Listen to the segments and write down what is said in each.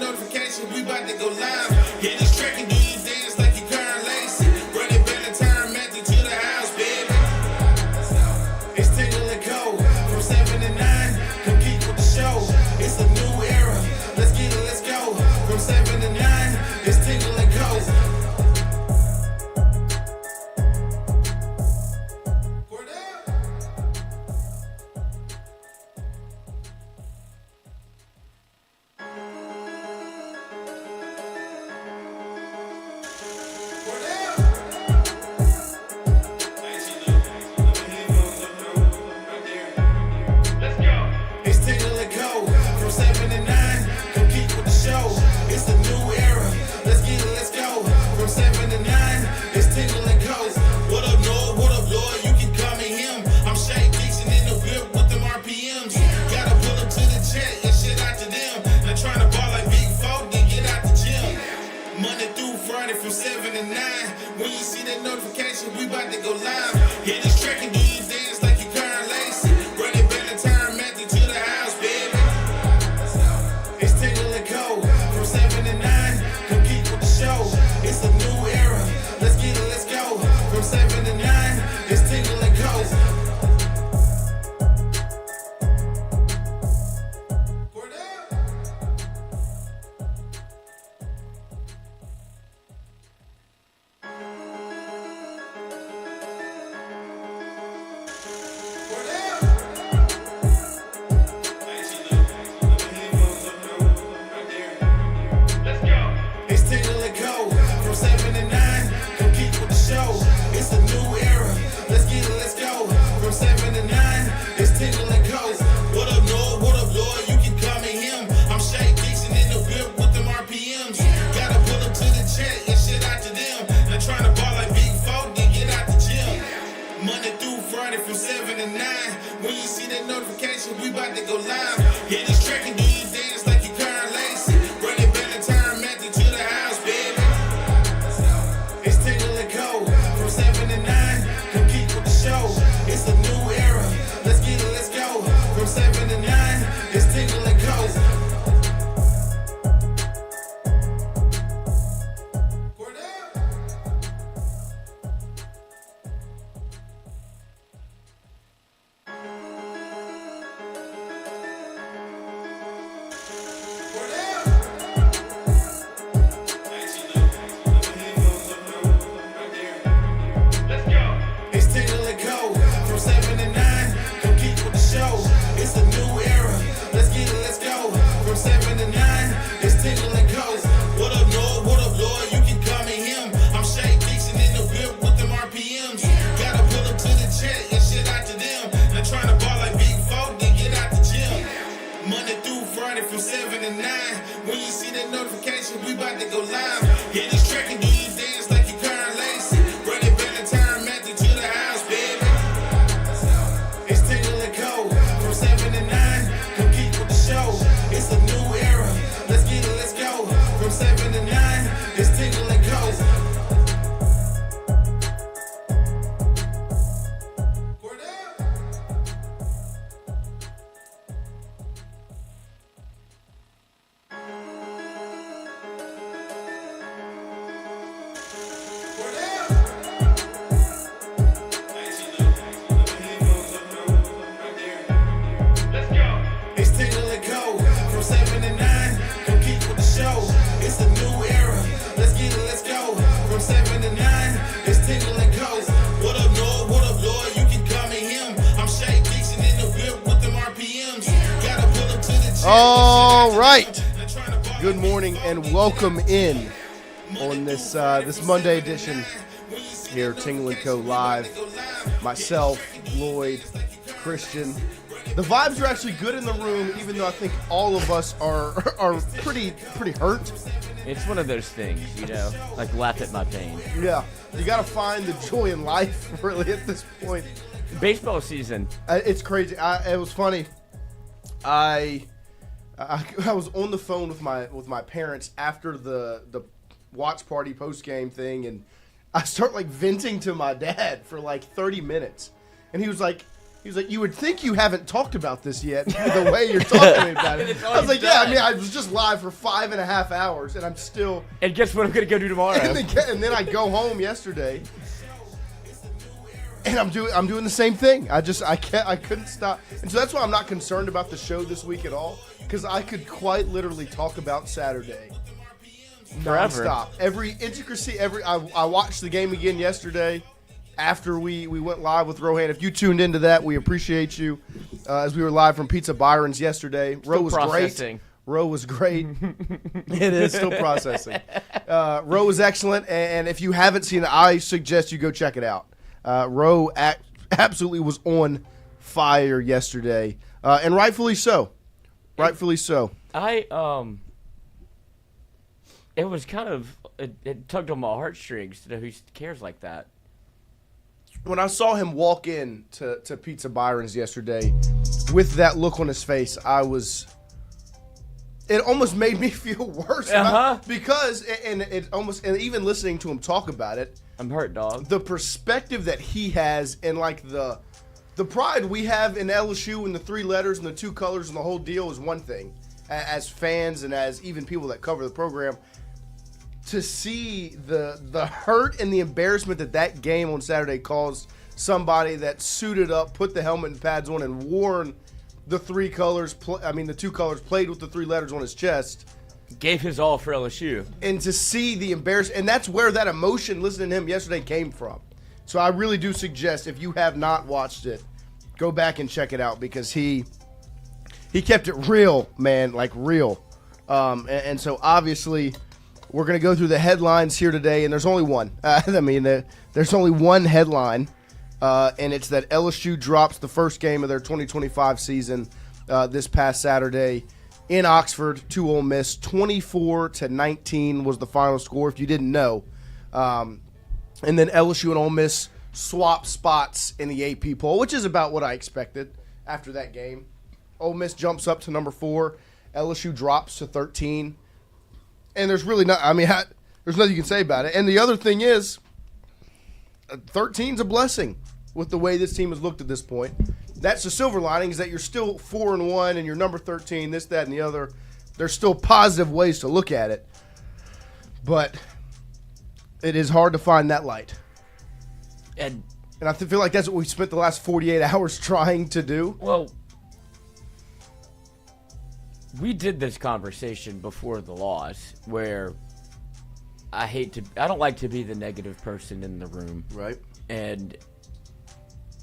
notification, we about to go live. Hit this track and do you dance like you Karen Lacey. Run it back and turn Matthew to the house, baby. It's Tingle and Co. From 7 to 9. Come keep with the show. It's a new era. Let's get it, let's go. From 7 to 9. It's Tingle and Co. From 7 to 9, when you see that notification, we about to go live. Hit this track and do you dance like you Karen Lacey. Run it back and turn Matthew to the house, baby. It's Tingle and Co. From 7 to 9, come keep with the show. It's a new era. Let's get it, let's go. From 7 to 9, it's Tingle and Co. All right. Good morning and welcome in on this Monday edition here, Tingle & Co. Live. Myself, Lloyd, Christian. The vibes are actually good in the room, even though I think all of us are pretty hurt. It's one of those things, you know, like laugh at my pain. Yeah, you got to find the joy in life, really, at this point. Baseball season. It's crazy. It was funny. I was on the phone with my parents after the watch party post game thing, and I start like venting to my dad for like 30 minutes, and he was like, He was like, you would think you haven't talked about this yet, the way you're talking about it. I was like, yeah, I mean, I was just live for 5.5 hours, and I'm still... And guess what I'm going to go do tomorrow? And then I go home yesterday, and I'm doing the same thing. I couldn't stop. And so that's why I'm not concerned about the show this week at all, because I could quite literally talk about Saturday. Forever. Nonstop. Every intricacy, I watched the game again yesterday after we went live with Rohan. If you tuned into that, we appreciate you. As we were live from Pizza Byron's yesterday. Roe was great. Roe was great. It is still processing. Roe was excellent, and if you haven't seen it, I suggest you go check it out. Roe absolutely was on fire yesterday, and rightfully so. Rightfully so. It was kind of it tugged on my heartstrings to know who cares like that. When I saw him walk in to Pizza Byron's yesterday with that look on his face, it almost made me feel worse because and even listening to him talk about it, I'm hurt, dog. The perspective that he has and like the pride we have in LSU and the 3 letters and the 2 colors and the whole deal is one thing. As fans and as even people that cover the program, to see the hurt and the embarrassment that game on Saturday caused somebody that suited up, put the helmet and pads on, and worn the 3 colors, the 2 colors, played with the 3 letters on his chest. Gave his all for LSU. And to see the embarrassment, and that's where that emotion listening to him yesterday came from. So I really do suggest, if you have not watched it, go back and check it out, because he kept it real, man, like real. And so obviously we're going to go through the headlines here today, and there's only one. There's only one headline, and it's that LSU drops the first game of their 2025 season this past Saturday in Oxford to Ole Miss. 24-19 was the final score, if you didn't know. And then LSU and Ole Miss swap spots in the AP poll, which is about what I expected after that game. Ole Miss jumps up to number 4. LSU drops to 13. And there's really not, there's nothing you can say about it. And the other thing is, 13's a blessing with the way this team has looked at this point. That's the silver lining, is that you're still 4-1 and you're number 13, this, that, and the other. There's still positive ways to look at it. But it is hard to find that light. And I feel like that's what we spent the last 48 hours trying to do. Well, we did this conversation before the loss, where I don't like to be the negative person in the room. Right.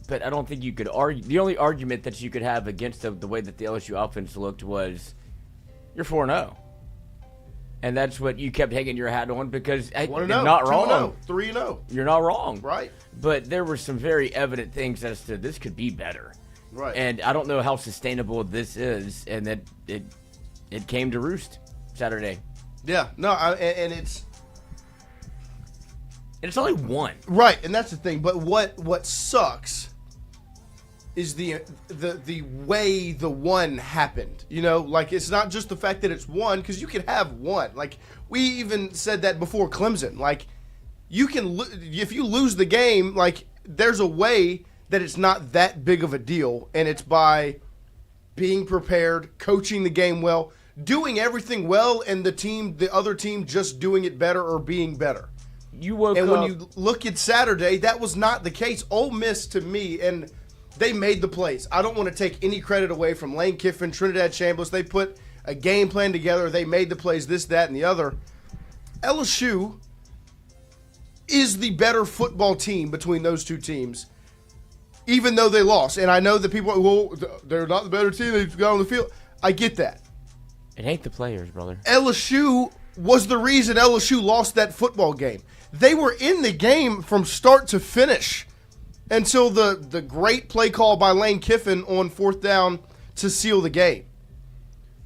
But I don't think you could argue. The only argument that you could have against the way that the LSU offense looked was, you're 4-0. And that's what you kept hanging your hat on, because you're not wrong. 3-0. You're not wrong. Right. But there were some very evident things as to this could be better. Right. And I don't know how sustainable this is, and that it came to roost Saturday. Yeah. No, and it's... And it's only one. Right, and that's the thing. But what sucks is the way the one happened. Like, it's not just the fact that it's one, because you can have one. Like, we even said that before Clemson. Like, you can, if you lose the game, like, there's a way that it's not that big of a deal, and it's by being prepared, coaching the game well, doing everything well, and the other team just doing it better or being better. When you look at Saturday, that was not the case. Ole Miss, to me, and they made the plays. I don't want to take any credit away from Lane Kiffin, Trinidad Chambliss. They put a game plan together. They made the plays, this, that, and the other. LSU is the better football team between those two teams, even though they lost. And I know that people, they're not the better team. They've got on the field. I get that. It ain't the players, brother. LSU was the reason LSU lost that football game. They were in the game from start to finish until the great play call by Lane Kiffin on 4th down to seal the game.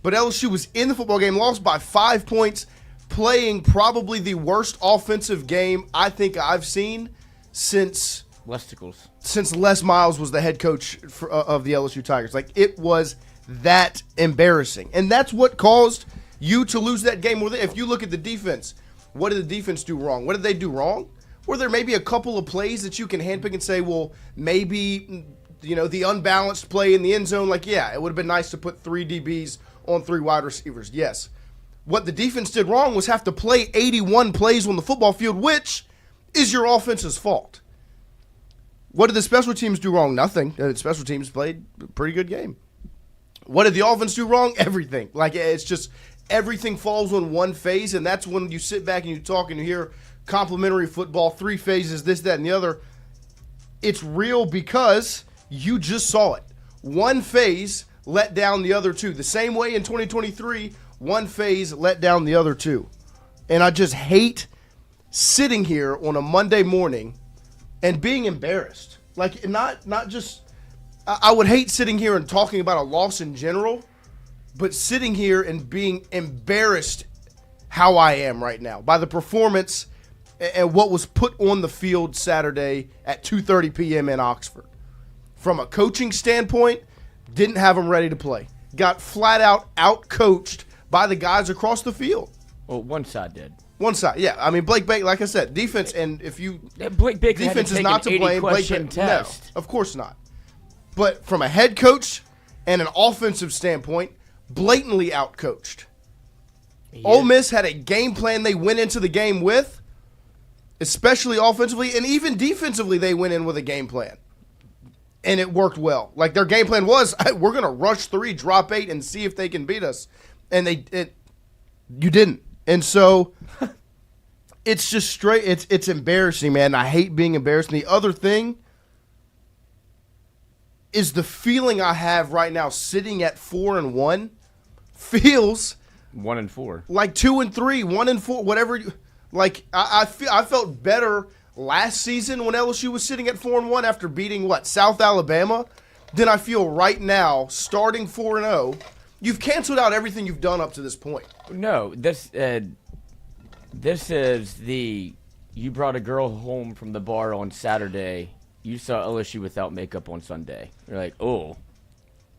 But LSU was in the football game, lost by 5 points, playing probably the worst offensive game I think I've seen since Les Miles was the head coach of the LSU Tigers. Like, it was that embarrassing. And that's what caused you to lose that game. If you look at the defense, what did the defense do wrong? What did they do wrong? Were there maybe a couple of plays that you can handpick and say, well, maybe the unbalanced play in the end zone. Like, yeah, it would have been nice to put 3 DBs on 3 wide receivers. Yes. What the defense did wrong was have to play 81 plays on the football field, which is your offense's fault. What did the special teams do wrong? Nothing. The special teams played a pretty good game. What did the offense do wrong? Everything. Like, it's just everything falls on one phase, and that's when you sit back and you talk and you hear complimentary football, 3 phases, this, that, and the other. It's real because you just saw it. One phase let down the other 2. The same way in 2023, one phase let down the other 2. And I just hate sitting here on a Monday morning and being embarrassed. Like, not just – I would hate sitting here and talking about a loss in general, but sitting here and being embarrassed how I am right now by the performance and what was put on the field Saturday at 2:30 p.m. in Oxford. From a coaching standpoint, didn't have them ready to play. Got flat out coached by the guys across the field. Well, one side did. One side, yeah. I mean, Blake Baker, like I said, defense, and if you Blake Baker defense had to is not to blame. Blake Baker, test. No, of course not. But from a head coach and an offensive standpoint, blatantly outcoached. Ole Miss had a game plan they went into the game with, especially offensively, and even defensively they went in with a game plan. And it worked well. Like, their game plan was, we're going to rush 3, drop 8, and see if they can beat us. And you didn't. And so it's just straight, it's embarrassing, man. I hate being embarrassed. And the other thing is the feeling I have right now sitting at 4-1 feels 1-4. Like 2-3, 1-4, whatever. Like, I felt better last season when LSU was sitting at 4-1 after beating South Alabama than I feel right now starting 4-0. You've canceled out everything you've done up to this point. No, this is you brought a girl home from the bar on Saturday. You saw LSU without makeup on Sunday. You're like, oh,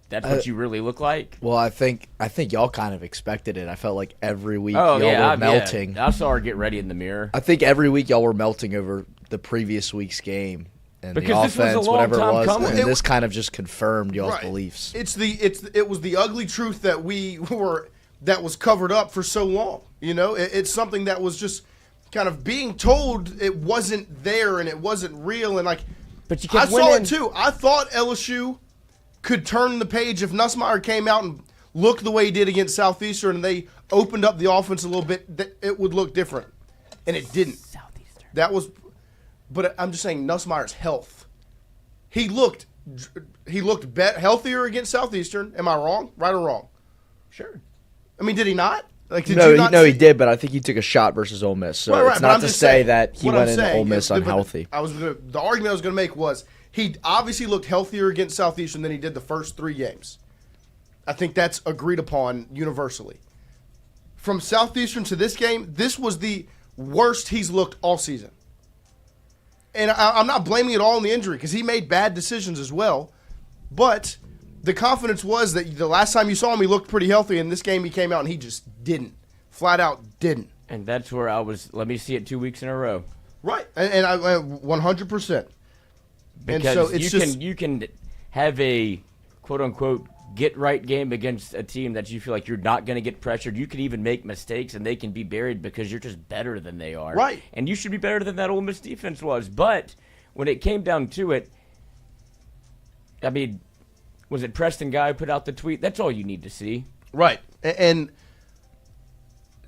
that's what you really look like? Well, I think y'all kind of expected it. I felt like every week y'all were melting. Yeah. I saw her get ready in the mirror. I think every week y'all were melting over the previous week's game. And because the offense, whatever it was, coming. and this kind of just confirmed y'all's beliefs. It was the ugly truth that that was covered up for so long. It's something that was just kind of being told it wasn't there and it wasn't real, and like. But you kept winning. Saw it too. I thought LSU could turn the page if Nusmeier came out and looked the way he did against Southeastern and they opened up the offense a little bit, that it would look different, and it didn't. Southeastern. But I'm just saying Nussmeier's health. He looked healthier against Southeastern. Am I wrong? Right or wrong? Sure. I mean, did he not? Like, he did, but I think he took a shot versus Ole Miss. So it's not to say that he went into Ole Miss unhealthy. The argument I was going to make was he obviously looked healthier against Southeastern than he did the first 3 games. I think that's agreed upon universally. From Southeastern to this game, this was the worst he's looked all season. And I'm not blaming it all on the injury because he made bad decisions as well. But the confidence was that the last time you saw him, he looked pretty healthy. In this game, he came out and he just didn't. Flat out didn't. And that's where I was, let me see it 2 weeks in a row. Right. And I 100%. Because and so you can have a quote-unquote get-right game against a team that you feel like you're not going to get pressured. You can even make mistakes, and they can be buried because you're just better than they are. Right. And you should be better than that Ole Miss defense was. But when it came down to it, I mean, was it Preston Guy who put out the tweet? That's all you need to see. Right. And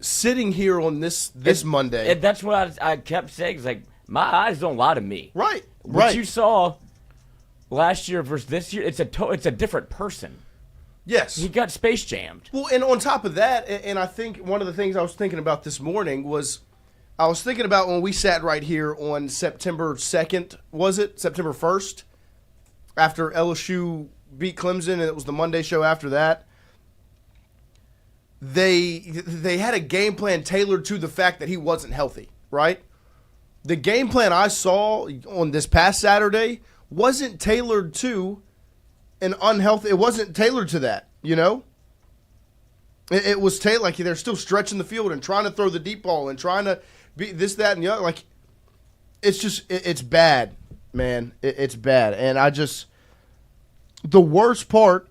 sitting here on this Monday. And that's what I kept saying. It's like, my eyes don't lie to me. Right. What you saw last year versus this year, it's a different person. Yes. He got space jammed. Well, and on top of that, and I think one of the things I was thinking about this morning was I was thinking about when we sat right here on September 2nd, was it? September 1st? After LSU beat Clemson, and it was the Monday show after that. They had a game plan tailored to the fact that he wasn't healthy, right? The game plan I saw on this past Saturday wasn't tailored to an unhealthy. It wasn't tailored to that, It was tailored like they're still stretching the field and trying to throw the deep ball and trying to be this, that, and the other. Like, it's just it's bad, man. It's bad, and the worst part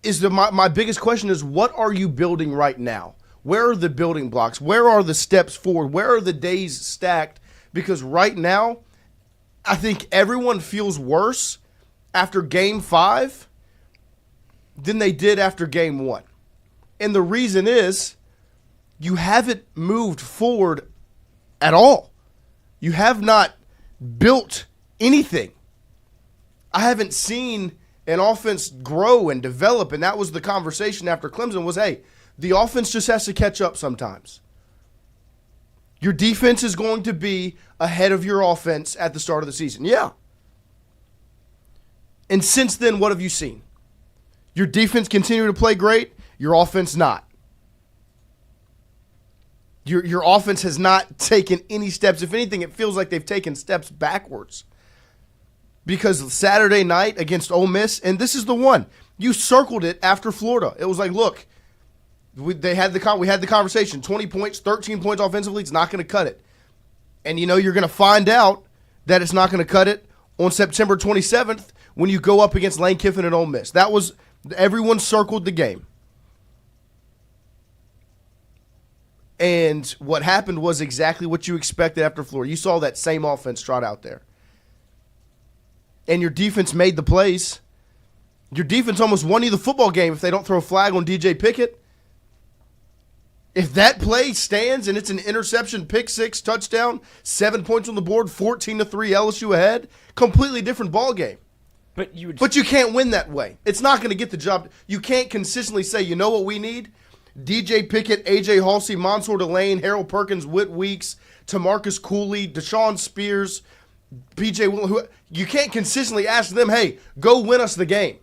is my biggest question is, what are you building right now? Where are the building blocks? Where are the steps forward? Where are the days stacked? Because right now, I think everyone feels worse after Game 5 than they did after Game 1. And the reason is you haven't moved forward at all. You have not built anything. I haven't seen an offense grow and develop, and that was the conversation after Clemson was, hey, the offense just has to catch up sometimes. Your defense is going to be ahead of your offense at the start of the season. Yeah. And since then, what have you seen? Your defense continue to play great, your offense not. Your offense has not taken any steps. If anything, it feels like they've taken steps backwards. Because Saturday night against Ole Miss, and this is the one, you circled it after Florida. It was like, look, we had the conversation, 20 points, 13 points offensively, it's not going to cut it. And you're going to find out that it's not going to cut it on September 27th when you go up against Lane Kiffin and Ole Miss. That was, everyone circled the game. And what happened was exactly what you expected after Florida. You saw that same offense trot out there. And your defense made the plays. Your defense almost won you the football game if they don't throw a flag on DJ Pickett. If that play stands and it's an interception, pick six, touchdown, 7 points on the board, 14-3 LSU ahead, completely different ball game. But you can't win that way. It's not going to get the job. You can't consistently say, you know what we need? DJ Pickett, AJ Halsey, Mansour Delane, Harold Perkins, Whit Weeks, Tamarcus Cooley, Deshaun Spears, PJ Will. You can't consistently ask them, hey, go win us the game.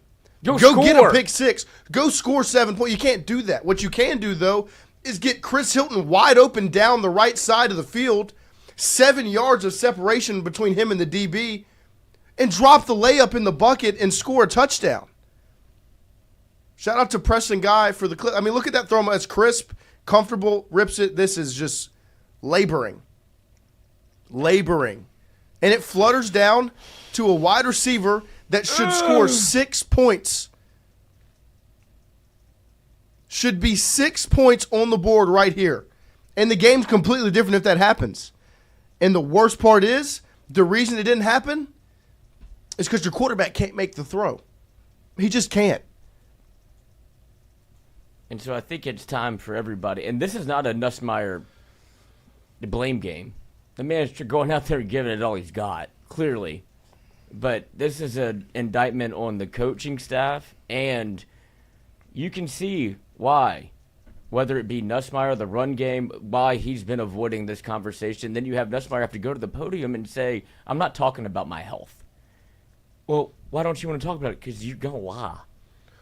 Go get a pick six. Go score 7 points. You can't do that. What you can do, though, is get Chris Hilton wide open down the right side of the field, 7 yards of separation between him and the DB, and drop the layup in the bucket and score a touchdown. Shout out to Preston Guy for the clip. I mean, look at that throw. It's crisp, comfortable, rips it. This is just laboring. And it flutters down to a wide receiver that should score 6 points. Should be 6 points on the board right here. And the game's completely different if that happens. And the worst part is, the reason it didn't happen is because your quarterback can't make the throw. He just can't. And so I think it's time for everybody. And this is not a Nusmeier blame game. The man's going out there and giving it all he's got, clearly. But this is an indictment on the coaching staff, and you can see why, whether it be Nusmeier, the run game, why he's been avoiding this conversation. Then you have Nusmeier have to go to the podium and say, I'm not talking about my health. Well, why don't you want to talk about it? Because you're going to lie.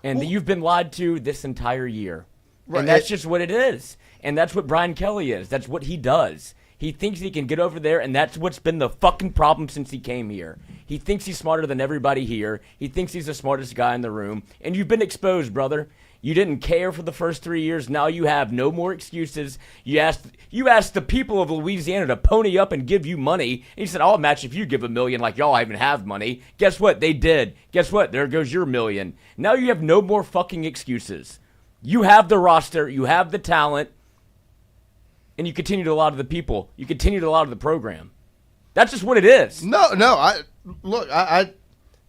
And you've been lied to this entire year. Right. And that's just what it is. And that's what Brian Kelly is. That's what he does. He thinks he can get over there, and that's what's been the fucking problem since he came here. He thinks he's smarter than everybody here. He thinks he's the smartest guy in the room. And you've been exposed, brother. You didn't care for the first 3 years. Now you have no more excuses. You asked the people of Louisiana to pony up and give you money. And you said, I'll match if you give $1 million like y'all even have money. Guess what? They did. Guess what? There goes your $1 million. Now you have no more fucking excuses. You have the roster. You have the talent. And you continue to lie to the people. You continue to lie to the program. That's just what it is. No.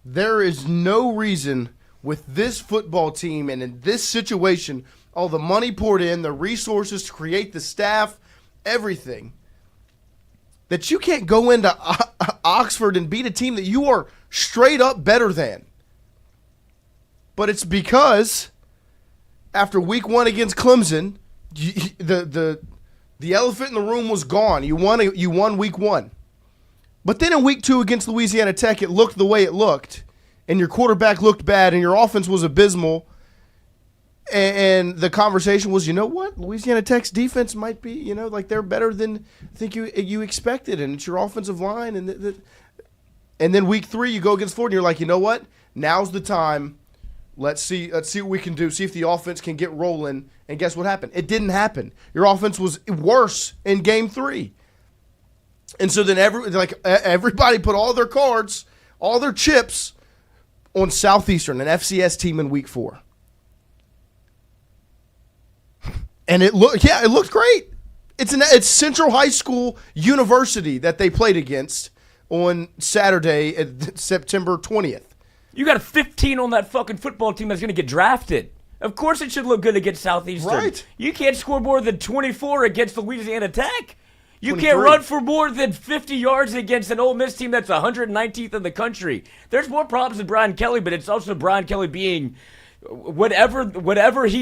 There is no reason with this football team and in this situation, all the money poured in, the resources to create the staff, everything, that you can't go into Oxford and beat a team that you are straight up better than. But it's because after week 1 against Clemson, the elephant in the room was gone. You won week 1. But then in week 2 against Louisiana Tech, it looked the way it looked. And your quarterback looked bad, and your offense was abysmal. And the conversation was, you know what? Louisiana Tech's defense might be, like they're better than I think you expected, and it's your offensive line. And then week 3, you go against Florida, and you're like, you know what? Now's the time. Let's see what we can do. See if the offense can get rolling. And guess what happened? It didn't happen. Your offense was worse in Game 3. And so then everybody put all their cards, all their chips on Southeastern, an FCS team in week 4. And it looked great. It's Central High School University that they played against on Saturday, September 20th. You got a 15 on that fucking football team that's going to get drafted. Of course it should look good against Southeastern. Right. You can't score more than 24 against Louisiana Tech. You 23. can't run for more than 50 yards against an Ole Miss team that's 119th in the country. There's more problems with Brian Kelly, but it's also Brian Kelly being whatever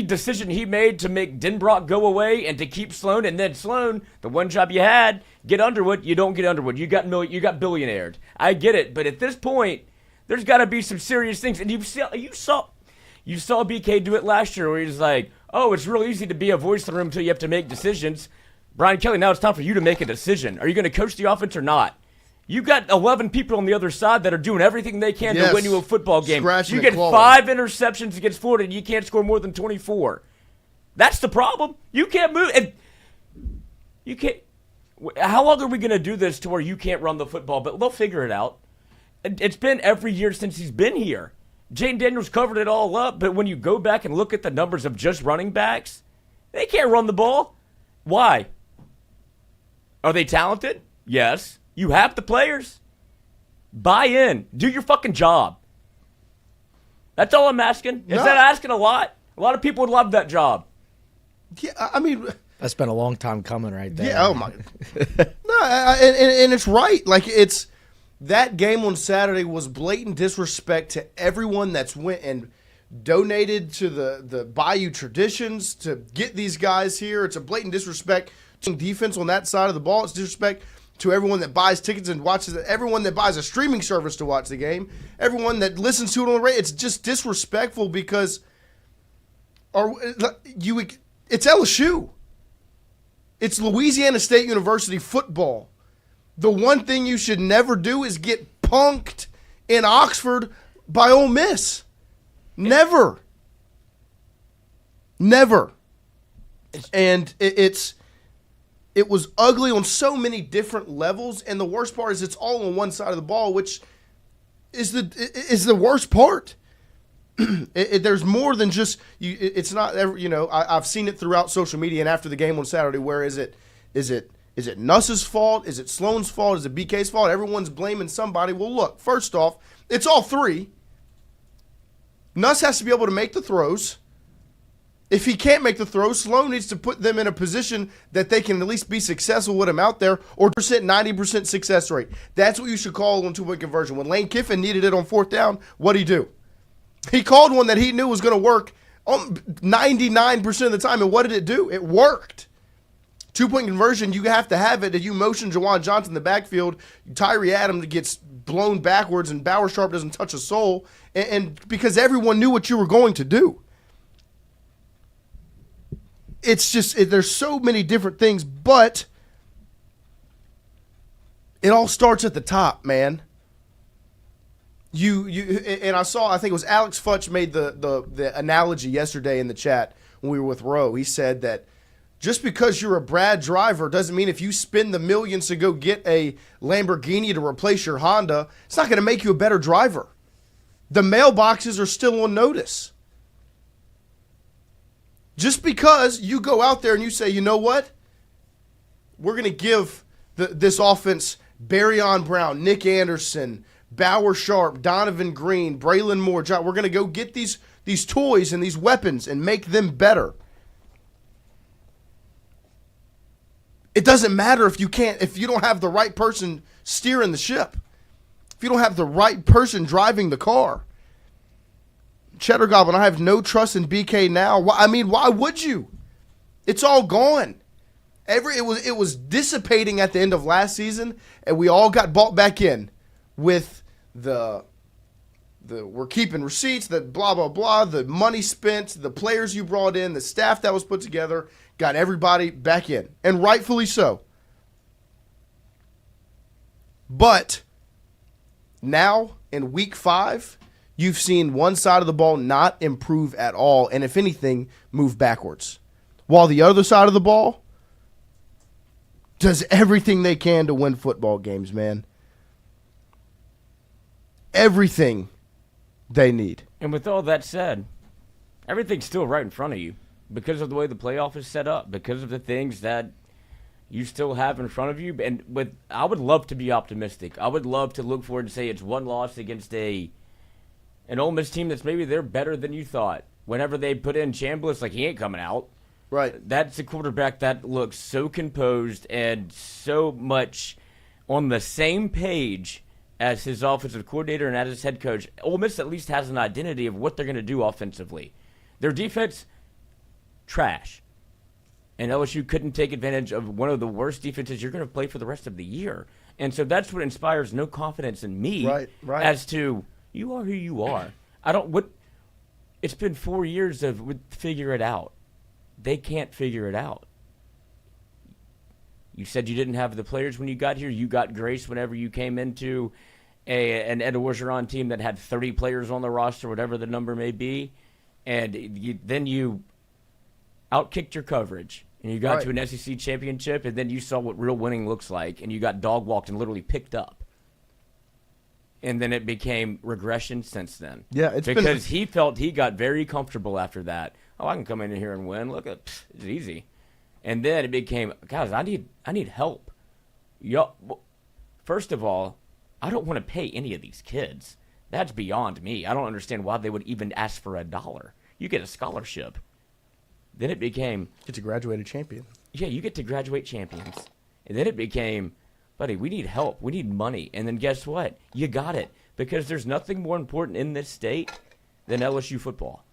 decision he made to make Denbrock go away and to keep Sloan, and then Sloan, the one job you had, get Underwood. You don't get Underwood. You got billionaired. I get it, but at this point, there's got to be some serious things. And you saw BK do it last year, where he's like, "Oh, it's real easy to be a voice in the room until you have to make decisions." Brian Kelly, now it's time for you to make a decision. Are you going to coach the offense or not? You got 11 people on the other side that are doing everything they can to win you a football game. You get 5 interceptions against Florida, and you can't score more than 24. That's the problem. You can't move. And you can't. How long are we going to do this to where you can't run the football? But they'll figure it out. It's been every year since he's been here. Jane Daniels covered it all up, but when you go back and look at the numbers of just running backs, they can't run the ball. Why? Are they talented? Yes. You have the players. Buy in. Do your fucking job. That's all I'm asking. Is that asking a lot? A lot of people would love that job. Yeah, I mean, that's been a long time coming right there. Yeah, oh my. And it's right. Like, it's that game on Saturday was blatant disrespect to everyone that's went and donated to the Bayou Traditions to get these guys here. It's a blatant disrespect to defense on that side of the ball. It's disrespect to everyone that buys tickets and watches it, everyone that buys a streaming service to watch the game, everyone that listens to it on the radio. It's just disrespectful because it's LSU. It's Louisiana State University football. The one thing you should never do is get punked in Oxford by Ole Miss. Never. And it was ugly on so many different levels, and the worst part is it's all on one side of the ball, which is the worst part. There's more than just you. It's not ever, I've seen it throughout social media and after the game on Saturday. Where is it Nuss's fault? Is it Sloan's fault? Is it BK's fault? Everyone's blaming somebody. Well, look, first off, it's all three. Nuss has to be able to make the throws. If he can't make the throws, Sloan needs to put them in a position that they can at least be successful with him out there, or 90% success rate. That's what you should call on two-point conversion. When Lane Kiffin needed it on 4th down, what'd he do? He called one that he knew was going to work 99% of the time, and what did it do? It worked. Two-point conversion, you have to have it. If you motion Jawan Johnson in the backfield, Tyree Adams gets blown backwards, and Bauer Sharp doesn't touch a soul, and because everyone knew what you were going to do. It's just, there's so many different things, but it all starts at the top, man. And I think it was Alex Futch made the analogy yesterday in the chat when we were with Roe. He said that just because you're a Brad driver doesn't mean if you spend the millions to go get a Lamborghini to replace your Honda, it's not going to make you a better driver. The mailboxes are still on notice. Just because you go out there and you say, you know what? We're going to give this offense Barryon Brown, Nick Anderson, Bauer Sharp, Donovan Green, Braylon Moore. We're going to go get these toys and these weapons and make them better. It doesn't matter if you don't have the right person steering the ship. If you don't have the right person driving the car. Cheddar Goblin, I have no trust in BK now. Why would you? It's all gone. It was dissipating at the end of last season, and we all got bought back in with the we're keeping receipts, the blah, blah, blah, the money spent, the players you brought in, the staff that was put together, got everybody back in, and rightfully so. But now in week 5, you've seen one side of the ball not improve at all, and if anything, move backwards. While the other side of the ball does everything they can to win football games, man. Everything they need. And with all that said, everything's still right in front of you because of the way the playoff is set up, because of the things that you still have in front of you. And I would love to be optimistic. I would love to look forward and say it's one loss against an Ole Miss team that's maybe they're better than you thought. Whenever they put in Chambliss, like, he ain't coming out. Right. That's a quarterback that looks so composed and so much on the same page as his offensive coordinator and as his head coach. Ole Miss at least has an identity of what they're going to do offensively. Their defense, trash. And LSU couldn't take advantage of one of the worst defenses you're going to play for the rest of the year. And so that's what inspires no confidence in me as to you are who you are. It's been 4 years of figure it out. They can't figure it out. You said you didn't have the players when you got here. You got grace whenever you came into an Ed Orgeron team that had 30 players on the roster, whatever the number may be. And then you outkicked your coverage. And you got to an SEC championship, and then you saw what real winning looks like, and you got dog-walked and literally picked up. And then it became regression since then. Yeah, because he felt he got very comfortable after that. Oh, I can come in here and win. Look, it's easy. And then it became, guys, I need help. First of all, I don't want to pay any of these kids. That's beyond me. I don't understand why they would even ask for $1. You get a scholarship. Then it became, get to graduate a champion. Yeah, you get to graduate champions. And then it became, buddy, we need help. We need money. And then guess what? You got it. Because there's nothing more important in this state than LSU football.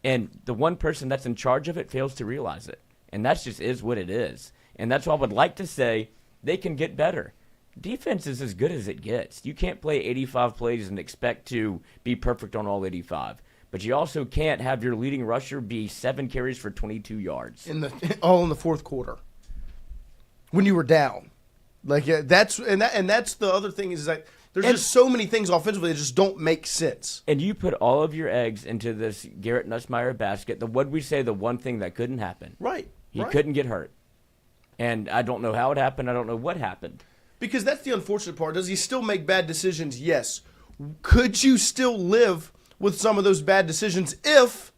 And the one person that's in charge of it fails to realize it. And that just is what it is. And that's why I would like to say they can get better. Defense is as good as it gets. You can't play 85 plays and expect to be perfect on all 85. But you also can't have your leading rusher be 7 carries for 22 yards. All in the fourth quarter. When you were down. Like that's the other thing is that there's just so many things offensively that just don't make sense. And you put all of your eggs into this Garrett Nusmeier basket. The one thing that couldn't happen. Right. He couldn't get hurt. And I don't know how it happened. I don't know what happened. Because that's the unfortunate part. Does he still make bad decisions? Yes. Could you still live with some of those bad decisions if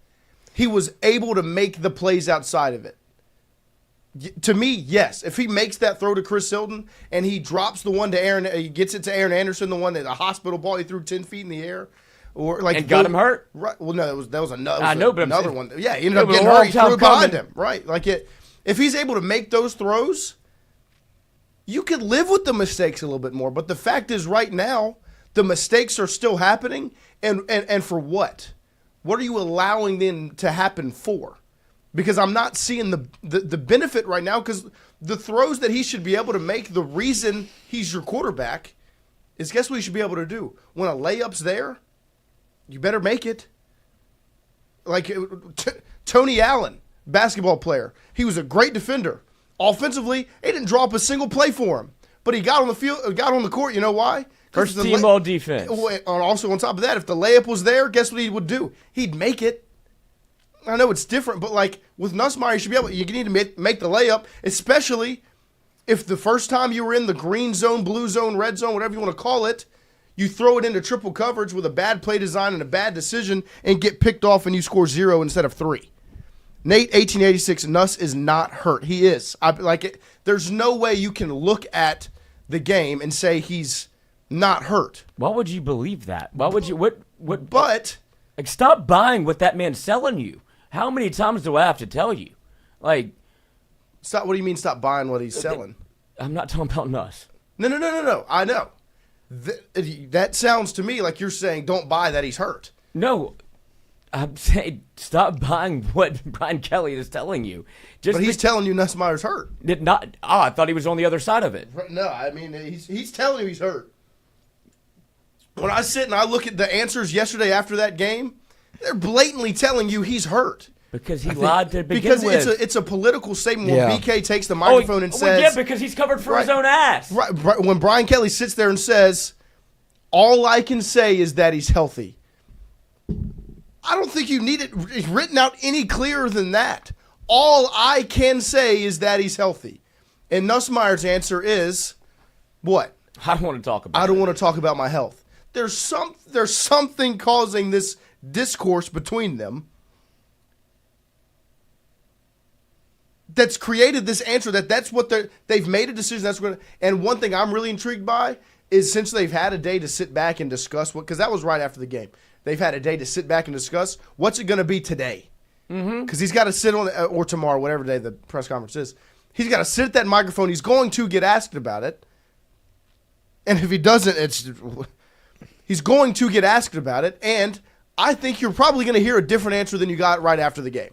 he was able to make the plays outside of it? To me, yes. If he makes that throw to Chris Hilton and he drops the one to Aaron, he gets it to Aaron Anderson, the one that the hospital ball he threw 10 feet in the air, or like and got him hurt. Right. Well, no, that was another. I know, but another one. Yeah, he ended up getting hurt. He threw it behind him. Right. Like if he's able to make those throws, you could live with the mistakes a little bit more. But the fact is, right now, the mistakes are still happening, and for what? What are you allowing them to happen for? Because I'm not seeing the benefit right now, because the throws that he should be able to make, the reason he's your quarterback is, guess what he should be able to do? When a layup's there, you better make it. Like Tony Allen, basketball player, he was a great defender. Offensively, he didn't draw up a single play for him. But he got on the field, got on the court, you know why? First team all defense. Also on top of that, if the layup was there, guess what he would do? He'd make it. I know it's different, but like with Nusmeier, you need to make the layup, especially if the first time you were in the green zone, blue zone, red zone, whatever you want to call it, you throw it into triple coverage with a bad play design and a bad decision and get picked off and you score 0 instead of 3. Nate, 1886, Nuss is not hurt. He is. There's no way you can look at the game and say he's not hurt. Why would you believe that? Why would you? What? But like, stop buying what that man's selling you. How many times do I have to tell you? Like, stop. What do you mean? Stop buying what he's selling? I'm not talking about Nuss. No. I know. That sounds to me like you're saying don't buy that he's hurt. No. I'm saying stop buying what Brian Kelly is telling you. But he's telling you Nussmeier's hurt. I thought he was on the other side of it. No, I mean, he's telling you he's hurt. When I sit and I look at the answers yesterday after that game, they're blatantly telling you he's hurt. Because he lied to begin with. Because it's a political statement when BK takes the microphone and says... yeah, because he's covered for his own ass. Right. When Brian Kelly sits there and says, all I can say is that he's healthy. I don't think you need it written out any clearer than that. All I can say is that he's healthy. And Nussmeier's answer is, what? I don't want to talk about I don't want to talk about my health. there's something causing this discourse between them that's created this answer that's what they've made a decision. That's what. And one thing I'm really intrigued by is since they've had a day to sit back and discuss because that was right after the game. They've had a day to sit back and discuss what's it going to be today. Because he's got to sit on or tomorrow, whatever day the press conference is. He's got to sit at that microphone. He's going to get asked about it. And if he doesn't, he's going to get asked about it. And I think you're probably going to hear a different answer than you got right after the game.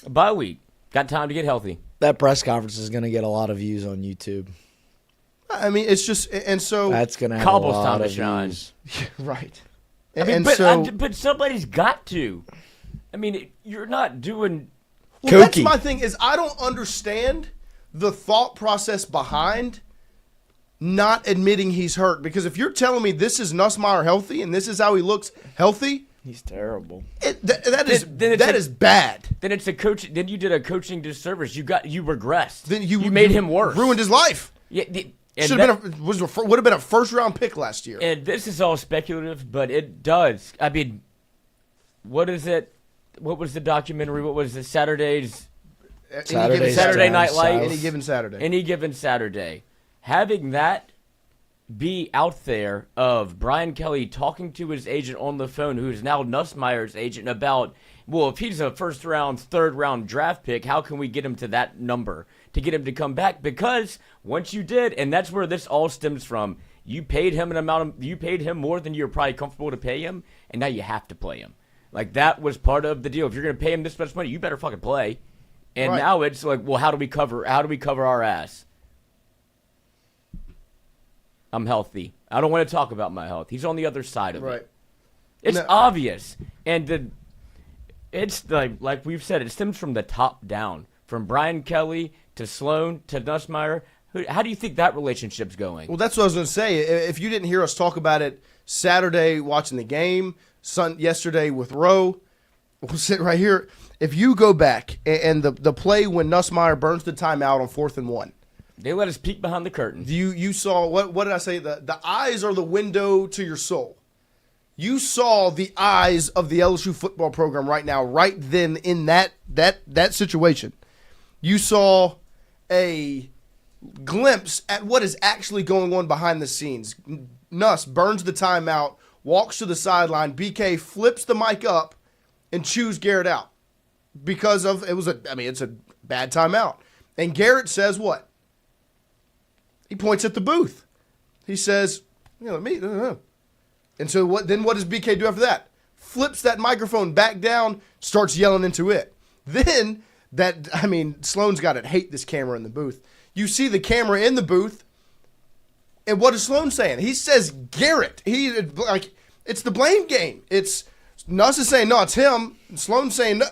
Bye week. Got time to get healthy. That press conference is going to get a lot of views on YouTube. I mean, it's just, and so. That's going to have a lot of shine. views. Right. I mean, but somebody's got to. I mean, you're not doing. Well, that's my thing is I don't understand the thought process behind not admitting he's hurt. Because if you're telling me this is Nusmeier healthy and this is how he looks healthy. He's terrible. That is bad. Then it's a coach. Then you did a coaching disservice. You regressed. Then you made him worse. Ruined his life. Yeah. Would have been a first-round pick last year. And this is all speculative, but it does. I mean, what is it? What was the documentary? What was the Saturday Night Live? Any given Saturday. Any given Saturday. Having that be out there of Brian Kelly talking to his agent on the phone, who is now Nusmeier's agent, about, well, if he's a first-round, third-round draft pick, how can we get him to that number to get him to come back? Because once you did, and that's where this all stems from, you paid him more than you're probably comfortable to pay him, and now you have to play him. Like, that was part of the deal. If you're going to pay him this much money, you better fucking play. And right. Now it's like, well, how do we cover our ass? I'm healthy. I don't want to talk about my health. He's on the other side of it. It's obvious. And it's like we've said, it stems from the top down. From Brian Kelly to Sloan to Nusmeier. How do you think that relationship's going? Well, that's what I was going to say. If you didn't hear us talk about it Saturday watching the game, yesterday with Rowe, we'll sit right here. If you go back and the play when Nusmeier burns the timeout on 4th and 1. They let us peek behind the curtain. You saw, what did I say? The eyes are the window to your soul. You saw the eyes of the LSU football program right now, right then in that situation. You saw a glimpse at what is actually going on behind the scenes. Nuss burns the timeout, walks to the sideline. BK flips the mic up and chews Garrett out because of it's a bad timeout. And Garrett says what? He points at the booth. He says, And so what does BK do after that? Flips that microphone back down, starts yelling into it. Then Sloan's got to hate this camera in the booth. You see the camera in the booth, and what is Sloan saying? He says Garrett. It's the blame game. It's Nuss is saying no, it's him. And Sloan's saying no.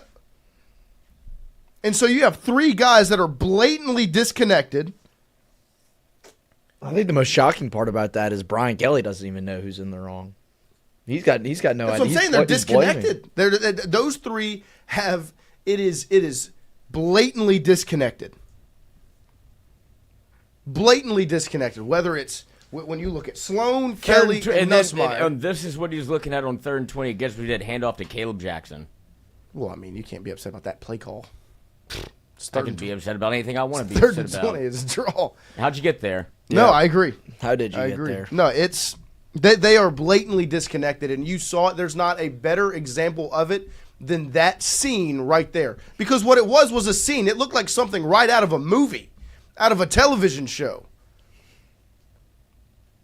And so you have three guys that are blatantly disconnected. I think the most shocking part about that is Brian Kelly doesn't even know who's in the wrong. He's got no idea. That's what I'm saying. They're disconnected. Those three have it is blatantly disconnected. Blatantly disconnected. Whether it's when you look at Sloan, Kelly, and Nusmeier. And this is what he's looking at on 3rd and 20. Guess we did handoff to Caleb Jackson. Well, I mean, you can't be upset about that play call. I can be upset about anything I want to be upset about. 3rd and 20 is a draw. How'd you get there? No, I agree. How did you get there? No, it's they are blatantly disconnected, and you saw it. There's not a better example of it than that scene right there. Because what it was a scene. It looked like something right out of a movie, out of a television show.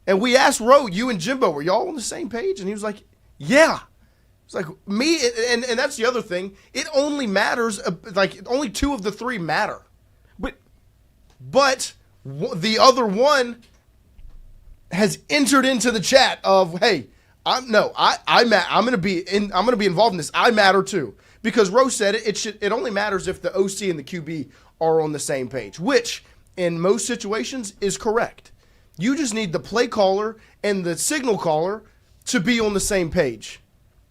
And we asked Rowe, you and Jimbo, were y'all on the same page? And he was like, yeah. It's like me, and that's the other thing. It only matters, only 2 of the 3 matter. But the other one has entered into the chat of, hey, I'm going to be involved in this. I matter too, because Rowe said it only matters if the OC and the QB are on the same page, which in most situations is correct. You just need the play caller and the signal caller to be on the same page.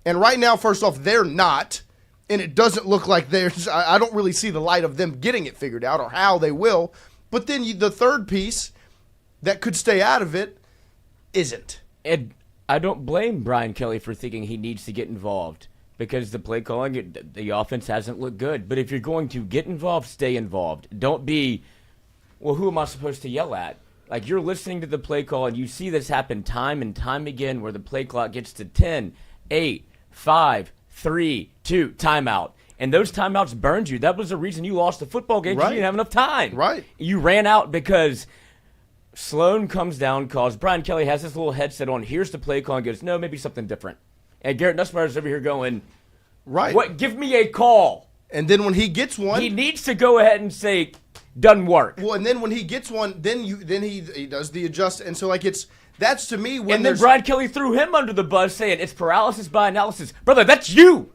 And right now, first off, they're not, and it doesn't look like I don't really see the light of them getting it figured out or how they will. But then the third piece that could stay out of it isn't. And I don't blame Brian Kelly for thinking he needs to get involved because the play calling, the offense hasn't looked good. But if you're going to get involved, stay involved. Don't be, well, who am I supposed to yell at? Like, you're listening to the play call, and you see this happen time and time again where the play clock gets to 10, 8, 5, 3, 2, timeout. And those timeouts burned you. That was the reason you lost the football game because you didn't have enough time. Right. You ran out because Sloan comes down, calls. Brian Kelly has this little headset on. Here's the play call and goes, no, maybe something different. And Garrett Nusmeier's over here going, right. What? Give me a call. And then when he gets one, he needs to go ahead and say, doesn't work. Well, and then when he gets one, then he does the adjust. And so, like, that's to me when and then Brian Kelly threw him under the bus saying, it's paralysis by analysis. Brother, that's you.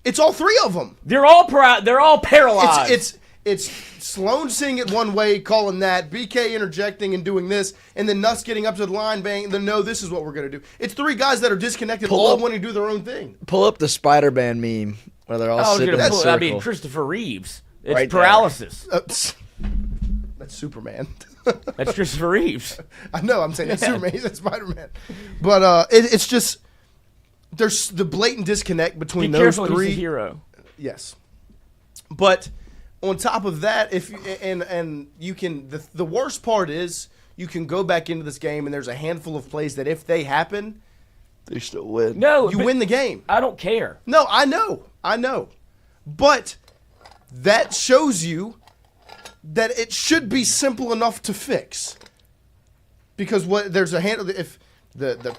It's all three of them. They're all paralyzed. It's Sloan seeing it one way, calling that, BK interjecting and doing this, and then Nuss getting up to the line, bang, then no, this is what we're going to do. It's three guys that are disconnected, all wanting to do their own thing. Pull up the Spider-Man meme where they're all sitting in a circle. I mean, Christopher Reeves. It's right paralysis. That's Superman. That's Christopher Reeves. I know, I'm saying that's Superman. He's Spider-Man. But it's just, there's the blatant disconnect between those three. He's a hero. Yes. But on top of that, if you can, the worst part is you can go back into this game and there's a handful of plays that if they happen, they still win. No, you win the game. I don't care. No, I know, but that shows you that it should be simple enough to fix. Because there's a handle if the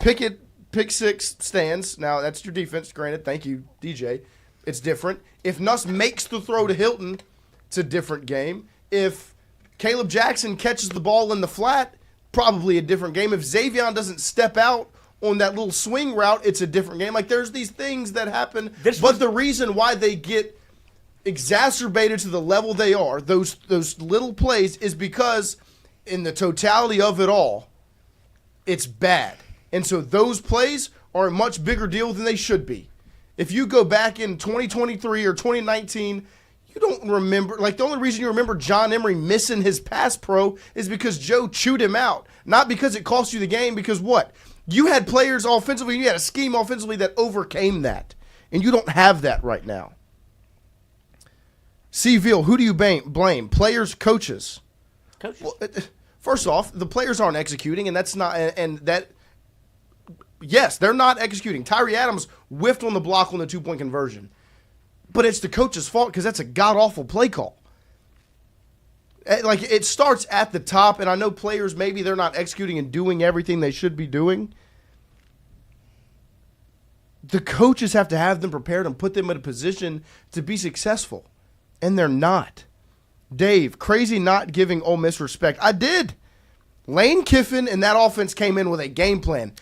pick six stands. Now that's your defense. Granted, thank you, DJ. It's different. If Nuss makes the throw to Hilton, it's a different game. If Caleb Jackson catches the ball in the flat, probably a different game. If Xavion doesn't step out on that little swing route, it's a different game. Like, there's these things that happen. But the reason why they get exacerbated to the level they are, those little plays, is because in the totality of it all, it's bad. And so those plays are a much bigger deal than they should be. If you go back in 2023 or 2019, you don't remember, like, the only reason you remember John Emery missing his pass pro is because Joe chewed him out. Not because it cost you the game, because what? You had players offensively, you had a scheme offensively that overcame that. And you don't have that right now. Seville, who do you blame? Players, coaches? Coaches. Well, first off, the players aren't executing, and that's not, and that, yes, they're not executing. Tyree Adams whiffed on the block on the 2-point conversion. But it's the coach's fault because that's a god-awful play call. Like, it starts at the top, and I know players, maybe they're not executing and doing everything they should be doing. The coaches have to have them prepared and put them in a position to be successful, and they're not. Dave, crazy not giving Ole Miss respect. I did. Lane Kiffin and that offense came in with a game plan.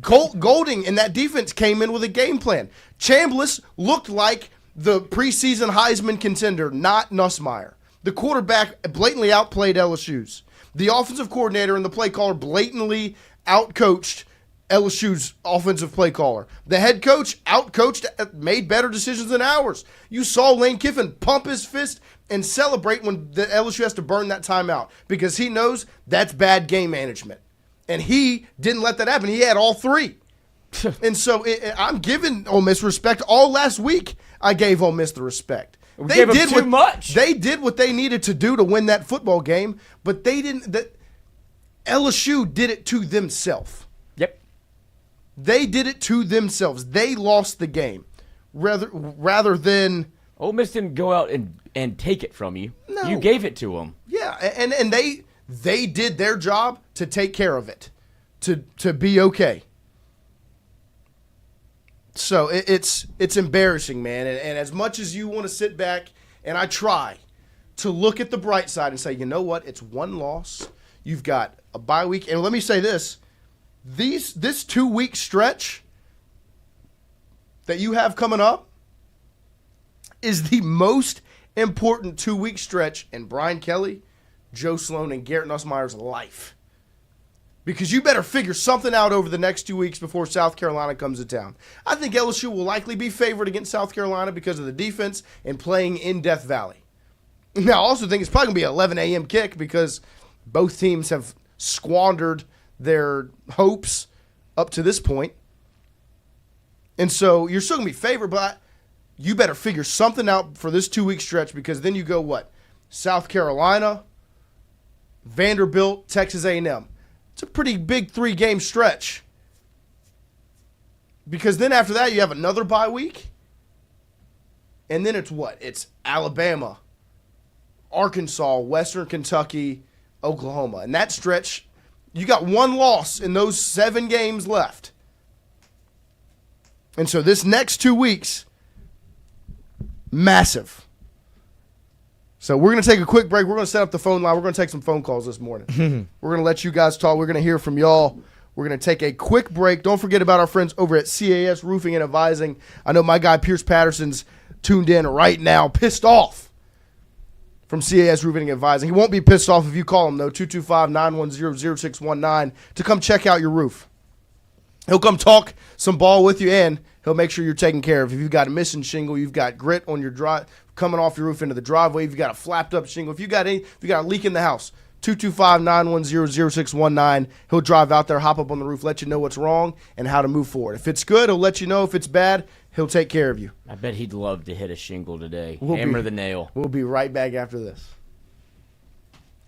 Golding and that defense came in with a game plan. Chambliss looked like the preseason Heisman contender, not Nusmeier. The quarterback blatantly outplayed LSU's. The offensive coordinator and the play caller blatantly outcoached LSU's offensive play caller. The head coach outcoached, made better decisions than ours. You saw Lane Kiffin pump his fist and celebrate when the LSU has to burn that timeout because he knows that's bad game management. And he didn't let that happen. He had all three. And so I'm giving Ole Miss respect. All last week, I gave Ole Miss the respect. They did too much. They did what they needed to do to win that football game, but they didn't. LSU did it to themselves. Yep. They did it to themselves. They lost the game, rather than Ole Miss didn't go out and take it from you. No. You gave it to them. Yeah, and they did their job to take care of it, to be okay. So it's embarrassing, man. And as much as you want to sit back, and I try to look at the bright side and say, you know what? It's one loss. You've got a bye week. And let me say this. This 2-week stretch that you have coming up is the most important 2-week stretch in Brian Kelly, Joe Sloan, and Garrett Nussmeier's life. Because you better figure something out over the next 2 weeks before South Carolina comes to town. I think LSU will likely be favored against South Carolina because of the defense and playing in Death Valley. Now, I also think it's probably going to be an 11 a.m. kick because both teams have squandered their hopes up to this point. And so you're still going to be favored, but you better figure something out for this 2-week stretch because then you go what? South Carolina, Vanderbilt, Texas A&M. It's a pretty big 3-game stretch. Because then after that, you have another bye week. And then it's what? It's Alabama, Arkansas, Western Kentucky, Oklahoma. And that stretch, you got one loss in those 7 games left. And so this next 2 weeks, massive. So we're going to take a quick break. We're going to set up the phone line. We're going to take some phone calls this morning. We're going to let you guys talk. We're going to hear from y'all. We're going to take a quick break. Don't forget about our friends over at CAS Roofing and Advising. I know my guy Pierce Patterson's tuned in right now, pissed off from CAS Roofing and Advising. He won't be pissed off if you call him, though, 225-910-0619 to come check out your roof. He'll come talk some ball with you, and he'll make sure you're taken care of. If you've got a missing shingle, you've got grit on your drive coming off your roof into the driveway, if you've got a flapped up shingle, if you got a leak in the house, 225-910-0619. He'll drive out there, hop up on the roof, let you know what's wrong and how to move forward. If it's good, he'll let you know. If it's bad, he'll take care of you. I bet he'd love to hit a shingle today. Hammer the nail. We'll be right back after this.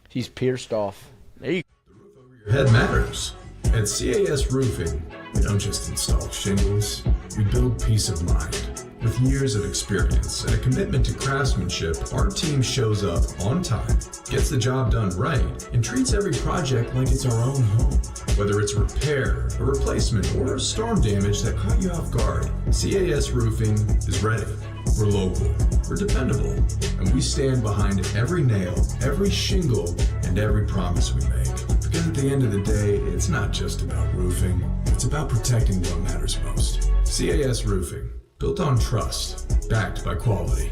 He's pierced off. There you The roof over your head matters. At CAS Roofing, we don't just install shingles, we build peace of mind. With years of experience and a commitment to craftsmanship, our team shows up on time, gets the job done right, and treats every project like it's our own home. Whether it's a repair, a replacement, or a storm damage that caught you off guard, CAS Roofing is ready. We're local, we're dependable, and we stand behind every nail, every shingle, and every promise we make. Because at the end of the day, it's not just about roofing, it's about protecting what matters most. CAS Roofing, built on trust, backed by quality.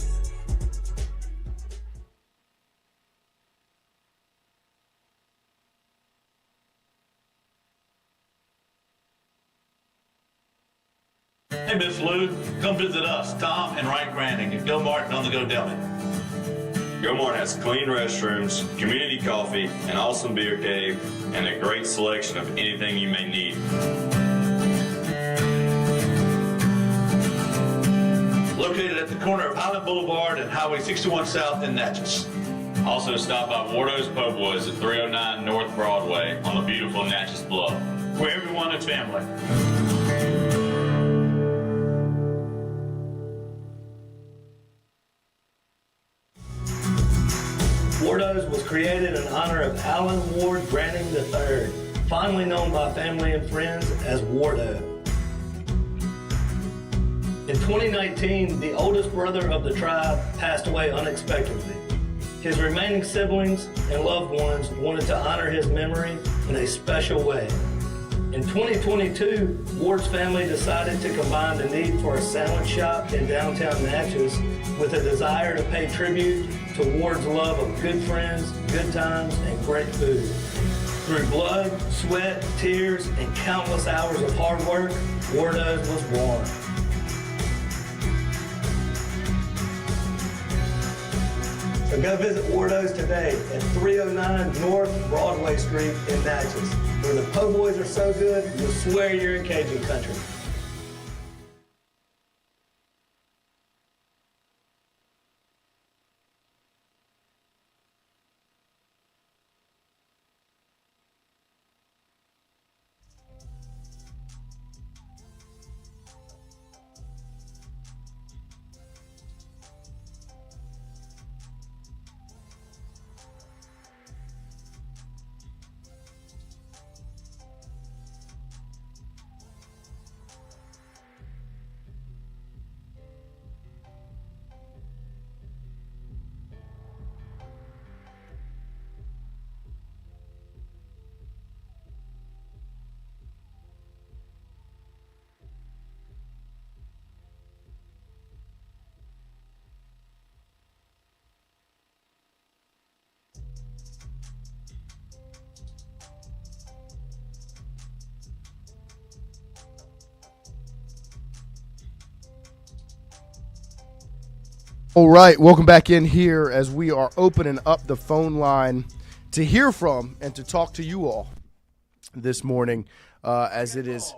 Hey, Miss Lou, come visit us, Tom and Wright Granning at Go Martin on the Go Deli. Go Martin has clean restrooms, community coffee, an awesome beer cave, and a great selection of anything you may need. Located at the corner of Highland Boulevard and Highway 61 South in Natchez. Also stop by Wardo's Po' Boys at 309 North Broadway on the beautiful Natchez Bluff. Where everyone is family. Wardo's was created in honor of Alan Ward Granning III, fondly known by family and friends as Wardo. In 2019, the oldest brother of the tribe passed away unexpectedly. His remaining siblings and loved ones wanted to honor his memory in a special way. In 2022, Ward's family decided to combine the need for a sandwich shop in downtown Natchez with a desire to pay tribute to Ward's love of good friends, good times, and great food. Through blood, sweat, tears, and countless hours of hard work, Wardo's was born. So go visit Wardo's today at 309 North Broadway Street in Natchez, where the po' boys are so good, you'll swear you're in Cajun country. All right, welcome back in here as we are opening up the phone line to hear from and to talk to you all this morning as it is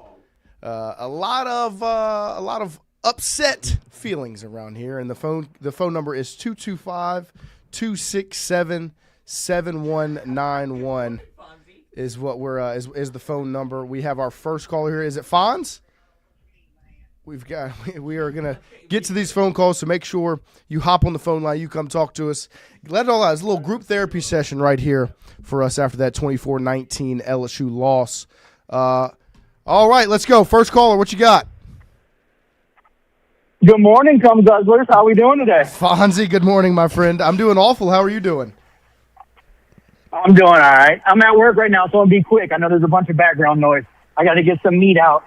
a lot of upset feelings around here, and the phone number is 225-267-7191 is what we're is the phone number. We have our first caller here. Is it Fonz? We are gonna get to these phone calls, so make sure you hop on the phone line. You come talk to us. Let it all out. It's a little group therapy session right here for us after that 24-19 LSU loss. All right, let's go. First caller, what you got? Good morning, Cum Guzzlers. How are we doing today? Fonzie, good morning, my friend. I'm doing awful. How are you doing? I'm doing all right. I'm at work right now, so I'll be quick. I know there's a bunch of background noise. I got to get some meat out.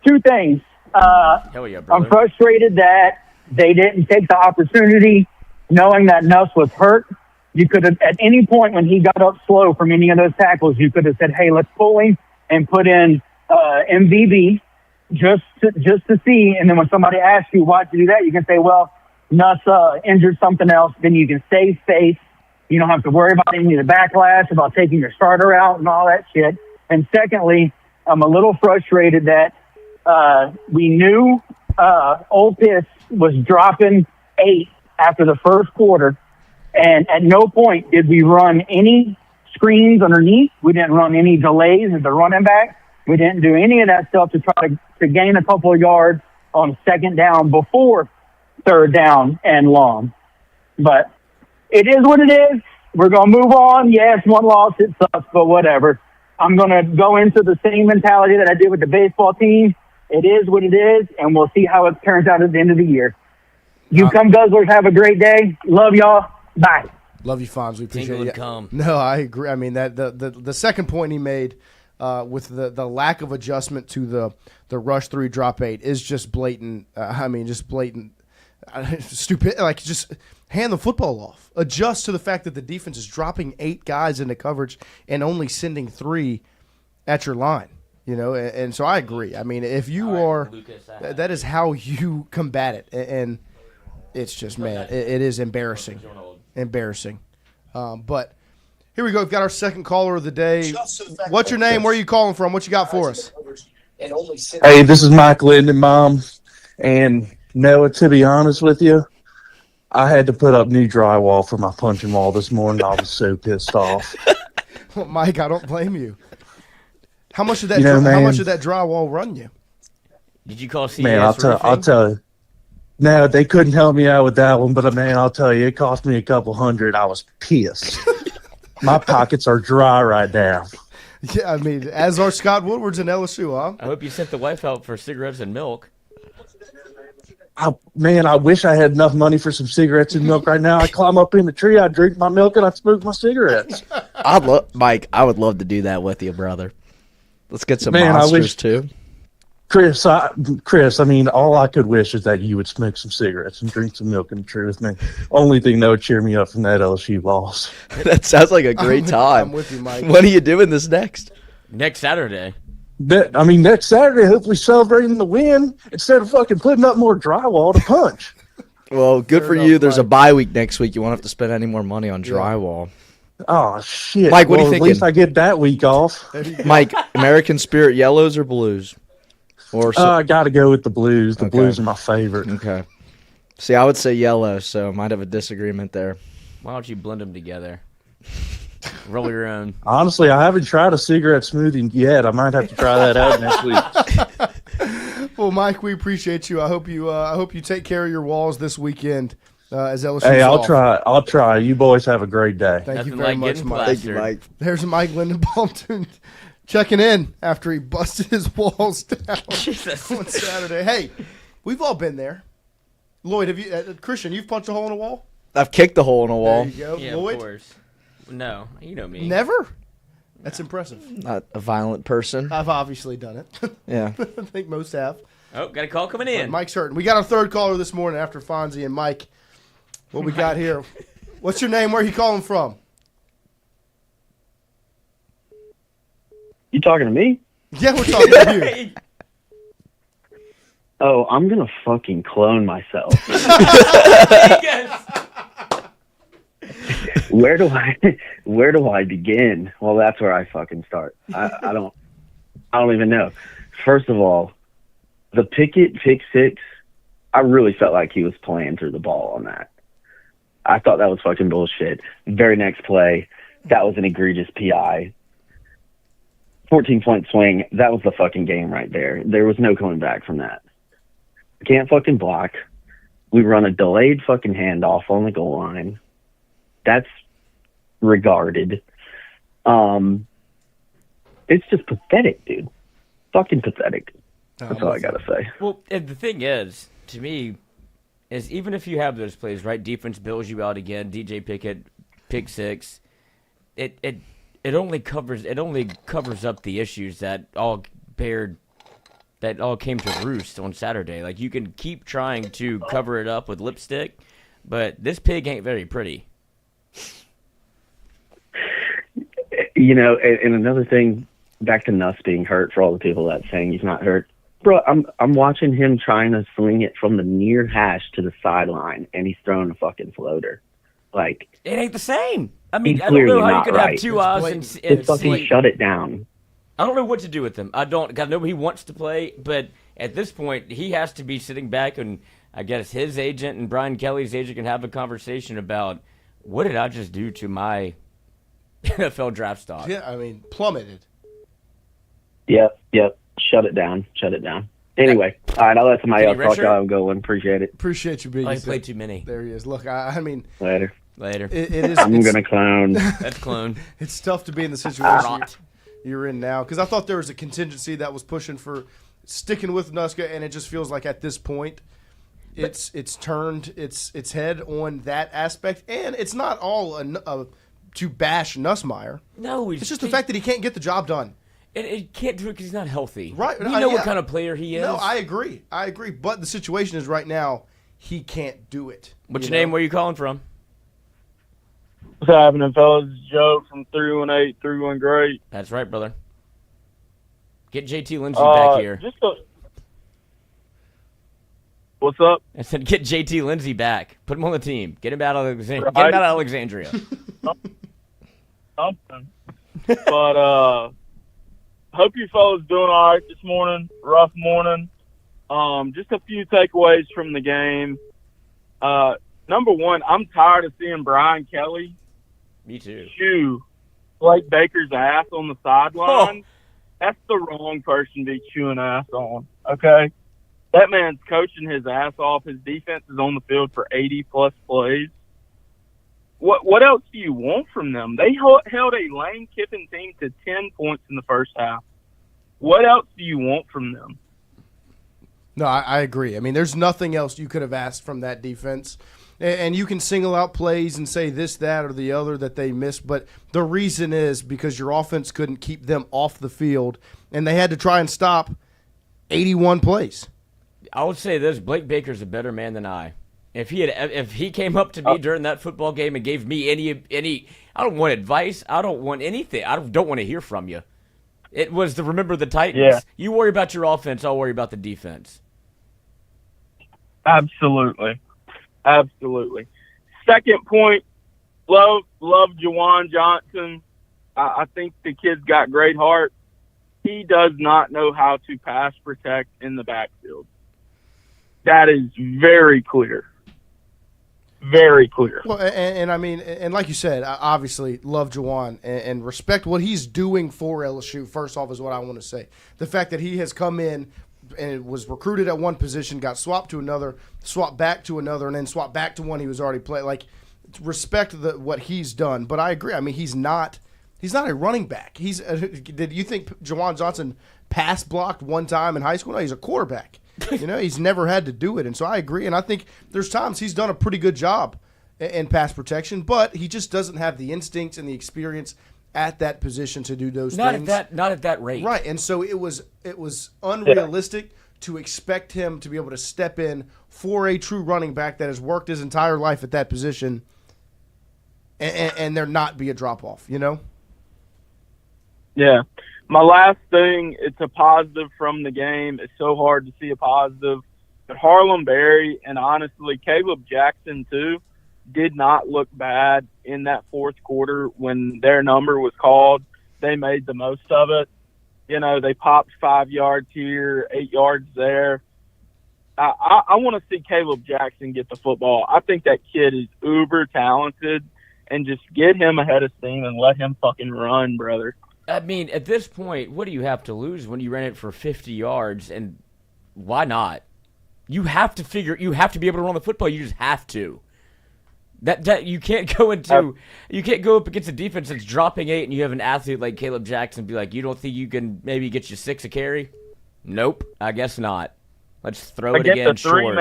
Two things. Hell yeah, brother. I'm frustrated that they didn't take the opportunity, knowing that Nuss was hurt. You could have, at any point when he got up slow from any of those tackles, you could have said, hey, let's pull him and put in MVB just to see. And then when somebody asks you why'd you do that, you can say, well, Nuss injured something else. Then you can save face. You don't have to worry about any of the backlash, about taking your starter out and all that shit. And secondly, I'm a little frustrated that we knew Ole Miss was dropping 8 after the first quarter, and at no point did we run any screens underneath. We didn't run any delays at the running back. We didn't do any of that stuff to try to gain a couple of yards on second down before third down and long. But it is what it is. We're going to move on. Yes, one loss, it sucks, but whatever. I'm going to go into the same mentality that I did with the baseball team. It is what it is, and we'll see how it turns out at the end of the year. You Cum Guzzlers, have a great day. Love y'all. Bye. Love you, Fonz. We appreciate Tingle it. and cum. No, I agree. I mean, that the second point he made with the lack of adjustment to the rush 3 drop 8 is just blatant. Just blatant stupid. Like, just hand the football off. Adjust to the fact that the defense is dropping 8 guys into coverage and only sending 3 at your line. And so I agree. I mean, if you are, that is how you combat it, and it's just, man, it is embarrassing. Embarrassing. But here we go. We've got our second caller of the day. What's your name? Where are you calling from? What you got for us? Hey, this is Mike Linden, Mom. And Noah, to be honest with you, I had to put up new drywall for my punching wall this morning. I was so pissed off. Well, Mike, I don't blame you. How much did that? How much did that drywall run you? Did you call CS? Man, I'll tell you. No, they couldn't help me out with that one, but man, I'll tell you, it cost me a couple $100. I was pissed. My pockets are dry right now. Yeah, I mean, as are Scott Woodward's in LSU, huh? I hope you sent the wife out for cigarettes and milk. I wish I had enough money for some cigarettes and milk right now. I'd climb up in the tree, I'd drink my milk, and I'd smoke my cigarettes. Mike, I would love to do that with you, brother. Let's get some monsters, too. Chris, all I could wish is that you would smoke some cigarettes and drink some milk in the tree with me. Only thing that would cheer me up from that LSU loss. That sounds like a great time. I'm with you, Mike. When are you doing this next? Next Saturday. Next Saturday, hopefully celebrating the win instead of fucking putting up more drywall to punch. Well, good for you. There's a bye week next week. You won't have to spend any more money on drywall. Oh, shit. Mike, what do you think? At least I get that week off. Mike, American Spirit yellows or blues? I got to go with the blues. The blues are my favorite. Okay. See, I would say yellow, so might have a disagreement there. Why don't you blend them together? Roll your own. Honestly, I haven't tried a cigarette smoothie yet. I might have to try that out next week. Well, Mike, we appreciate you. I hope you take care of your walls this weekend as LSU. Hey, I'll try. You boys have a great day. Thank Nothing you very like much, getting Mike. plastered. Thank you, Mike. There's Mike Lindenbaum checking in after he busted his walls down on Saturday. Hey, we've all been there. Lloyd, have you? Christian, you've punched a hole in a wall? I've kicked a hole in a wall. There you go. Yeah, Lloyd? of course. No, you know me. Never? That's impressive. Not a violent person. I've obviously done it. Yeah. I think most have. Oh, got a call coming in. Mike's hurting. We got our third caller this morning after Fonzie and Mike. What we got here? What's your name? Where are you calling from? You talking to me? Yeah, we're talking to you. Oh, I'm gonna fucking clone myself. Where do I begin? Well, that's where I fucking start. I don't even know. First of all, the pick six, I really felt like he was playing through the ball on that. I thought that was fucking bullshit. Very next play, that was an egregious PI. 14-point swing, that was the fucking game right there. There was no coming back from that. Can't fucking block. We run a delayed fucking handoff on the goal line. That's regarded. It's just pathetic, dude. Fucking pathetic. That's all I gotta say. Well, and the thing is, to me, is even if you have those plays, right? Defense bails you out again. DJ Pickett, pick six. It only covers up the issues that all came to roost on Saturday. Like, you can keep trying to cover it up with lipstick, but this pig ain't very pretty. You know, and another thing, back to Nuss being hurt, for all the people that saying he's not hurt. Bro, I'm watching him trying to swing it from the near hash to the sideline, and he's throwing a fucking floater. Like, it ain't the same. I mean, he's I don't know how clearly you could not have two eyes and just fucking see. shut it down. I don't know what to do with him. I know he wants to play, but at this point, he has to be sitting back, and I guess his agent and Brian Kelly's agent can have a conversation about, what did I just do to my NFL draft stock? Yeah, I mean, plummeted. Yep. Shut it down. Anyway, all right, I'll let somebody else talk. I'm going. Appreciate it. Appreciate you being. I played too many. There he is. Look, I mean. Later. It is. I'm gonna clone. That's clone. It's tough to be in the situation you're in now, because I thought there was a contingency that was pushing for sticking with Nuska, and it just feels like at this point, it's turned its head on that aspect, and it's not all to bash Nusmeier. No, it's just the fact that he can't get the job done. And he can't do it because he's not healthy. Right. You know what kind of player he is. No, I agree. But the situation is right now, he can't do it. What's your name? Where are you calling from? What's happening, fellas? Joe from 318, 318 Great. That's right, brother. Get JT Lindsay back here. What's up? I said get JT Lindsay back. Put him on the team. Get him out of Alexandria. Get him out of Alexandria. Something. But hope you fellas doing all right this morning. Rough morning. Just a few takeaways from the game. Number one, I'm tired of seeing Brian Kelly. Me too. Chew Blake Baker's ass on the sideline. Oh. That's the wrong person to be chewing ass on. Okay, that man's coaching his ass off. His defense is on the field for 80+ plays. What else do you want from them? They held a Lane Kiffin team to 10 points in the first half. What else do you want from them? No, I agree. I mean, there's nothing else you could have asked from that defense. And you can single out plays and say this, that, or the other that they missed, but the reason is because your offense couldn't keep them off the field, and they had to try and stop 81 plays. I would say this: Blake Baker's a better man than I. If he came up to me during that football game and gave me any, I don't want advice. I don't want anything. I don't want to hear from you. It was the remember the Titans. Yeah. You worry about your offense. I'll worry about the defense. Absolutely. Second point, love Juwan Johnson. I think the kid's got great heart. He does not know how to pass protect in the backfield. That is very clear. Very clear. Well, and I mean, and like you said, I obviously love Juwan and respect what he's doing for LSU. First off, is what I want to say. The fact that he has come in and was recruited at one position, got swapped to another, swapped back to another, and then swapped back to one he was already playing. Like, respect what he's done. But I agree. I mean, he's not a running back. Did you think Juwan Johnson pass blocked one time in high school? No, he's a quarterback. You know, he's never had to do it. And so I agree. And I think there's times he's done a pretty good job in pass protection, but he just doesn't have the instincts and the experience at that position to do those things. Not at that rate. Right. And so it was unrealistic to expect him to be able to step in for a true running back that has worked his entire life at that position and there not be a drop-off, you know? Yeah. My last thing, it's a positive from the game. It's so hard to see a positive. But Harlem Berry and, honestly, Caleb Jackson, too, did not look bad in that fourth quarter when their number was called. They made the most of it. They popped 5 yards here, 8 yards there. I want to see Caleb Jackson get the football. I think that kid is uber talented, and just get him ahead of steam and let him fucking run, brother. I mean, at this point, what do you have to lose when you ran it for 50 yards? And why not? You have to be able to run the football. You just have to. That you can't go up against a defense that's dropping 8, and you have an athlete like Caleb Jackson be like, you don't think you can maybe get you 6 a carry? Nope, I guess not. Let's throw it again short.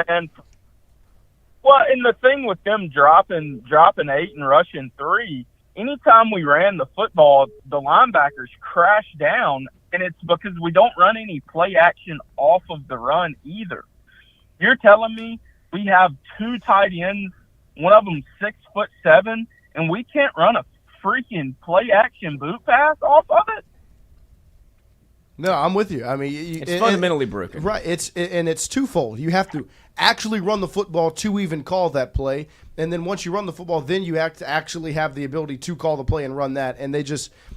Well, and the thing with them dropping 8 and rushing 3, anytime we ran the football, the linebackers crash down, and it's because we don't run any play action off of the run either. You're telling me we have 2 tight ends, one of them 6'7", and we can't run a freaking play action boot pass off of it? No, I'm with you. I mean, it's fundamentally broken. Right. It's twofold. You have to actually run the football to even call that play, and then once you run the football, then you have to actually have the ability to call the play and run that. And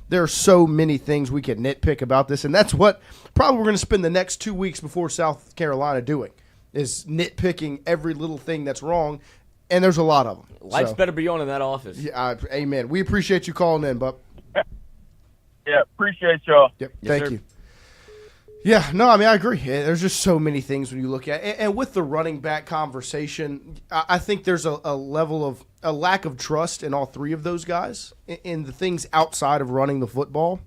there are so many things we can nitpick about this, and that's what probably we're going to spend the next 2 weeks before South Carolina doing, is nitpicking every little thing that's wrong, and there's a lot of them. Lights better be on in that office. Yeah, amen. We appreciate you calling in, Buck. Yeah, appreciate y'all. Yep, yes, thank you. Yeah, no, I mean, I agree. There's just so many things when you look at it. And with the running back conversation, I think there's a level of a lack of trust in all 3 of those guys in the things outside of running the football,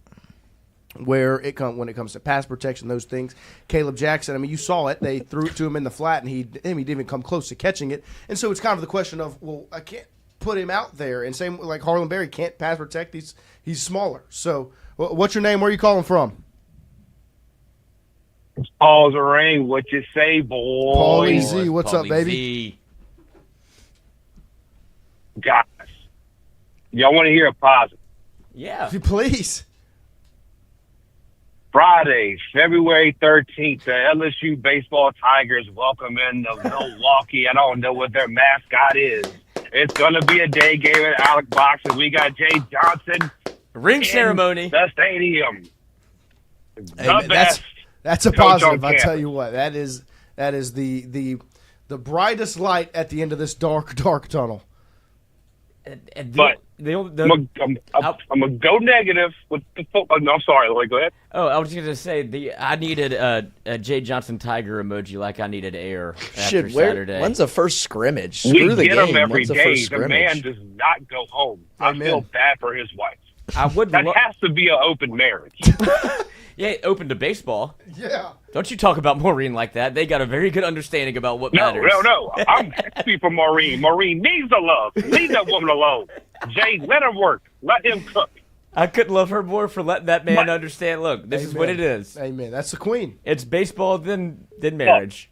when it comes to pass protection, those things. Caleb Jackson, I mean, you saw it. They threw it to him in the flat, and he didn't even come close to catching it. And so it's kind of the question of, well, I can't put him out there. And same like Harlan Berry can't pass protect. He's smaller. So what's your name? Where are you calling from? Paul's a ring. What you say, boy? Paulie Z, what's up, baby? Guys, y'all want to hear a positive? Yeah. Please. Friday, February 13th, the LSU baseball Tigers welcome in the Milwaukee. I don't know what their mascot is. It's going to be a day game at Alec Box, and we got Jay Johnson. Ring ceremony. The stadium. Hey, that's a positive. I tell you what, that is the brightest light at the end of this dark tunnel. But I'm gonna go negative with the football. No, I'm sorry, Lloyd. Go ahead. Oh, I was just gonna say I needed a Jay Johnson Tiger emoji like I needed air after Saturday. When's the first scrimmage? We Screw the get game. him every When's the day. first The scrimmage? man does not go home. Amen. I feel bad for his wife. That has to be an open marriage. Yeah, open to baseball. Yeah. Don't you talk about Maureen like that. They got a very good understanding about what matters. No. I'm happy for Maureen. Maureen needs the love. Leave that woman alone. Jay, let her work. Let him cook. I couldn't love her more for letting that man understand, look, this is what it is. Amen. That's the queen. It's baseball, then marriage.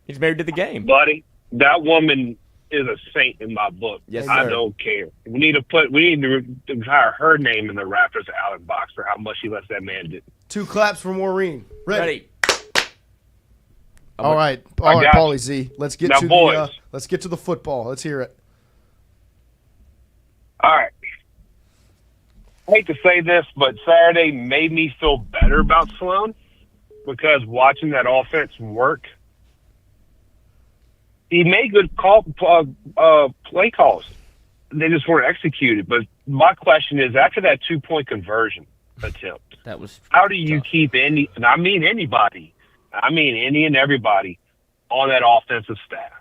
He's married to the game. Buddy, that woman is a saint in my book. Yes, I sir. don't care. We need to hire her name in the Raptors of Alec Box for how much she lets that man do. 2 claps for Maureen. Ready. All right, got you. Paulie Z. Let's get Now, to boys. let's get to the football. Let's hear it. All right. I hate to say this, but Saturday made me feel better about Sloan because watching that offense work, he made good play calls. They just weren't executed. But my question is, after that 2-point conversion attempt, that was how do you keep any? And I mean anybody. I mean any and everybody on that offensive staff.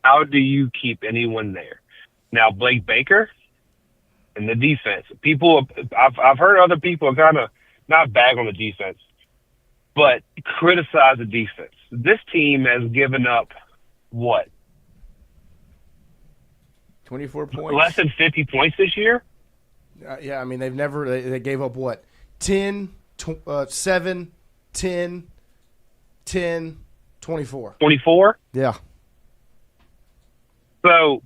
How do you keep anyone there? Now Blake Baker and the defense. I've heard other people kind of not bag on the defense, but criticize the defense. This team has given up what? 24 points. Less than 50 points this year? Yeah, I mean, they gave up what? 10, 7, 10, 10, 24. 24? Yeah. So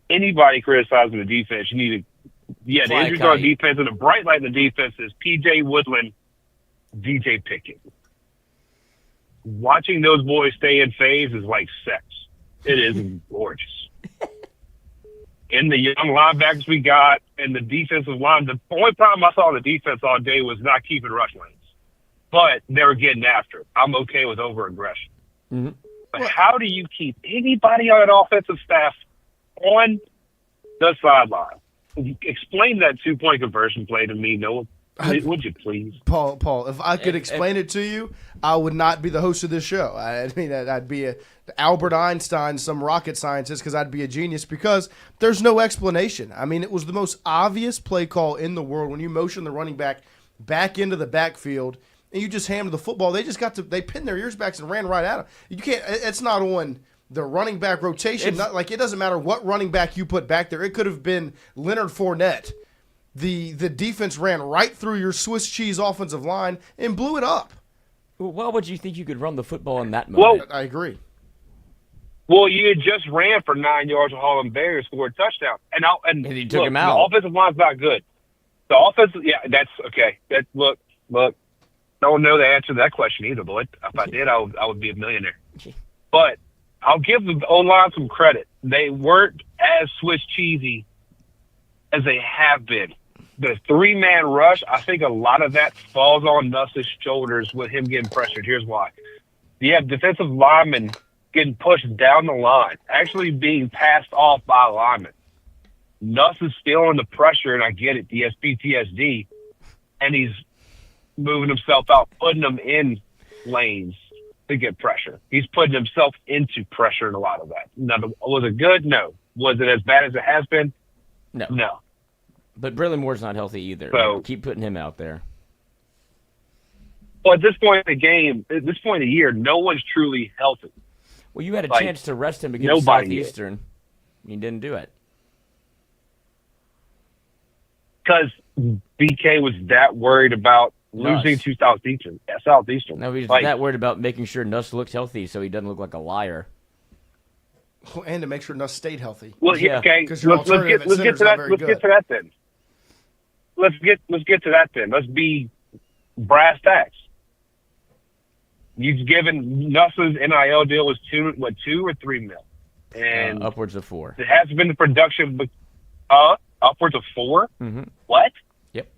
anybody criticizing the defense, you need to the injuries on defense, and the bright light in the defense is P.J. Woodland, DJ Pickett. Watching those boys stay in phase is like sex. It is gorgeous. in the young linebackers we got and the defensive line. The only problem I saw on the defense all day was not keeping rush lanes. But they were getting after it. I'm okay with over-aggression. Mm-hmm. But how do you keep anybody on an offensive staff on the sideline? Explain that two-point conversion play to me, Noah. Would you please? Paul, if I could explain it to you, I would not be the host of this show. I mean, I'd be Albert Einstein, some rocket scientist, because I'd be a genius because there's no explanation. I mean, it was the most obvious play call in the world when you motion the running back into the backfield and you just hammer the football. They just they pinned their ears back and ran right at him. You can't. It's not on the running back rotation. It doesn't matter what running back you put back there. It could have been Leonard Fournette. The defense ran right through your Swiss cheese offensive line and blew it up. Well, why would you think you could run the football in that moment? I agree. Well, you had just ran for 9 yards with Harlem Bear and scored a touchdown. And he took him out. The offensive line's not good. The offensive, that's okay. Look, don't know the answer to that question either, Lloyd. If I did, I would be a millionaire. But I'll give the O-line some credit. They weren't as Swiss cheesy as they have been. The three-man rush, I think a lot of that falls on Nuss's shoulders with him getting pressured. Here's why. You have defensive linemen getting pushed down the line, actually being passed off by linemen. Nuss is feeling the pressure, and I get it. He has PTSD, and he's moving himself out, putting them in lanes to get pressure. He's putting himself into pressure in a lot of that. Now, was it good? No. Was it as bad as it has been? No. But Briley Moore's not healthy either. So keep putting him out there. Well, at this point in the game, at this point of the year, no one's truly healthy. Well, you had a chance to rest him against Southeastern. You didn't do it. Because BK was that worried about losing to Southeastern. Yeah, Southeastern. No, he's that worried about making sure Nuss looks healthy so he doesn't look like a liar. And to make sure Nuss stayed healthy. Well, yeah. Okay. Let's get to that then. Let's get to that then. Let's be brass tacks. You've given Nuss's NIL deal was $2 or $3 million, and upwards of $4 million. It has been the production, upwards of $4 million. Mm-hmm. What? Yep.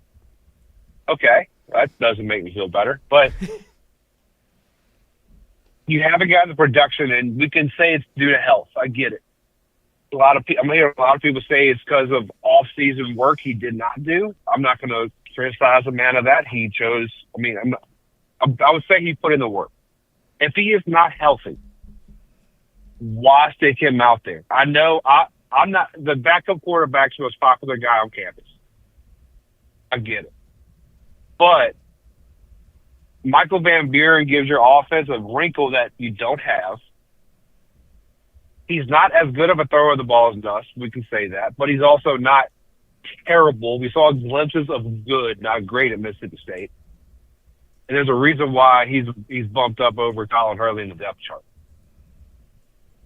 Okay, that doesn't make me feel better, but. You haven't gotten the production, and we can say it's due to health. I get it. I'm hearing a lot of people say it's because of off-season work he did not do. I'm not going to criticize a man of that. He chose. I would say he put in the work. If he is not healthy, why stick him out there? I know I'm not the backup quarterback's the most popular guy on campus. I get it, but Michael Van Buren gives your offense a wrinkle that you don't have. He's not as good of a thrower of the ball as Nuss. We can say that. But he's also not terrible. We saw glimpses of good, not great at Mississippi State. And there's a reason why he's bumped up over Colin Hurley in the depth chart.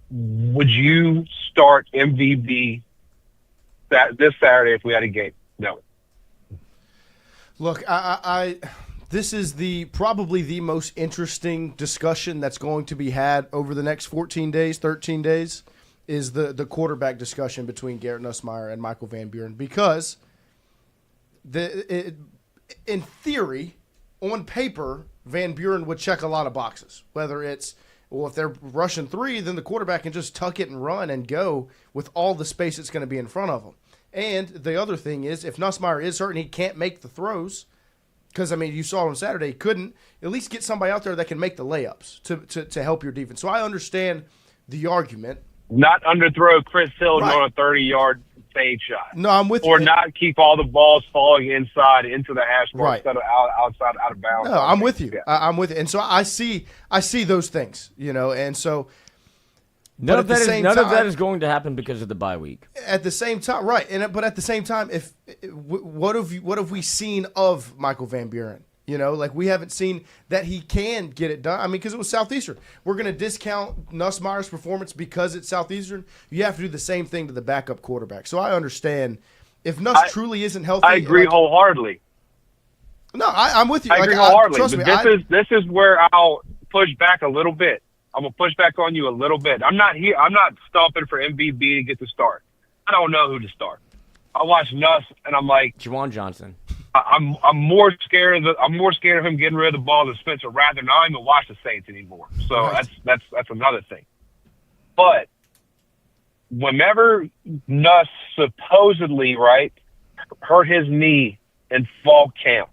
Would you start MVB this Saturday if we had a game? No. Look, this is probably the most interesting discussion that's going to be had over the next 14 days, 13 days, is the quarterback discussion between Garrett Nusmeier and Michael Van Buren. Because in theory, on paper, Van Buren would check a lot of boxes. Whether it's, if they're rushing three, then the quarterback can just tuck it and run and go with all the space that's going to be in front of him. And the other thing is, if Nusmeier is hurt and he can't make the throws, because, you saw on Saturday, he couldn't, at least get somebody out there that can make the layups to help your defense. So I understand the argument. Not underthrow Chris Hill on a 30-yard fade shot. No, I'm with you. Or not keep all the balls falling inside into the hash mark instead of outside, out of bounds. No, I'm with you. Yeah. I'm with you. And so I see those things, and so – None of that is going to happen because of the bye week. At the same time, right? But at the same time, what have we seen of Michael Van Buren? We haven't seen that he can get it done. Because it was Southeastern. We're going to discount Nussmeier's performance because it's Southeastern. You have to do the same thing to the backup quarterback. So I understand if Nuss truly isn't healthy. I agree wholeheartly. No, I'm with you. I agree wholeheartedly. Trust me. This is where I'll push back a little bit. I'm going to push back on you a little bit. I'm not stomping for MVB to get the start. I don't know who to start. I watch Nuss, and I'm like, Juwan Johnson. I'm more scared of him getting rid of the ball than Spencer Rattler. And I don't even watch the Saints anymore. So Right. that's another thing. But whenever Nuss supposedly hurt his knee in fall camp,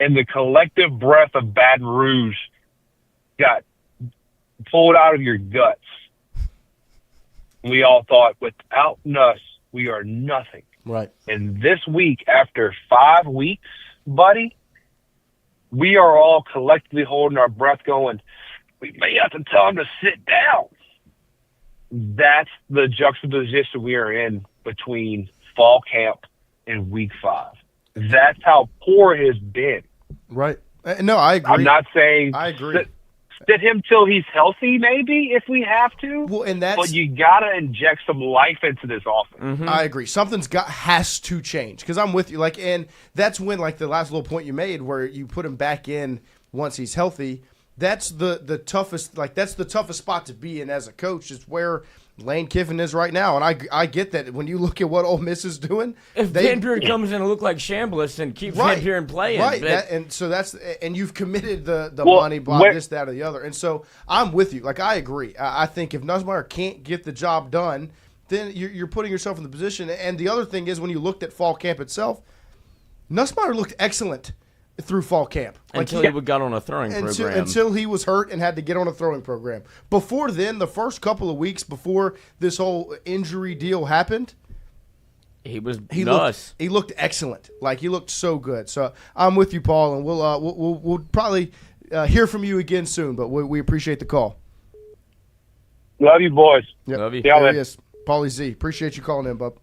and the collective breath of Baton Rouge got pulled out of your guts, we all thought, without Nuss, we are nothing. Right. And this week, after 5 weeks, buddy, we are all collectively holding our breath going, we may have to tell him to sit down. That's the juxtaposition we are in between fall camp and week 5. That's how poor it has been. Right. No, I agree. I'm not saying I agree. sit him till he's healthy, maybe, if we have to. Well, and that's, but you got to inject some life into this offense. I agree. Something's has to change, because I'm with you. And that's when, the last little point you made where you put him back in once he's healthy, that's the toughest, that's the toughest spot to be in as a coach, is where Lane Kiffin is right now. And I get that when you look at what Ole Miss is doing. If Van Buren comes in and look like shambless and keeps Van Buren playing. Right. And you've committed the money, this, that, or the other. And so I'm with you. I agree. I think if Nusmeier can't get the job done, then you're putting yourself in the position. And the other thing is, when you looked at fall camp itself, Nusmeier looked excellent through fall camp. Until he got on a throwing program. Until he was hurt and had to get on a throwing program. Before then, the first couple of weeks before this whole injury deal happened, he looked excellent. He looked so good. So I'm with you, Paul, and we'll probably hear from you again soon, but we appreciate the call. Love you, boys. Yep. Love you. There he is, Paulie Z. Appreciate you calling in, bub.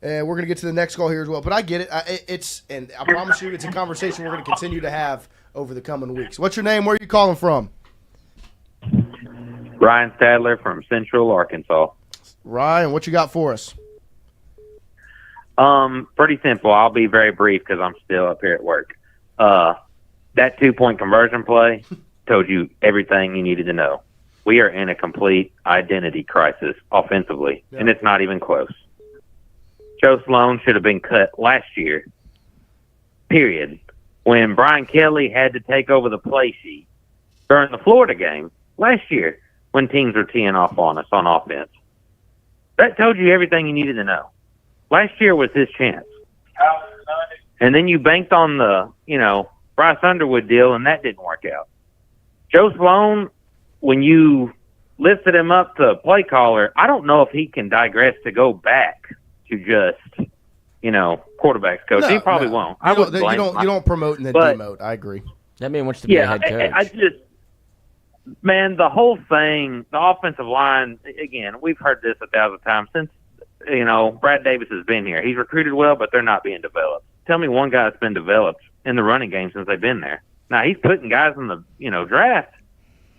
And we're going to get to the next call here as well. But I get it. And I promise you, it's a conversation we're going to continue to have over the coming weeks. What's your name? Where are you calling from? Ryan Stadler from Central Arkansas. Ryan, what you got for us? Pretty simple. I'll be very brief because I'm still up here at work. That 2-point conversion play told you everything you needed to know. We are in a complete identity crisis offensively, and it's not even close. Joe Sloan should have been cut last year, period. When Brian Kelly had to take over the play sheet during the Florida game last year when teams were teeing off on us on offense. That told you everything you needed to know. Last year was his chance. And then you banked on the, Bryce Underwood deal, and that didn't work out. Joe Sloan, when you lifted him up to play caller, I don't know if he can digress to go back to just, quarterbacks coach. He probably won't. You don't promote and then demote. I agree. That man wants to be a head coach. The whole thing, the offensive line, again, we've heard this 1,000 times since, Brad Davis has been here. He's recruited well, but they're not being developed. Tell me one guy that's been developed in the running game since they've been there. Now, he's putting guys in the, draft.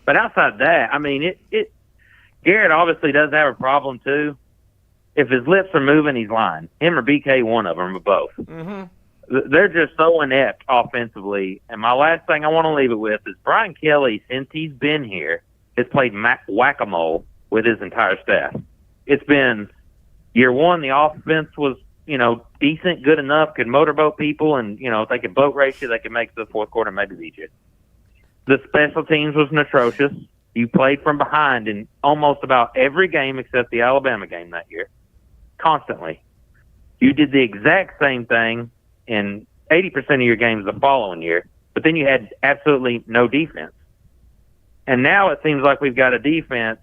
But outside that, Garrett obviously does have a problem too. If his lips are moving, he's lying. Him or BK, one of them, or both. Mm-hmm. They're just so inept offensively. And my last thing I want to leave it with is Brian Kelly, since he's been here, has played whack-a-mole with his entire staff. It's been year one, the offense was, decent, good enough, could motorboat people, and, if they could boat race you, they could make it to the fourth quarter and maybe beat you. The special teams was atrocious. You played from behind in almost about every game except the Alabama game that year. Constantly. You did the exact same thing in 80% of your games the following year, but then you had absolutely no defense. And now it seems like we've got a defense,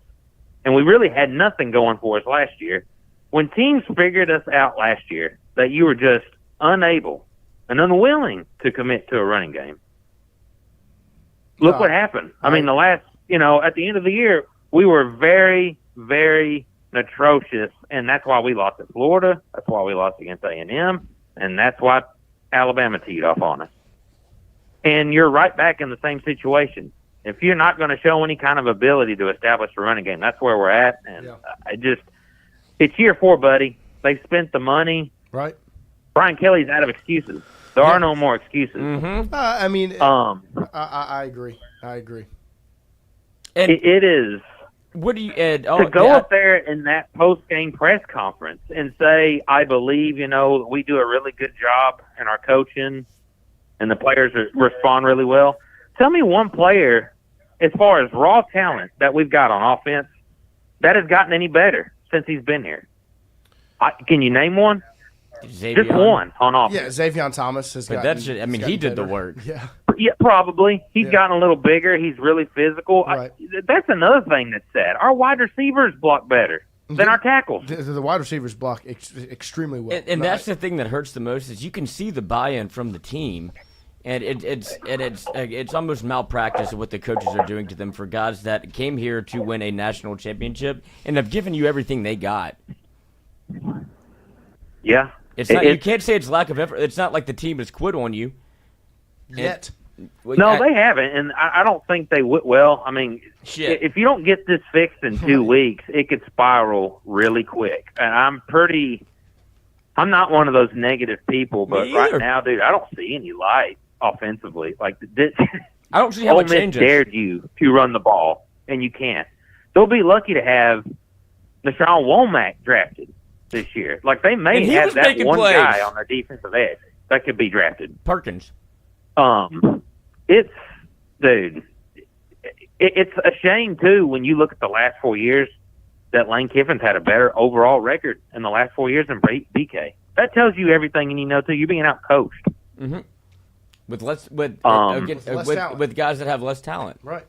and we really had nothing going for us last year. When teams figured us out last year, that you were just unable and unwilling to commit to a running game. Look what happened. The last, at the end of the year, we were very, very atrocious, and that's why we lost at Florida. That's why we lost against A&M, and that's why Alabama teed off on us. And you're right back in the same situation. If you're not going to show any kind of ability to establish a running game, that's where we're at. And it's year 4, buddy. They spent the money. Right. Brian Kelly's out of excuses. There are no more excuses. Mm-hmm. I agree. I agree. And it is What do you to go up there in that post-game press conference and say, I believe, we do a really good job in our coaching and the players respond really well. Tell me one player, as far as raw talent that we've got on offense, that has gotten any better since he's been here. Can you name one? Just one on offense. Yeah, Xavier Thomas has gotten. But he did the work. Yeah. Yeah, probably. He's gotten a little bigger. He's really physical. Right. That's another thing that's sad. Our wide receivers block better than our tackles. The wide receivers block extremely well. And that's the thing that hurts the most is you can see the buy-in from the team, and it's almost malpractice of what the coaches are doing to them for guys that came here to win a national championship and have given you everything they got. Yeah. You can't say it's lack of effort. It's not like the team has quit on you. Yet. No, they haven't, and I don't think they would. Well, I mean, if you don't get this fixed in 2 weeks, it could spiral really quick. And I'm not one of those negative people, but right now, dude, I don't see any light offensively. Like I don't see how Ole it Miss changes. dared you to run the ball, and you can't. They'll be lucky to have Deshaun Womack drafted this year. Like they may have that one guy on their defensive edge that could be drafted. Perkins. It's a shame too when you look at the last 4 years that Lane Kiffin's had a better overall record in the last 4 years than BK. That tells you everything you need to know too. You're being out coached. Mm-hmm. With guys that have less talent. Right.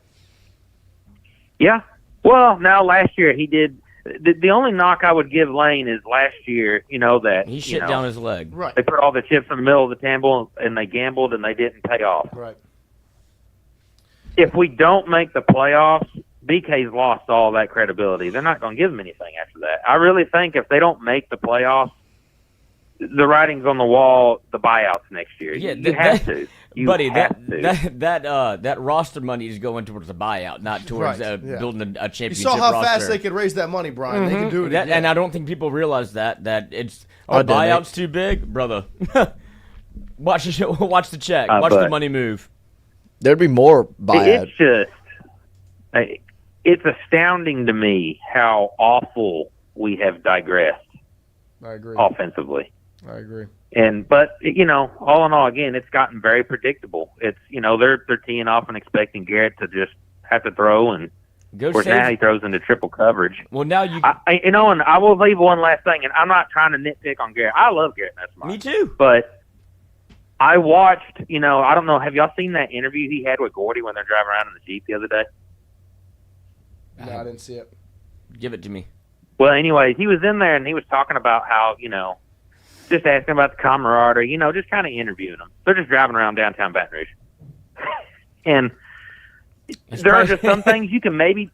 Yeah. Well, now last year he did. The only knock I would give Lane is last year, that he shit down his leg. Right. They put all the chips in the middle of the table and they gambled and they didn't pay off. Right. If we don't make the playoffs, BK's lost all that credibility. They're not going to give him anything after that. I really think if they don't make the playoffs, the writing's on the wall, the buyouts next year. Yeah, you have to. That roster money is going towards a buyout, not towards building a championship. You saw how roster. fast they could raise that money, Brian. Mm-hmm. They can do it. And I don't think people realize that it's buyout's too big, brother. Watch the check. Watch the money move. There'd be more buyout. It's astounding to me how awful we have digressed. I agree. Offensively. I agree. But all in all, again, it's gotten very predictable. It's they're teeing off and expecting Garrett to just have to throw, and of course now he throws into triple coverage. Well, now and I will leave one last thing, and I'm not trying to nitpick on Garrett. I love Garrett Nusmeier. Me too. But I watched, I don't know, have y'all seen that interview he had with Gordy when they're driving around in the Jeep the other day? No, I didn't see it. Give it to me. Well, anyways, he was in there and he was talking about how, just asking about the camaraderie, just kind of interviewing them. They're just driving around downtown Baton Rouge. And there are just some things you can maybe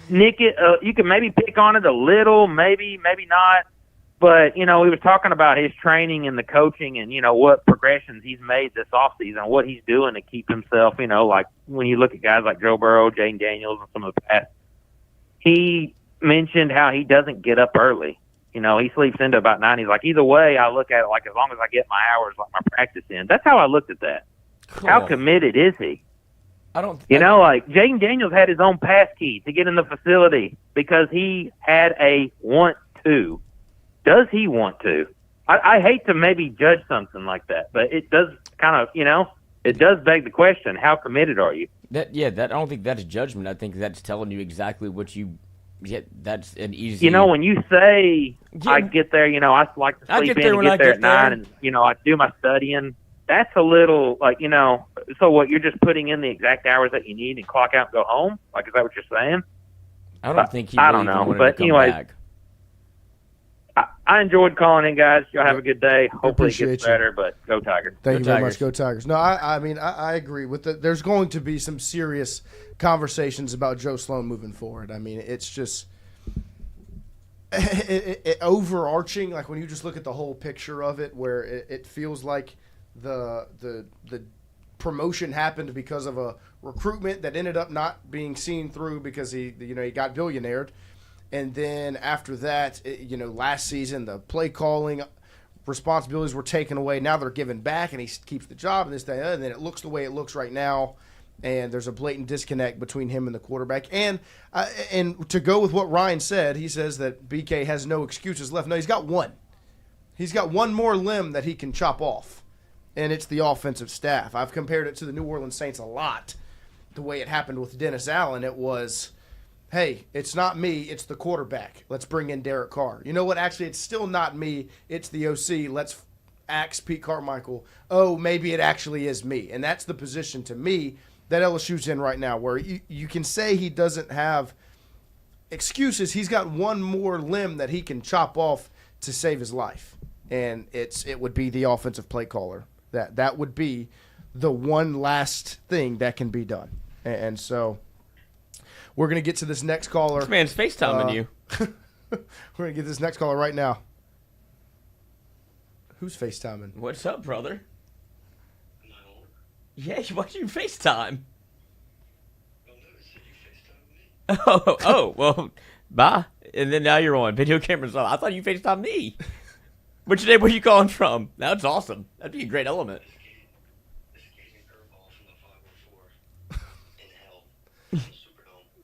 nick it, you can maybe pick on it a little, maybe not. But, he was talking about his training and the coaching and, what progressions he's made this offseason, what he's doing to keep himself, like when you look at guys like Joe Burrow, Jaden Daniels, and some of the past, he mentioned how he doesn't get up early. He sleeps into about 9. He's like, either way, I look at it like as long as I get my hours, like my practice in. That's how I looked at that. Cool. How committed is he? Like Jaden Daniels had his own pass key to get in the facility because he had a want to. Does he want to? I hate to maybe judge something like that, but it does kind of, it does beg the question, how committed are you? I don't think that's judgment. I think that's telling you exactly what you that's an easy. When you say I get there, I like to sleep in and get there at 9 and, I do my studying. That's a little like, so what, you're just putting in the exact hours that you need and clock out and go home? Like, is that what you're saying? I don't think he I don't know. But anyways, I enjoyed calling in, guys. Y'all have a good day. Hopefully it gets better, but go Tigers. Thank you very much. Go Tigers. No, I agree with that. There's going to be some serious conversations about Joe Sloan moving forward. I mean, it's just overarching. Like when you just look at the whole picture of it, where it feels like the promotion happened because of a recruitment that ended up not being seen through because he got billionaired. And then after that, last season, the play calling responsibilities were taken away. Now they're given back, and he keeps the job and this, that, and then it looks the way it looks right now. And there's a blatant disconnect between him and the quarterback. And to go with what Ryan said, he says that BK has no excuses left. No, he's got one. He's got one more limb that he can chop off, and it's the offensive staff. I've compared it to the New Orleans Saints a lot. The way it happened with Dennis Allen, it was, hey, it's not me, it's the quarterback. Let's bring in Derek Carr. You know what? Actually, it's still not me, it's the OC. Let's axe Pete Carmichael. Oh, maybe it actually is me. And that's the position to me that LSU's in right now, where you can say he doesn't have excuses. He's got one more limb that he can chop off to save his life, and it would be the offensive play caller. That would be the one last thing that can be done. And so we're going to get to this next caller. This man's FaceTiming you. We're going to get this next caller right now. Who's FaceTiming? What's up, brother? Yeah, why do you FaceTime? Well, bye. And then now you're on. Video camera's on. I thought you FaceTimed me. Which name were you calling from? That's awesome. That'd be a great element.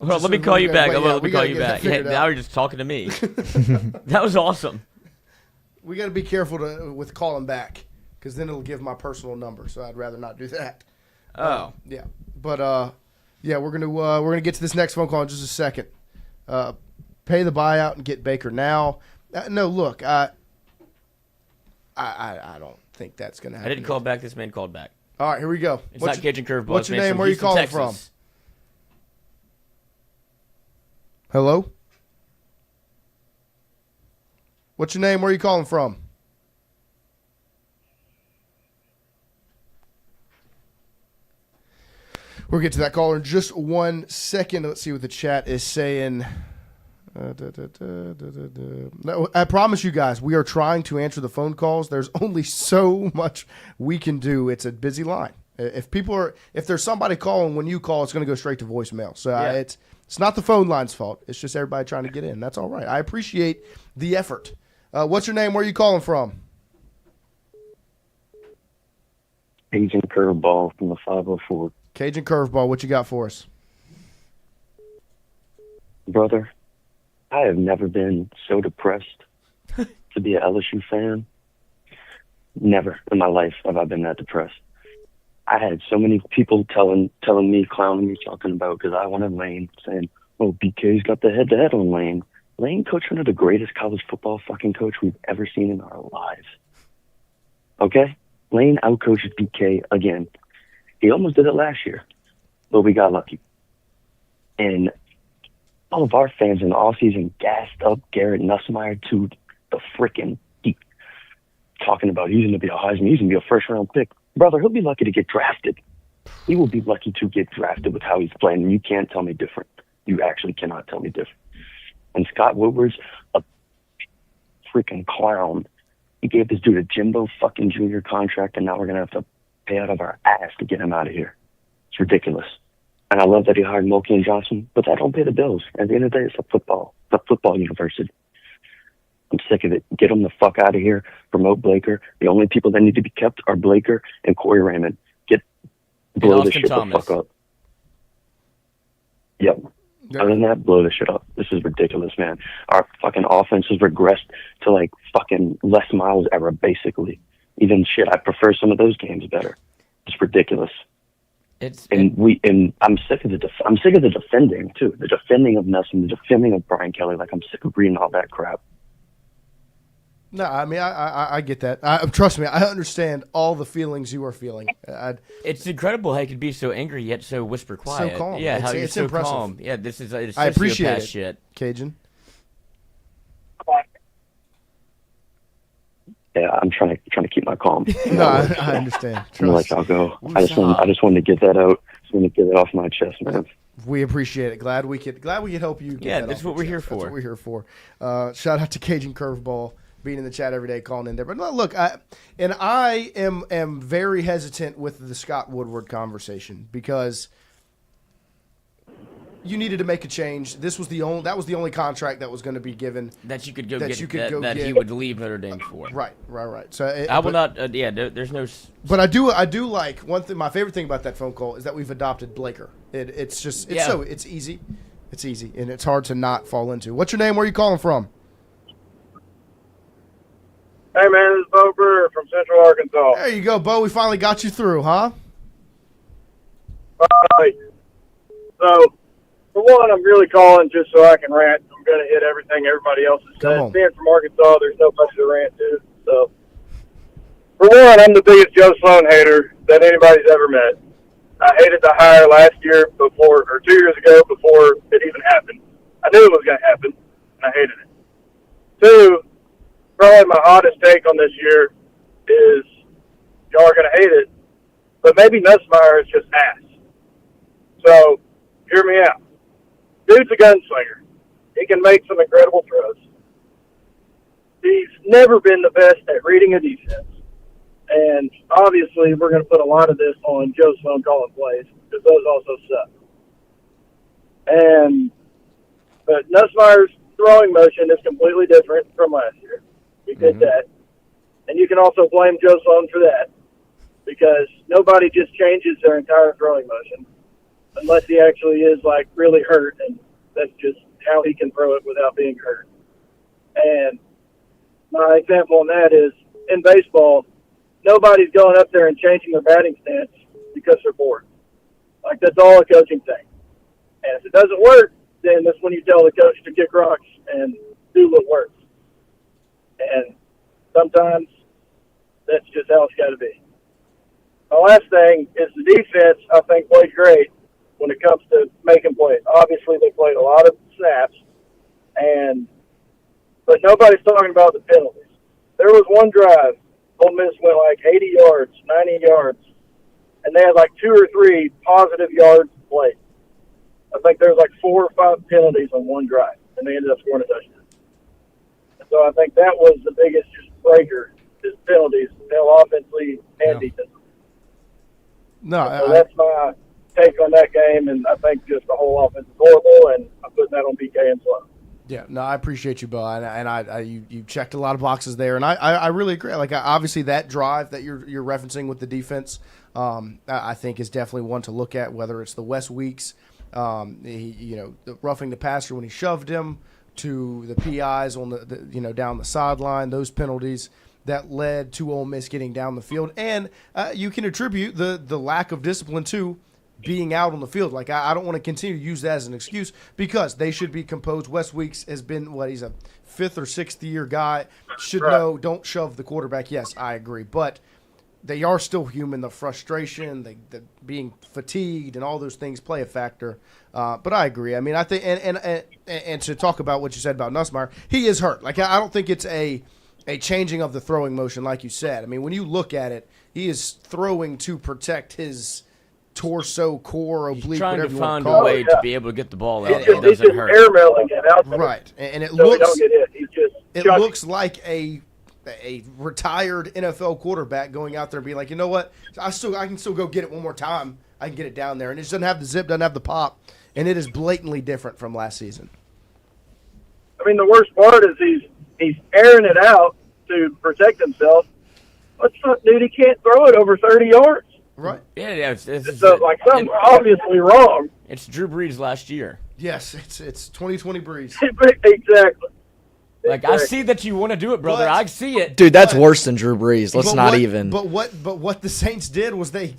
Well, let me call you back. Let me call you back. Yeah, now you're just talking to me. That was awesome. We got to be careful with calling back, because then it'll give my personal number. So I'd rather not do that. Oh, yeah. But yeah, we're gonna get to this next phone call in just a second. Pay the buyout and get Baker now. No, look, I don't think that's gonna happen. I didn't call back. This man called back. All right, here we go. It's not Cajun Curveball. What's your name? Where are you calling from? Hello? What's your name? Where are you calling from? We'll get to that caller in just 1 second. Let's see what the chat is saying. No, I promise you guys, we are trying to answer the phone calls. There's only so much we can do. It's a busy line. If there's somebody calling when you call, it's going to go straight to voicemail. So yeah. It's not the phone line's fault. It's just everybody trying to get in. That's all right. I appreciate the effort. What's your name? Where are you calling from? Cajun Curveball from the 504. Cajun Curveball, what you got for us? Brother, I have never been so depressed to be an LSU fan. Never in my life have I been that depressed. I had so many people telling me, clowning me, talking about, because I wanted Lane, saying, oh, BK's got the head-to-head on Lane. Lane coached one of the greatest college football fucking coach we've ever seen in our lives. Okay? Lane outcoaches BK again. He almost did it last year, but we got lucky. And all of our fans in the offseason gassed up Garrett Nusmeier to the freaking deep, talking about he's going to be a Heisman, he's going to be a first-round pick. Brother, he'll be lucky to get drafted. He will be lucky to get drafted with how he's playing, and you can't tell me different. You actually cannot tell me different. And Scott Woodward's a freaking clown. He gave this dude a Jimbo fucking Jr. contract, and now we're going to have to pay out of our ass to get him out of here. It's ridiculous. And I love that he hired Mulkey and Johnson, but that don't pay the bills. At the end of the day, it's a football university. I'm sick of it. Get them the fuck out of here. Promote Blaker. The only people that need to be kept are Blaker and Corey Raymond. Blow this shit the fuck up. Yep. Other than that, blow this shit up. This is ridiculous, man. Our fucking offense has regressed to like fucking Les Miles era, basically. Even shit, I prefer some of those games better. It's ridiculous. I'm sick of the defending too. The defending of Nelson, the defending of Brian Kelly. Like, I'm sick of reading all that crap. No, I mean, I get that. Trust me, I understand all the feelings you are feeling. It's incredible how he could be so angry yet so whisper quiet. So calm. Yeah, how it's so impressive. calm. Yeah, this is I appreciate it, shit. Cajun. Yeah, I'm trying to keep my calm. No, I understand. I'm like, I'll go. I just wanted to get that out. Just wanted to get it off my chest, man. We appreciate it. Glad we could help you. Yeah, that's what we're here for. That's what we're here for. Shout out to Cajun Curveball, being in the chat every day, calling in there. But look, I am very hesitant with the Scott Woodward conversation, because you needed to make a change. That was the only contract that was going to be given that you could go get that he would leave Notre Dame for. Right. So I will not. There's no. But I do like one thing. My favorite thing about that phone call is that we've adopted Blaker. It's easy. It's easy, and it's hard to not fall into. What's your name? Where are you calling from? Hey, man, this is Bo Brewer from Central Arkansas. There you go, Bo. We finally got you through, huh? Right. So, for one, I'm really calling just so I can rant. I'm going to hit everything everybody else has said. Being from Arkansas, there's nobody to rant to. So, for one, I'm the biggest Joe Sloan hater that anybody's ever met. I hated the hire last year or 2 years ago before it even happened. I knew it was going to happen, and I hated it. Two, probably my hottest take on this year is y'all are going to hate it, but maybe Nusmeier is just ass. So, hear me out. Dude's a gunslinger. He can make some incredible throws. He's never been the best at reading a defense. And obviously, we're going to put a lot of this on Joe Sloan calling plays, because those also suck. But Nussmeier's throwing motion is completely different from last year. We did that. And you can also blame Joe Sloan for that, because nobody just changes their entire throwing motion unless he actually is, like, really hurt, and that's just how he can throw it without being hurt. And my example on that is, in baseball, nobody's going up there and changing their batting stance because they're bored. Like, that's all a coaching thing. And if it doesn't work, then that's when you tell the coach to kick rocks and do what works. And sometimes that's just how it's got to be. My last thing is the defense, I think, played great when it comes to making plays. Obviously, they played a lot of snaps, but nobody's talking about the penalties. There was one drive, Ole Miss went like 80 yards, 90 yards, and they had like 2 or 3 positive yards played. I think there was like 4 or 5 penalties on one drive, and they ended up scoring a touchdown. So I think that was the biggest breaker, is penalties, offensively and defensively. No, so that's my take on that game, and I think just the whole offense is horrible, and I'm putting that on BK and Sloan. Yeah, no, I appreciate you, Bo, and you checked a lot of boxes there, and I really agree. Like, obviously that drive that you're referencing with the defense, I think is definitely one to look at. Whether it's the West Weeks, the roughing the passer when he shoved him, to the PIs on the down the sideline, those penalties that led to Ole Miss getting down the field, and you can attribute the lack of discipline to being out on the field. Like, I don't want to continue to use that as an excuse, because they should be composed. Wes Weeks has been, he's a 5th or 6th year guy. Should know, don't shove the quarterback. Yes, I agree. But they are still human. The frustration, the being fatigued, and all those things play a factor. But I agree. I mean, I think, and to talk about what you said about Nusmeier, he is hurt. Like, I don't think it's a changing of the throwing motion, like you said. I mean, when you look at it, he is throwing to protect his torso, core, oblique, he's trying whatever to you want find to call a way it. to be able to get the ball out. It doesn't hurt. Airmailing it out there. Right, and it so looks don't get hit. He's just it looks like a retired NFL quarterback going out there and being like, you know what, I can still go get it one more time. I can get it down there, and it just doesn't have the zip, doesn't have the pop, and it is blatantly different from last season. I mean, the worst part is he's airing it out to protect himself. What the fuck, dude? He can't throw it over 30 yards. Right. Yeah. Something obviously wrong. It's Drew Brees last year. Yes, it's 2020 Brees. Exactly. Like, I see that you want to do it, brother. I see it. Dude, that's worse than Drew Brees. Let's not even. But what the Saints did was they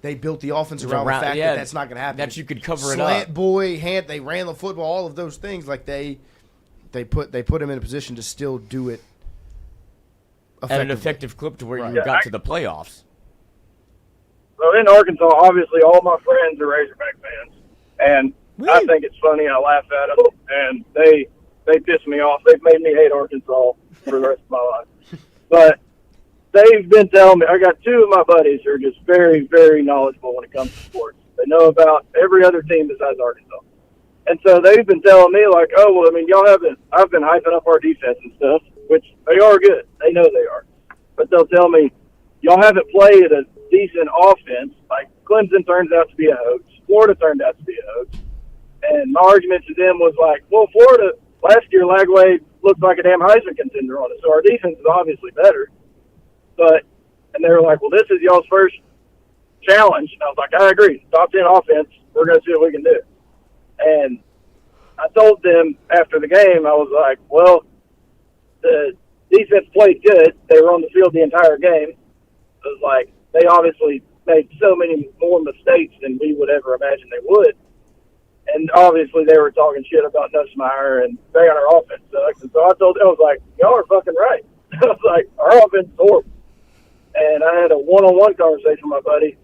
built the offense around the fact that that's not going to happen. That you could cover it Slant up. boy, they ran the football, all of those things. Like, they put him in a position to still do it at an effective clip to where you got to the playoffs. So in Arkansas, obviously, all my friends are Razorback fans, and I think it's funny. I laugh at them, and they piss me off. They've made me hate Arkansas for the rest of my life. But they've been telling me, I got 2 of my buddies who are just very, very knowledgeable when it comes to sports. They know about every other team besides Arkansas. And so they've been telling me, like, oh, well, I mean, I've been hyping up our defense and stuff, which they are good. They know they are. But they'll tell me, y'all haven't played a decent offense. Like, Clemson turns out to be a hoax. Florida turned out to be a hoax. And my argument to them was like, well, Florida, last year, Lagway looked like a damn Heisman contender on it, so our defense is obviously better. And they were like, well, this is y'all's first challenge. And I was like, I agree. Top 10 offense, we're going to see what we can do. And I told them after the game, I was like, well, the defense played good. They were on the field the entire game. It was like, they obviously made so many more mistakes than we would ever imagine they would. And obviously they were talking shit about Nusmeier and they on our offense sucks. And so I told them, I was like, y'all are fucking right. I was like, our offense is horrible. And I had a one-on-one conversation with my buddy,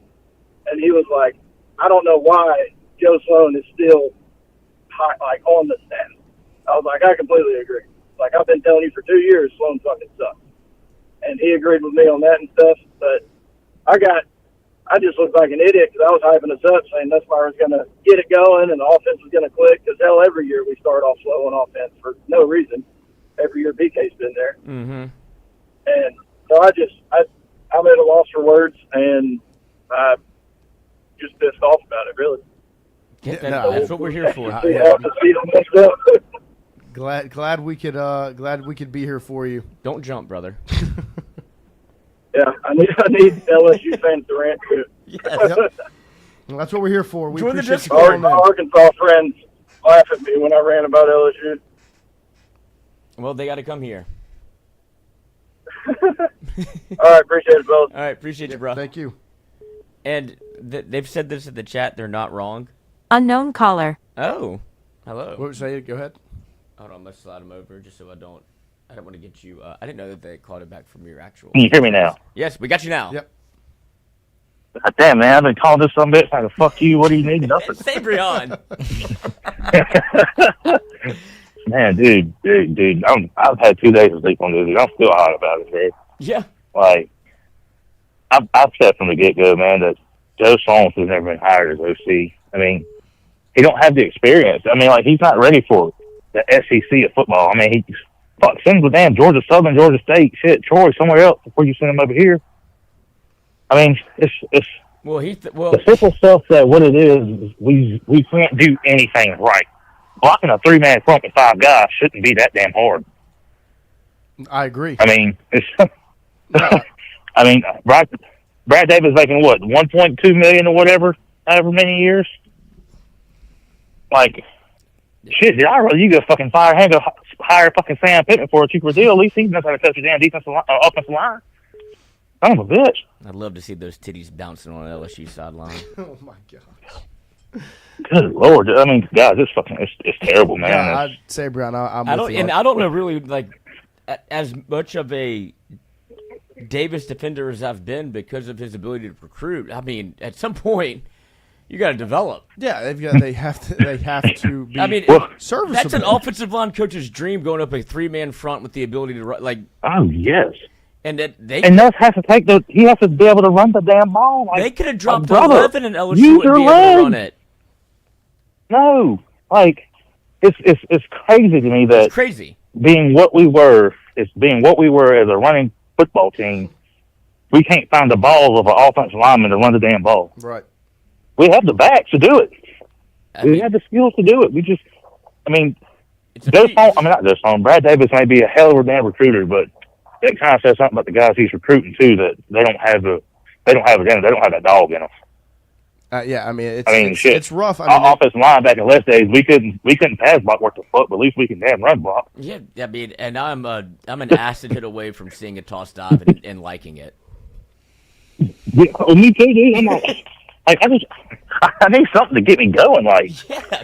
and he was like, I don't know why Joe Sloan is still high, like on the staff. I was like, I completely agree. Like, I've been telling you for 2 years, Sloan fucking sucks. And he agreed with me on that and stuff. But I just looked like an idiot because I was hyping us up, saying Nusmeier was going to get it going and the offense was going to click. Because hell, every year we start off slow on offense for no reason. Every year BK's been there. Mm-hmm. And so I'm at a loss for words, and I'm just pissed off about it, really. That's what we're here for. Glad we could be here for you. Don't jump, brother. Yeah, I need LSU fans to rant too. Yes. Yep. Well, that's what we're here for. We Join the appreciate you Our calling in. Arkansas friends laugh at me when I rant about LSU. Well, they got to come here. All right, appreciate it, fellas. All right, appreciate you, bro. Thank you. And they've said this in the chat. They're not wrong. Unknown caller. Oh, hello. What would you say? Go ahead. Hold on, let's slide them over just so I don't want to get you. I didn't know that they called it back from your actual. Can you hear me now? Yes, we got you now. Yep. God damn, man, I've been calling this some bitch like, fuck you, what do you need? Nothing. Say Brian. Man, dude, I've had 2 days of sleep on this, dude. I'm still hot about it, man. Yeah. Like, I've said from the get-go, man, that Joe Sloan has never been hired as OC. I mean, he don't have the experience. I mean, like, he's not ready for the SEC of football. I mean, he send him to damn Georgia Southern, Georgia State, shit, Troy, somewhere else before you send him over here. I mean, it's the simple stuff that what it is we can't do anything right. Blocking a 3-man front with 5 guys shouldn't be that damn hard. I agree. I mean, it's. I mean, Brad Davis making what, $1.2 million or whatever, however many years. Like, shit, did I rather you go fucking hire fucking Sam Pittman for a cheaper deal? At least he knows how to coach your damn offensive line. Son of a bitch. I'd love to see those titties bouncing on an LSU sideline. Oh my god. Good Lord! I mean, guys, it's terrible, man. Yeah, I'd say, Brown, I'm with you. And I don't know really like as much of a Davis defender as I've been because of his ability to recruit. I mean, at some point, you got to develop. Yeah, they have to be. I mean, serviceable. That's an offensive line coach's dream, going up a 3-man front with the ability to run. Like, oh yes. And Nuss has to he has to be able to run the damn ball. Like, they could have dropped brother, 11 and LSU wouldn't be able to run it. No, like it's crazy to me that being what we were as a running football team, we can't find the balls of an offensive lineman to run the damn ball. Right. We have the backs to do it. We have the skills to do it. We just, I mean, not Joe Sloan. Brad Davis may be a hell of a damn recruiter, but it kind of says something about the guys he's recruiting too, that they don't have that dog in them. Yeah, I mean, it's rough. I mean, offensive line back in less days, we couldn't pass block worth the foot, but at least we can damn run block. Yeah, I mean, and I'm an acid hit away from seeing a toss dive and liking it. Yeah, well, me too, dude. I'm like I need something to get me going. Like, yeah.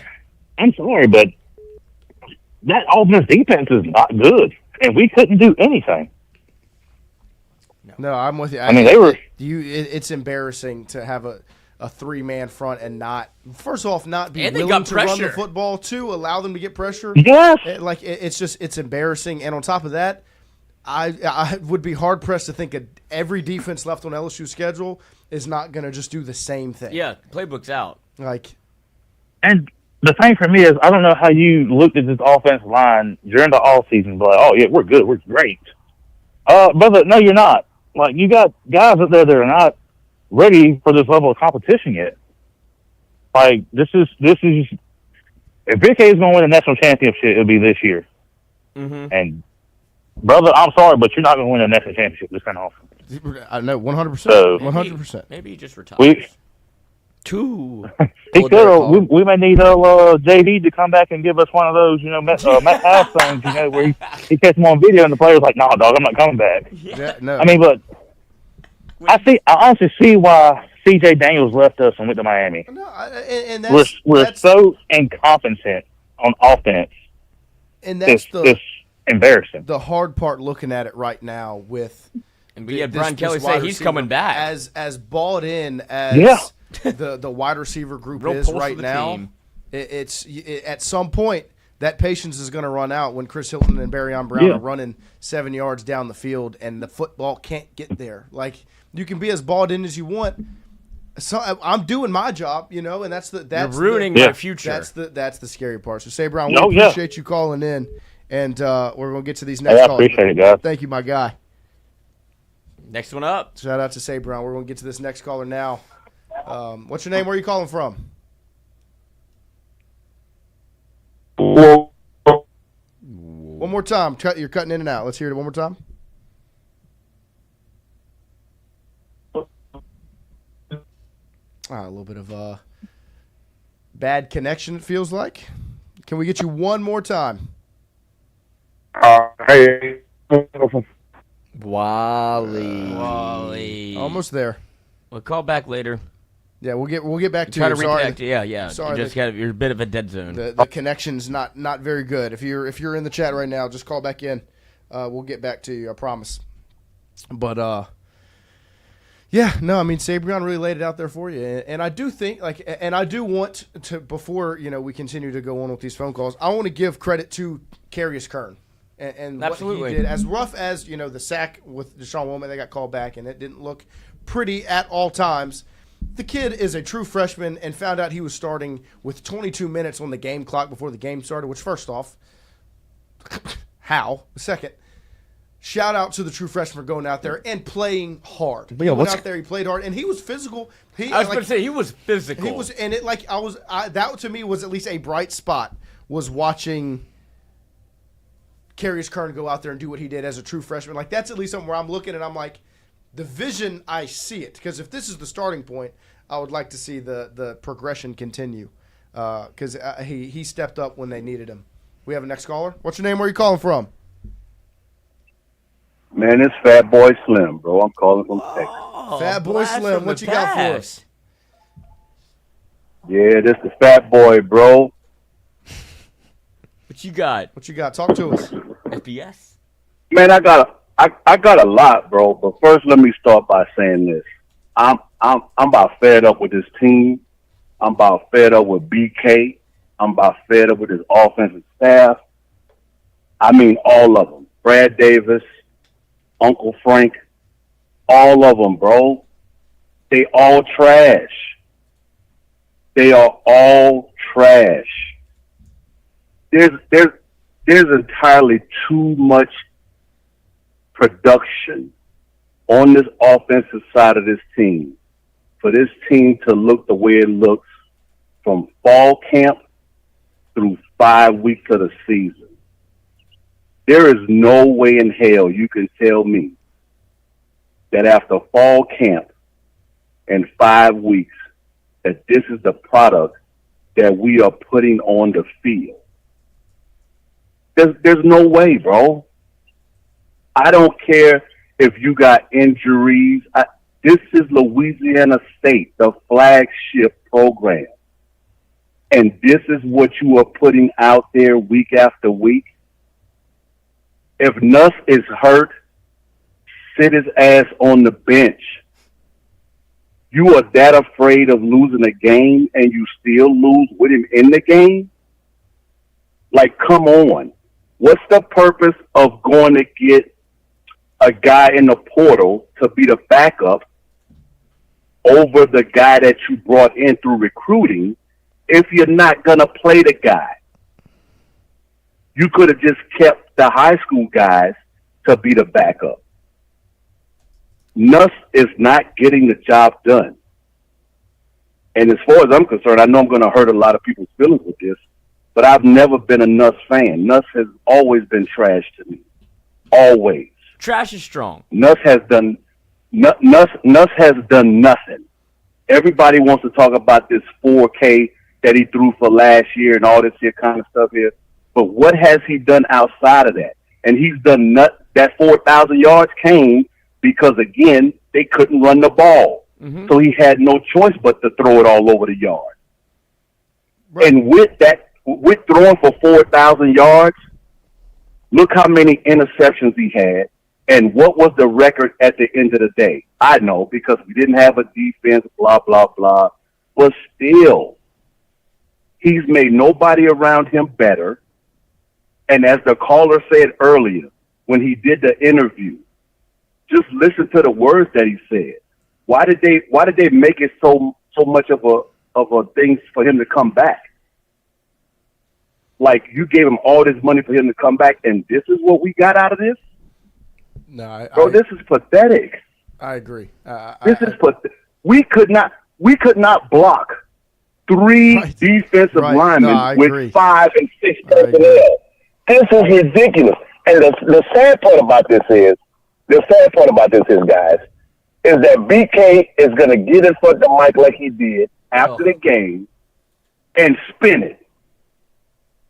I'm sorry, but that offense defense is not good, and we couldn't do anything. No, I'm with you. I mean, they were. It's embarrassing to have a 3-man front and not, first off, not be and willing to run the football, too, allow them to get pressure. Yes. It's embarrassing. And on top of that, I would be hard pressed to think every defense left on LSU's schedule is not going to just do the same thing. Yeah, playbook's out. And the thing for me is, I don't know how you looked at this offensive line during the off season and be like, oh yeah, we're good, we're great. Brother, no, you're not. Like, you got guys up there that are not ready for this level of competition yet. Like, this is if Big K is going to win a national championship, it'll be this year. Mm-hmm. And brother, I'm sorry, but you're not going to win a national championship this kind of offense. I know 100%. So, 100%. Maybe he just retires. He could have. We may need JD to come back and give us one of those, Matt House things, where he catch him on video and the player's like, "No, dog, I'm not coming back." Yeah, no. I mean, but I honestly see why C.J. Daniels left us and went to Miami. No, and that's, we're so incompetent on offense. And that's it's embarrassing. The hard part looking at it right now with. And we had Brian Kelly say he's coming back. As balled in as the wide receiver group is right now, it's at some point that patience is going to run out when Chris Hilton and Barryon Brown are running 7 yards down the field and the football can't get there. Like, you can be as balled in as you want. So I'm doing my job, and that's You're ruining my future. That's the scary part. So, Say Brown, we appreciate you calling in, and we're going to get to these next calls. I appreciate it, guys. Thank you, my guy. Next one up. Shout out to Say Brown. We're going to get to this next caller now. What's your name? Where are you calling from? One more time. You're cutting in and out. Let's hear it one more time. A little bit of bad connection, it feels like. Can we get you one more time? Hey. Wally. Almost there. We'll call back later. Yeah, we'll get back to try you. to reconnect. Yeah. Sorry, you're a bit of a dead zone. The connection's not very good. If you're in the chat right now, just call back in. We'll get back to you. I promise. But Sabrion really laid it out there for you, and I do think and I do want to, before we continue to go on with these phone calls, I want to give credit to Carius Kern. And Absolutely. what he did, as rough as the sack with Deshaun Womack, they got called back, and it didn't look pretty at all times. The kid is a true freshman and found out he was starting with 22 minutes on the game clock before the game started. Which, first off, how? Second, shout out to the true freshman for going out there and playing hard. He went out there, he played hard, and he was physical. I was going to say he was physical. He was, and that to me was at least a bright spot. Was watching Carius Kern go out there and do what he did as a true freshman. Like, that's at least something where I'm looking and I'm like, the vision, I see it. Because if this is the starting point, I would like to see the progression continue. Because he stepped up when they needed him. We have a next caller. What's your name? Where are you calling from? Man, it's Fat Boy Slim, bro. I'm calling from Texas. Fat Boy Slim, what you got for us? Yeah, this is Fat Boy, bro. What you got? What you got? Talk to us. FBS. Man, I got a lot, bro. But first, let me start by saying this: I'm about fed up with this team. I'm about fed up with BK. I'm about fed up with his offensive staff. I mean, all of them. Brad Davis, Uncle Frank, all of them, bro. They all trash. They are all trash. There's entirely too much production on this offensive side of this team for this team to look the way it looks from fall camp through 5 weeks of the season. There is no way in hell you can tell me that after fall camp and 5 weeks that this is the product that we are putting on the field. There's no way, bro. I don't care if you got injuries. This is Louisiana State, the flagship program. And this is what you are putting out there week after week. If Nuss is hurt, sit his ass on the bench. You are that afraid of losing a game and you still lose with him in the game? Like, come on. What's the purpose of going to get a guy in the portal to be the backup over the guy that you brought in through recruiting if you're not going to play the guy? You could have just kept the high school guys to be the backup. Nuss is not getting the job done. And as far as I'm concerned, I know I'm going to hurt a lot of people's feelings with this, but I've never been a Nuss fan. Nuss has always been trash to me. Always. Trash is strong. Nuss has done nothing. Everybody wants to talk about this 4K that he threw for last year and all this here kind of stuff here. But what has he done outside of that? And he's done that 4,000 yards came because, again, they couldn't run the ball. Mm-hmm. So he had no choice but to throw it all over the yard. Right. And with throwing for 4,000 yards, look how many interceptions he had. And what was the record at the end of the day? I know, because we didn't have a defense, blah, blah, blah. But still, he's made nobody around him better. And as the caller said earlier, when he did the interview, just listen to the words that he said. Why did they make it so much of a thing for him to come back? Like, you gave him all this money for him to come back, and this is what we got out of this? No, this is pathetic. I agree. This is pathetic. We could not block three defensive linemen with 5 and 6 personnel. This is ridiculous. And the sad part about this is, guys, is that BK is going to get in front of the mic like he did after the game and spin it.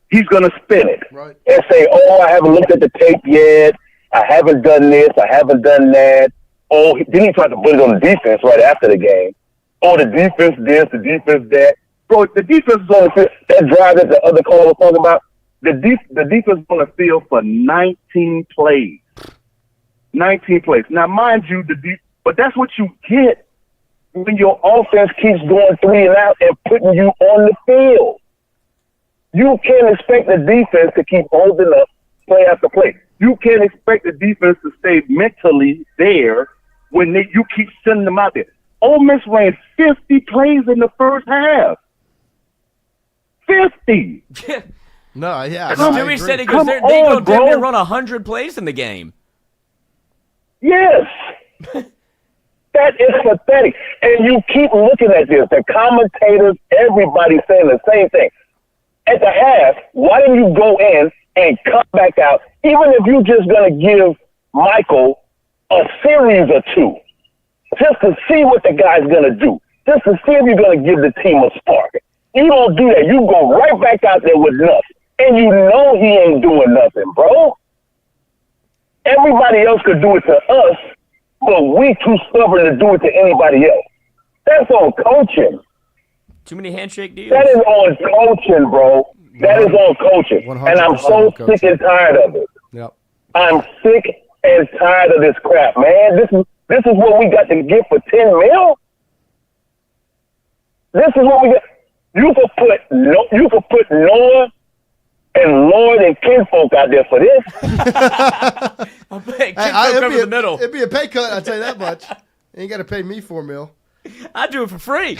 He's going to spin it and say, oh, I haven't looked at the tape yet. I haven't done this. I haven't done that. Oh, then he tried to put it on the defense right after the game. Oh, the defense this, the defense that. Bro, the defense is on the field. That drive that the other caller was talking about, the defense is on the field for 19 plays. 19 plays. Now, mind you, but that's what you get when your offense keeps going 3 and out and putting you on the field. You can't expect the defense to keep holding up play after play. You can't expect the defense to stay mentally there when you keep sending them out there. Ole Miss ran 50 plays in the first half. 50. No, yeah. Jimmy said they go damn near run 100 plays in the game. Yes. That is pathetic. And you keep looking at this. The commentators, everybody saying the same thing. At the half, why didn't you go in and come back out, even if you're just going to give Michael a series or two, just to see what the guy's going to do, just to see if you're going to give the team a spark. You don't do that. You go right back out there with nothing. And you know he ain't doing nothing, bro. Everybody else could do it to us, but we too stubborn to do it to anybody else. That's on coaching. Too many handshake deals. That is on coaching, bro. That is on coaching. And I'm so sick and tired of it. Yep. I'm sick and tired of this crap, man. This is what we got to get for 10 mil? This is what we got. You could put Noah and Lloyd and Kinfolk out there for this. Over the middle. It'd be a pay cut, I'll tell you that much. You ain't got to pay me $4 million. I do it for free.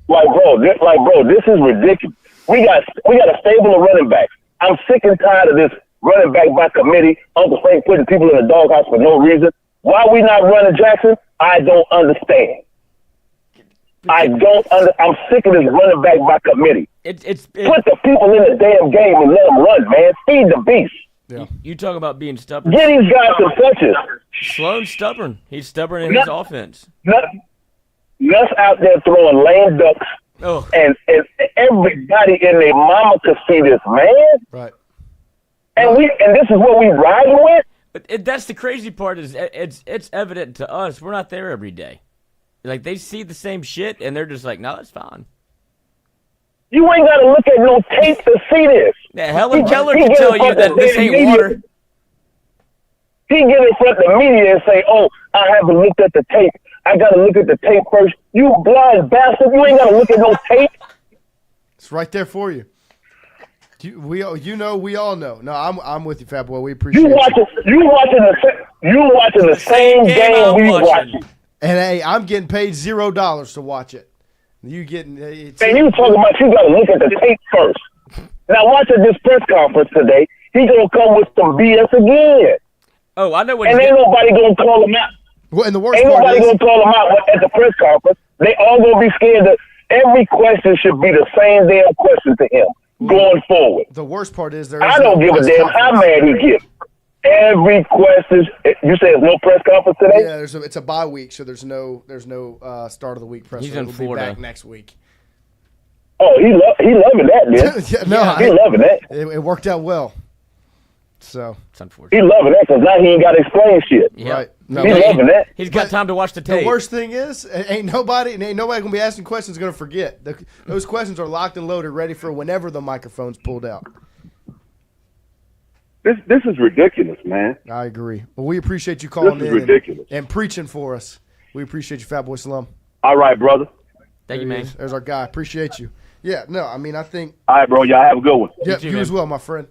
Like bro, this is ridiculous. We got a stable of running backs. I'm sick and tired of this running back by committee. Uncle Frank putting people in the doghouse for no reason. Why we not running Jackson? I don't understand. I'm sick of this running back by committee. Put the people in the damn game and let them run, man. Feed the beast. Yeah. You talk about being stubborn. Get these guys some touches. Sloan's stubborn. He's stubborn in his offense. Nuss out there throwing lame ducks. Oh. And everybody and their mama could see this, man. Right. And this is what we riding with? But that's the crazy part is it's evident to us. We're not there every day. Like, they see the same shit, and they're just like, no, that's fine. You ain't got to look at no tape to see this. Yeah, Helen Keller can tell you that this ain't water. He get in front of the media and say, oh, I haven't looked at the tape. I got to look at the tape first. You blind bastard. You ain't got to look at no tape. It's right there for you. We all know. No, I'm with you, Fat Boy. We appreciate it. You watching the same game we watching. And hey, I'm getting paid $0 to watch it. You getting? And you talking about you got to look at the tape first. Now watching this press conference today, he gonna come with some BS again. Oh, I know what. And ain't nobody gonna call him out. Well, and the worst ain't part nobody is, gonna call him out at the press conference. They all gonna be scared that every question should be the same damn question to him. going forward. The worst part is I don't give a damn how mad he gets. Every question. You say there's no press conference today? Yeah, it's a bye week, so there's no start of the week press. He's conference. in We'll be Florida. back next week. Oh, he loving that, man. Yeah, no, he loving that. It worked out well. So it's unfortunate. He loving that because now he ain't got to explain shit. Yeah. Right. No, He loving that. He's got time to watch the tape. The worst thing is, ain't nobody gonna be asking questions gonna forget. Those questions are locked and loaded, ready for whenever the microphone's pulled out. This is ridiculous, man. I agree. Well, we appreciate you calling This is in ridiculous. and preaching for us. We appreciate you, Fat Boy Slum. All right, brother. Thank you, man. There's our guy. Appreciate you. Yeah, no, I mean, I think. All right, bro. Y'all have a good one. Yeah, too, you man. as well, my friend.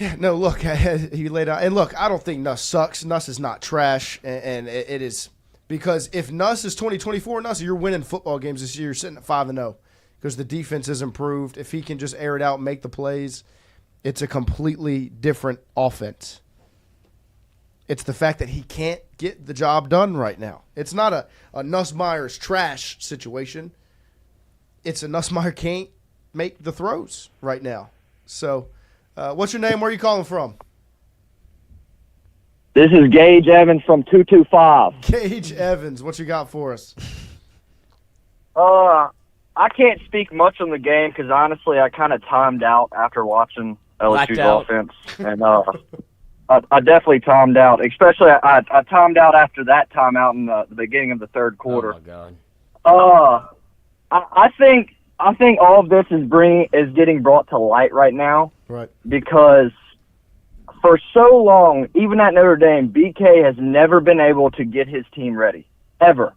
Yeah, no, look, he laid out. And look, I don't think Nuss sucks. Nuss is not trash. And it is. Because if Nuss is 2024, Nuss, you're winning football games this year. You're sitting at 5-0 because the defense has improved. If he can just air it out and make the plays, it's a completely different offense. It's the fact that he can't get the job done right now. It's not a Nusmeier's trash situation. It's a Nusmeier can't make the throws right now. So, what's your name? Where are you calling from? This is Gage Evans from 225. Gage Evans, what you got for us? I can't speak much on the game because honestly, I kind of timed out after watching LSU's offense, and I definitely timed out. Especially, I timed out after that timeout in the beginning of the third quarter. Oh my God. I think all of this is getting brought to light right now. Right. Because for so long, even at Notre Dame, BK has never been able to get his team ready, ever.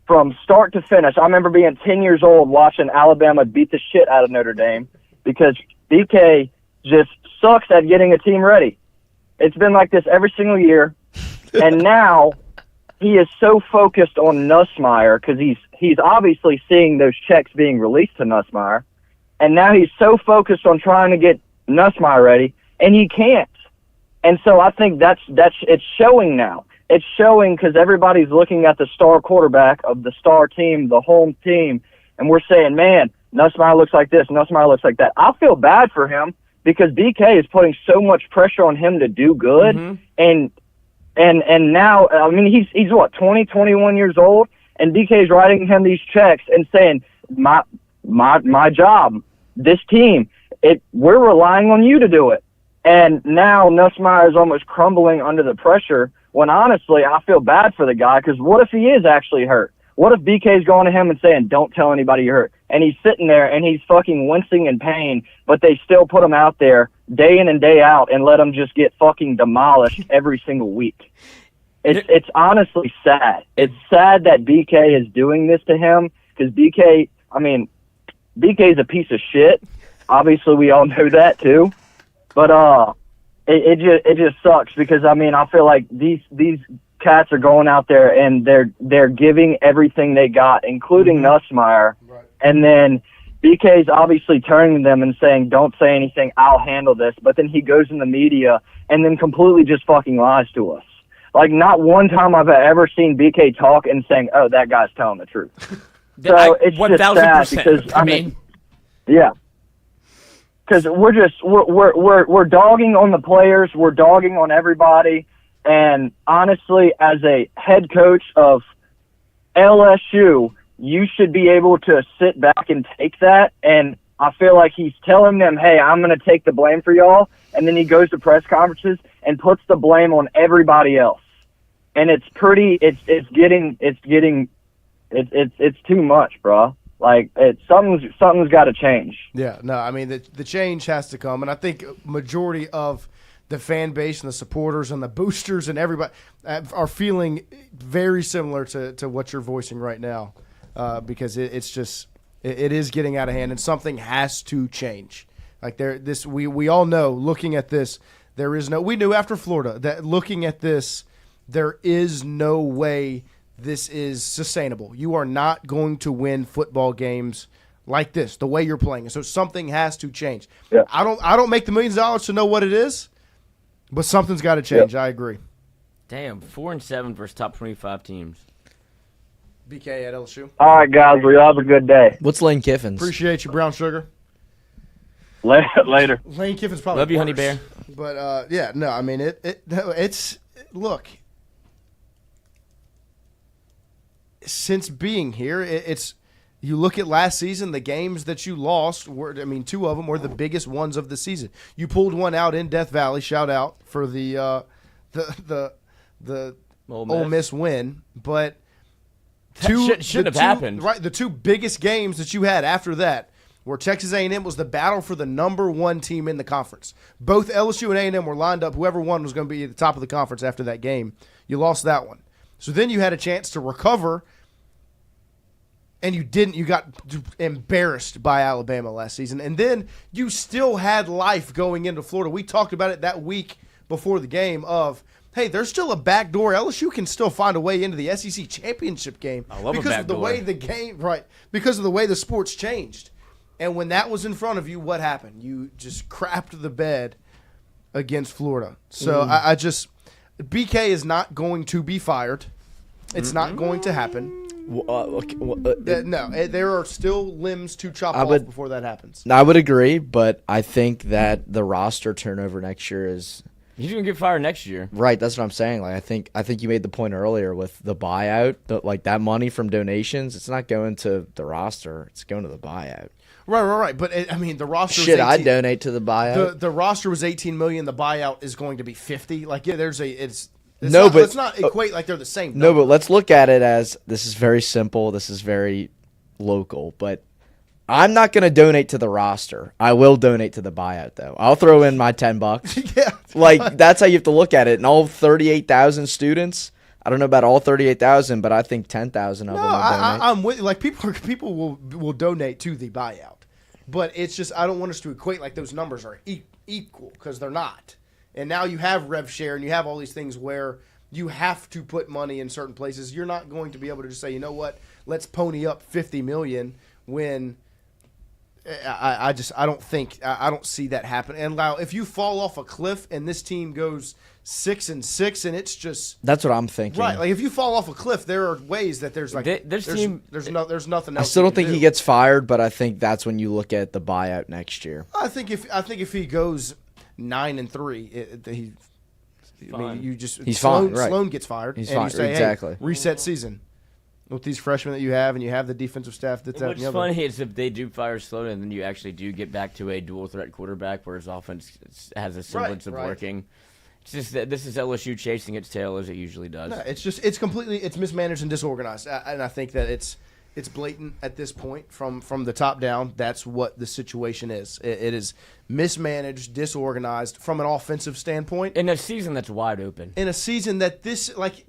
From start to finish. I remember being 10 years old watching Alabama beat the shit out of Notre Dame because BK just sucks at getting a team ready. It's been like this every single year, and now he is so focused on Nusmeier because he's obviously seeing those checks being released to Nusmeier, and now he's so focused on trying to get Nusmeier ready, and he can't. And so I think that's it's showing now. It's showing because everybody's looking at the star quarterback of the star team, the home team, and we're saying, man, Nusmeier looks like this, Nusmeier looks like that. I feel bad for him because BK is putting so much pressure on him to do good, and now, I mean, he's what, 20, 21 years old, and BK is writing him these checks and saying, my job, this team, we're relying on you to do it. And now Nusmeier is almost crumbling under the pressure when honestly I feel bad for the guy because what if he is actually hurt? What if BK is going to him and saying, don't tell anybody you're hurt? And he's sitting there and he's fucking wincing in pain, but they still put him out there day in and day out and let him just get fucking demolished every single week. It's honestly sad. It's sad that BK is doing this to him because BK is a piece of shit. Obviously, we all know that too. But it just sucks because I feel like these cats are going out there and they're giving everything they got, including Nusmeier, and then BK's obviously turning to them and saying, "Don't say anything, I'll handle this." But then he goes in the media and then completely just fucking lies to us. Like not one time I've ever seen BK talk and saying, "Oh, that guy's telling the truth." So it's just sad because yeah. Because we're dogging on the players, we're dogging on everybody, and honestly, as a head coach of LSU, you should be able to sit back and take that. And I feel like he's telling them, "Hey, I'm going to take the blame for y'all," and then he goes to press conferences and puts the blame on everybody else. And it's too much, bro. Like something's got to change. Yeah, no, I mean the change has to come, and I think majority of the fan base and the supporters and the boosters and everybody are feeling very similar to what you're voicing right now, because it is getting out of hand, and something has to change. Like we all know, looking at this, we knew after Florida that looking at this, there is no way this is sustainable. You are not going to win football games like this, the way you're playing. So something has to change. Yeah. I don't make the millions of dollars to know what it is, but something's got to change. Yeah. I agree. Damn, 4-7 versus top 25 teams. BK at LSU. All right, guys. We all have a good day. What's Lane Kiffin's? Appreciate you, Brown Sugar. Later. Lane Kiffin's probably Love you, worse. honey bear. But yeah, no, I mean it's look. Since being here, it's you look at last season, the games that you lost were, I mean, 2 of them were the biggest ones of the season. You pulled one out in Death Valley. Shout out for the Ole Miss win, but shouldn't have happened. Right, the 2 biggest games that you had after that were Texas A&M was the battle for the number 1 team in the conference. Both LSU and A&M were lined up. Whoever won was going to be at the top of the conference after that game. You lost that one. So then you had a chance to recover, and you didn't. You got embarrassed by Alabama last season. And then you still had life going into Florida. We talked about it that week before the game of, hey, there's still a back door. LSU can still find a way into the SEC championship game because of the way the game, right, because of the way the sport's changed. And when that was in front of you, what happened? You just crapped the bed against Florida. So I just – BK is not going to be fired. It's not going to happen. No, there are still limbs to chop off before that happens. I would agree, but I think that the roster turnover next year is – he's going to get fired next year. Right, that's what I'm saying. Like I think you made the point earlier with the buyout, like that money from donations, it's not going to the roster. It's going to the buyout. Right. But I mean, the roster. Shit, I'd donate to the buyout. The roster was $18 million. The buyout is going to be $50. Like, yeah, let's not equate like they're the same number. No, but let's look at it as this is very simple. This is very local. But I'm not going to donate to the roster. I will donate to the buyout, though. I'll throw in my $10. Yeah, like that's how you have to look at it. And all 38,000 students. I don't know about all 38,000, but I think 10,000 of them will donate. I'm with you. Like people will donate to the buyout, but it's just I don't want us to equate like those numbers are equal because they're not. And now you have rev share and you have all these things where you have to put money in certain places. You're not going to be able to just say, you know what, let's pony up $50 million when I don't see that happen. And if you fall off a cliff and this team goes 6-6 and it's just that's what I'm thinking. Right, like if you fall off a cliff, there are ways that there's like there's nothing else. I still don't think he gets fired, but I think that's when you look at the buyout next year. I think if he goes 9-3, he's fine. Right. Sloan gets fired. He's and fine. You say, Exactly. Hey, reset season with these freshmen that you have, and you have the defensive staff. What's funny is if they do fire Sloan, and then you actually do get back to a dual threat quarterback where his offense has a semblance of working. It's just that this is LSU chasing its tail as it usually does. No, it's completely mismanaged and disorganized, and I think that it's blatant at this point from the top down. That's what the situation is. It is mismanaged, disorganized from an offensive standpoint. In a season that's wide open. In a season that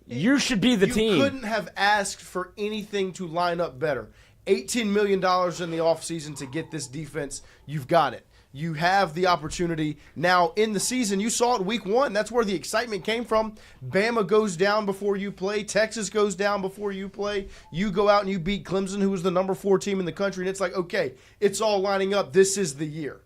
you should be the team. You couldn't have asked for anything to line up better. $18 million in the offseason to get this defense. You've got it. You have the opportunity now in the season. You saw it week 1. That's where the excitement came from. Bama goes down before you play. Texas goes down before you play. You go out and you beat Clemson, who was the number 4 team in the country. And it's like, okay, it's all lining up. This is the year.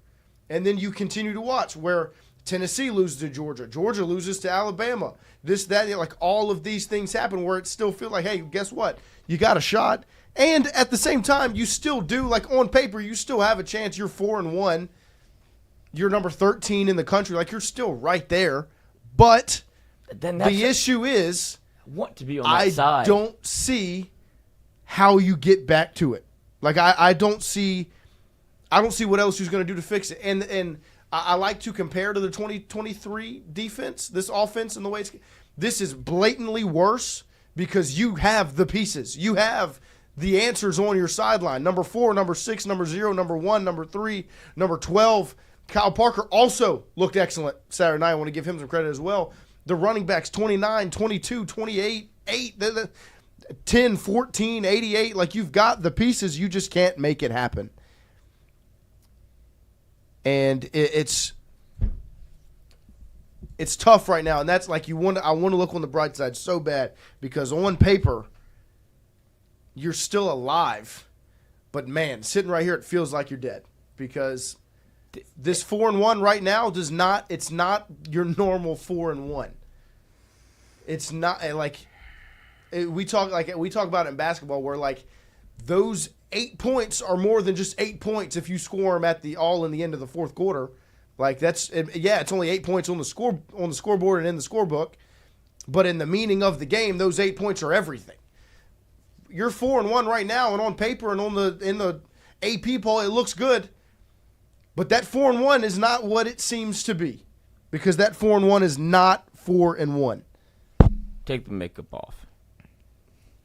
And then you continue to watch where Tennessee loses to Georgia. Georgia loses to Alabama. This, that, like all of these things happen where it still feels like, hey, guess what? You got a shot. And at the same time, you still do, like on paper, you still have a chance. You're 4-1. You're number 13 in the country. Like, you're still right there. But the issue is I want to be on that side. I don't see how you get back to it. Like, I don't see what LSU's going to do to fix it. And I like to compare to the 2023 defense, this offense and the way this is blatantly worse because you have the pieces. You have the answers on your sideline. Number 4, number 6, number 0, number 1, number 3, number 12. Kyle Parker also looked excellent Saturday night. I want to give him some credit as well. The running backs, 29, 22, 28, 8, 10, 14, 88. Like, you've got the pieces. You just can't make it happen. And it's tough right now. And that's like I want to look on the bright side so bad because on paper, you're still alive. But, man, sitting right here, it feels like you're dead because – this 4-1 right now it's not your normal 4-1. It's not like we talk about it in basketball where like those 8 points are more than just 8 points if you score them at the end of the fourth quarter. Like it's only 8 points on the scoreboard and in the scorebook, but in the meaning of the game, those 8 points are everything. You're 4-1 right now, and on paper and in the AP poll, it looks good. But that 4-1 is not what it seems to be, because that 4-1 is not 4-1. Take the makeup off.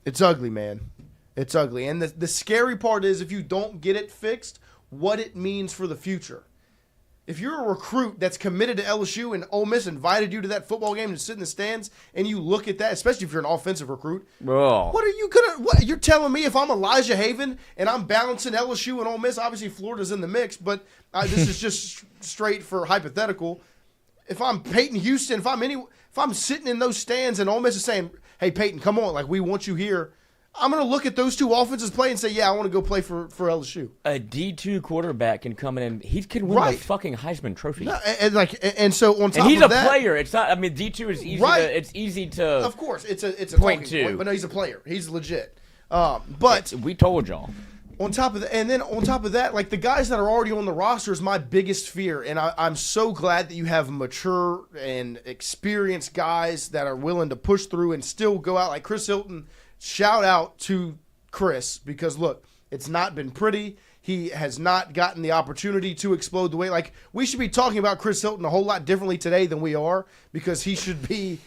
It's ugly, man. It's ugly. And the scary part is if you don't get it fixed, what it means for the future. If you're a recruit that's committed to LSU and Ole Miss invited you to that football game to sit in the stands, and you look at that, especially if you're an offensive recruit, what are you gonna? What you're telling me? If I'm Elijah Haven and I'm balancing LSU and Ole Miss, obviously Florida's in the mix, but this is just straight for hypothetical. If I'm Peyton Houston, if I'm sitting in those stands and Ole Miss is saying, "Hey Peyton, come on, like we want you here," I'm going to look at those two offenses play and say, yeah, I want to go play for LSU. A D2 quarterback can come in and he can win the fucking Heisman Trophy. No, and so on top of that, and he's a player. It's not. I mean, D2 is easy. Right. It's easy to. Of course, it's a point to. But no, he's a player. He's legit. But we told y'all. On top of that, like the guys that are already on the roster is my biggest fear, and I'm so glad that you have mature and experienced guys that are willing to push through and still go out like Chris Hilton. Shout out to Chris, because look, it's not been pretty. He has not gotten the opportunity to explode the way. Like, we should be talking about Chris Hilton a whole lot differently today than we are, because he should be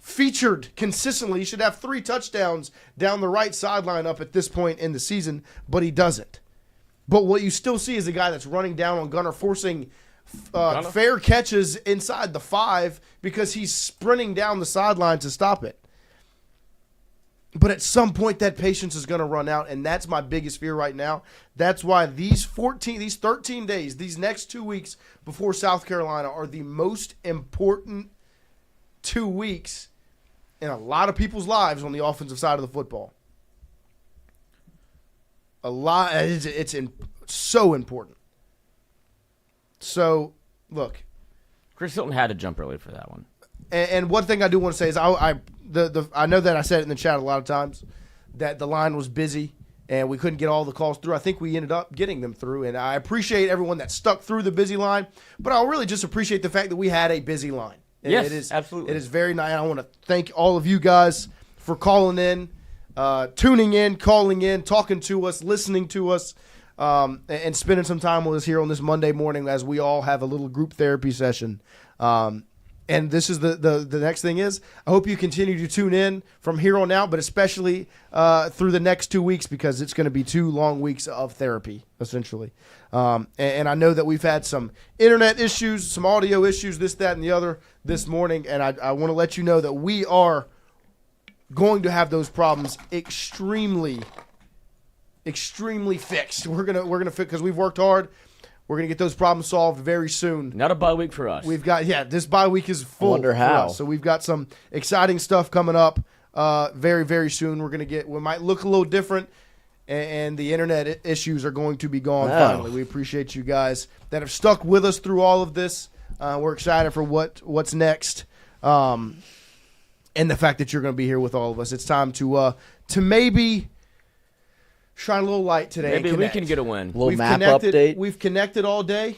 featured consistently. He should have 3 touchdowns down the right sideline up at this point in the season, but he doesn't. But what you still see is a guy that's running down on Gunner, forcing fair catches inside the 5 because he's sprinting down the sideline to stop it. But at some point, that patience is going to run out, and that's my biggest fear right now. That's why these 13 days, these next 2 weeks before South Carolina are the most important 2 weeks in a lot of people's lives on the offensive side of the football. It's so important. So, look. Chris Hilton had to jump early for that one. And one thing I do want to say is I know that I said it in the chat a lot of times that the line was busy and we couldn't get all the calls through. I think we ended up getting them through, and I appreciate everyone that stuck through the busy line, but I really just appreciate the fact that we had a busy line. Yes, it is, absolutely. It is very nice. I want to thank all of you guys for calling in, tuning in, calling in, talking to us, listening to us, and spending some time with us here on this Monday morning as we all have a little group therapy session. And this is the next thing is, I hope you continue to tune in from here on out, but especially through the next 2 weeks, because it's going to be 2 long weeks of therapy, essentially. And I know that we've had some internet issues, some audio issues, this, that, and the other this morning, and I want to let you know that we are going to have those problems extremely fixed. We're gonna fix, because we've worked hard. We're going to get those problems solved very soon. Not a bye week for us. We've got, this bye week is full. Wonder how. So we've got some exciting stuff coming up very, very soon. We might look a little different, and the internet issues are going to be gone finally. We appreciate you guys that have stuck with us through all of this. We're excited for what's next, and the fact that you're going to be here with all of us. It's time to maybe shine a little light today. Maybe we can get a win. Little map update. We've connected all day.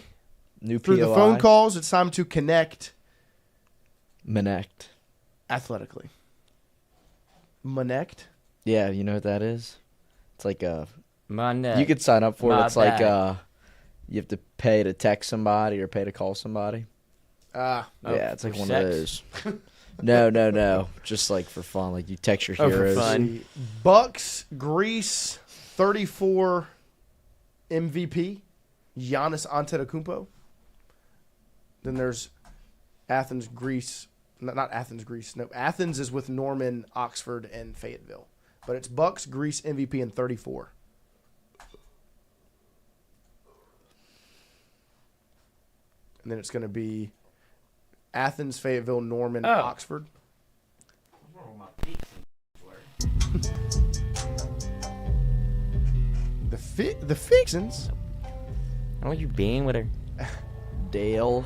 New through POI. the phone calls. It's time to connect. Athletically. Connect? Yeah, you know what that is? It's like a. Money. You could sign up for it. It's like you have to pay to text somebody or pay to call somebody. Yeah, it's like one of those. No. Just like for fun. Like you text your heroes. For fun. Bucks, Greece, 34 MVP, Giannis Antetokounmpo. Then there's Athens, Greece. Not Athens, Greece. No, Athens is with Norman, Oxford, and Fayetteville. But it's Bucks, Greece, MVP, and 34. And then it's going to be Athens, Fayetteville, Norman, Oxford. The Fixins? How are you being with her? Dale.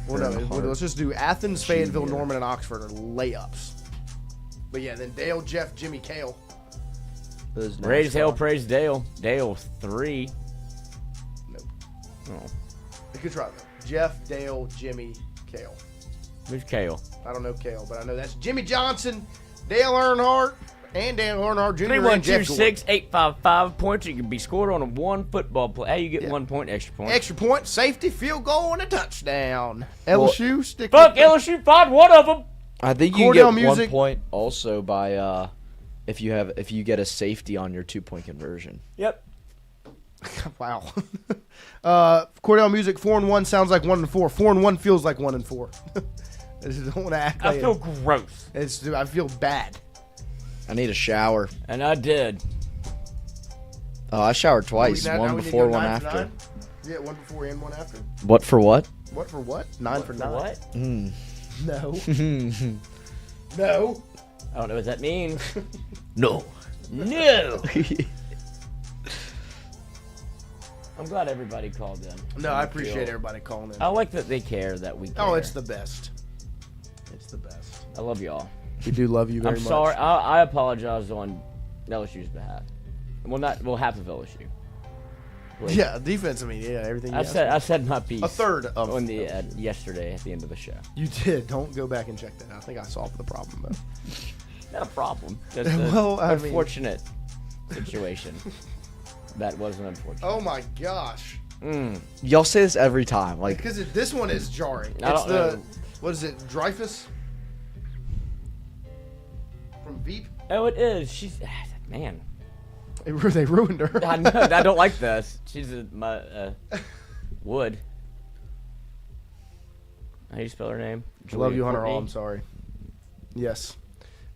Well, no, let's just do Athens, Fayetteville, Norman, and Oxford are layups. But yeah, then Dale, Jeff, Jimmy, Kale. Raise hell, praise Dale. Dale 3. Nope. Oh. Good try though. Jeff, Dale, Jimmy, Kale. Who's Kale? I don't know Kale, but I know that's Jimmy Johnson, Dale Earnhardt, and Dale Earnhardt Jr. and Jeff Gordon. 3-1-2-6-8-5-5 points. You can be scored on a one football play. How you get 1 point, extra point? Extra point, safety, field goal, and a touchdown. LSU, stick Fuck with LSU, find one of them. I think you Cordell get Music. 1 point also by if you get a safety on your 2-point conversion. Yep. Wow. Cordell Music 4-1 sounds like 1-4. 4-1 feels like 1-4. I just don't want to act like I feel gross. I feel bad. I need a shower. And I did. Oh, I showered twice. Now One we need to before, go one 9 for after. 9? Yeah, 1 before and 1 after. What for what? What for what? 9 for 9. What? No. No. I don't know what that means. No. No. I'm glad everybody called in. No, I appreciate everybody calling in. I like that they care that we care. Oh, it's the best. It's the best. I love y'all. We do love you very much. I'm sorry. I apologize on LSU's behalf. Well, half of LSU. Wait. Yeah, defense. I mean, yeah, everything. I said my piece. A third of on the yesterday at the end of the show. You did. Don't go back and check that. I think I solved the problem though. Not a problem. Just unfortunate situation. That wasn't unfortunate. Oh my gosh. Y'all say this every time, like because this one is jarring. I It's don't the know. what is it? Dreyfus from Veep. Oh, it is. She's man. They ruined her. I know. I don't like this. She's my Wood. How do you spell her name? Love you, Hunter Courtney? Hall. I'm sorry. Yes.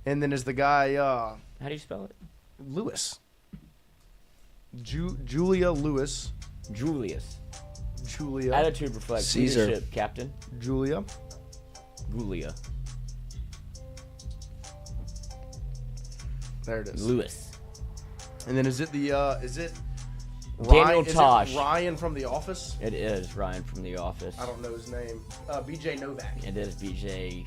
And then is the guy How do you spell it? Lewis. Julia Lewis. Julius. Julia. Attitude reflects Caesar. leadership, Captain. Julia. Julia. There it is. Lewis. And then is it Daniel Daniel Is Tosh. it Ryan from The Office? It is Ryan from The Office. I don't know his name. BJ Novak. It is BJ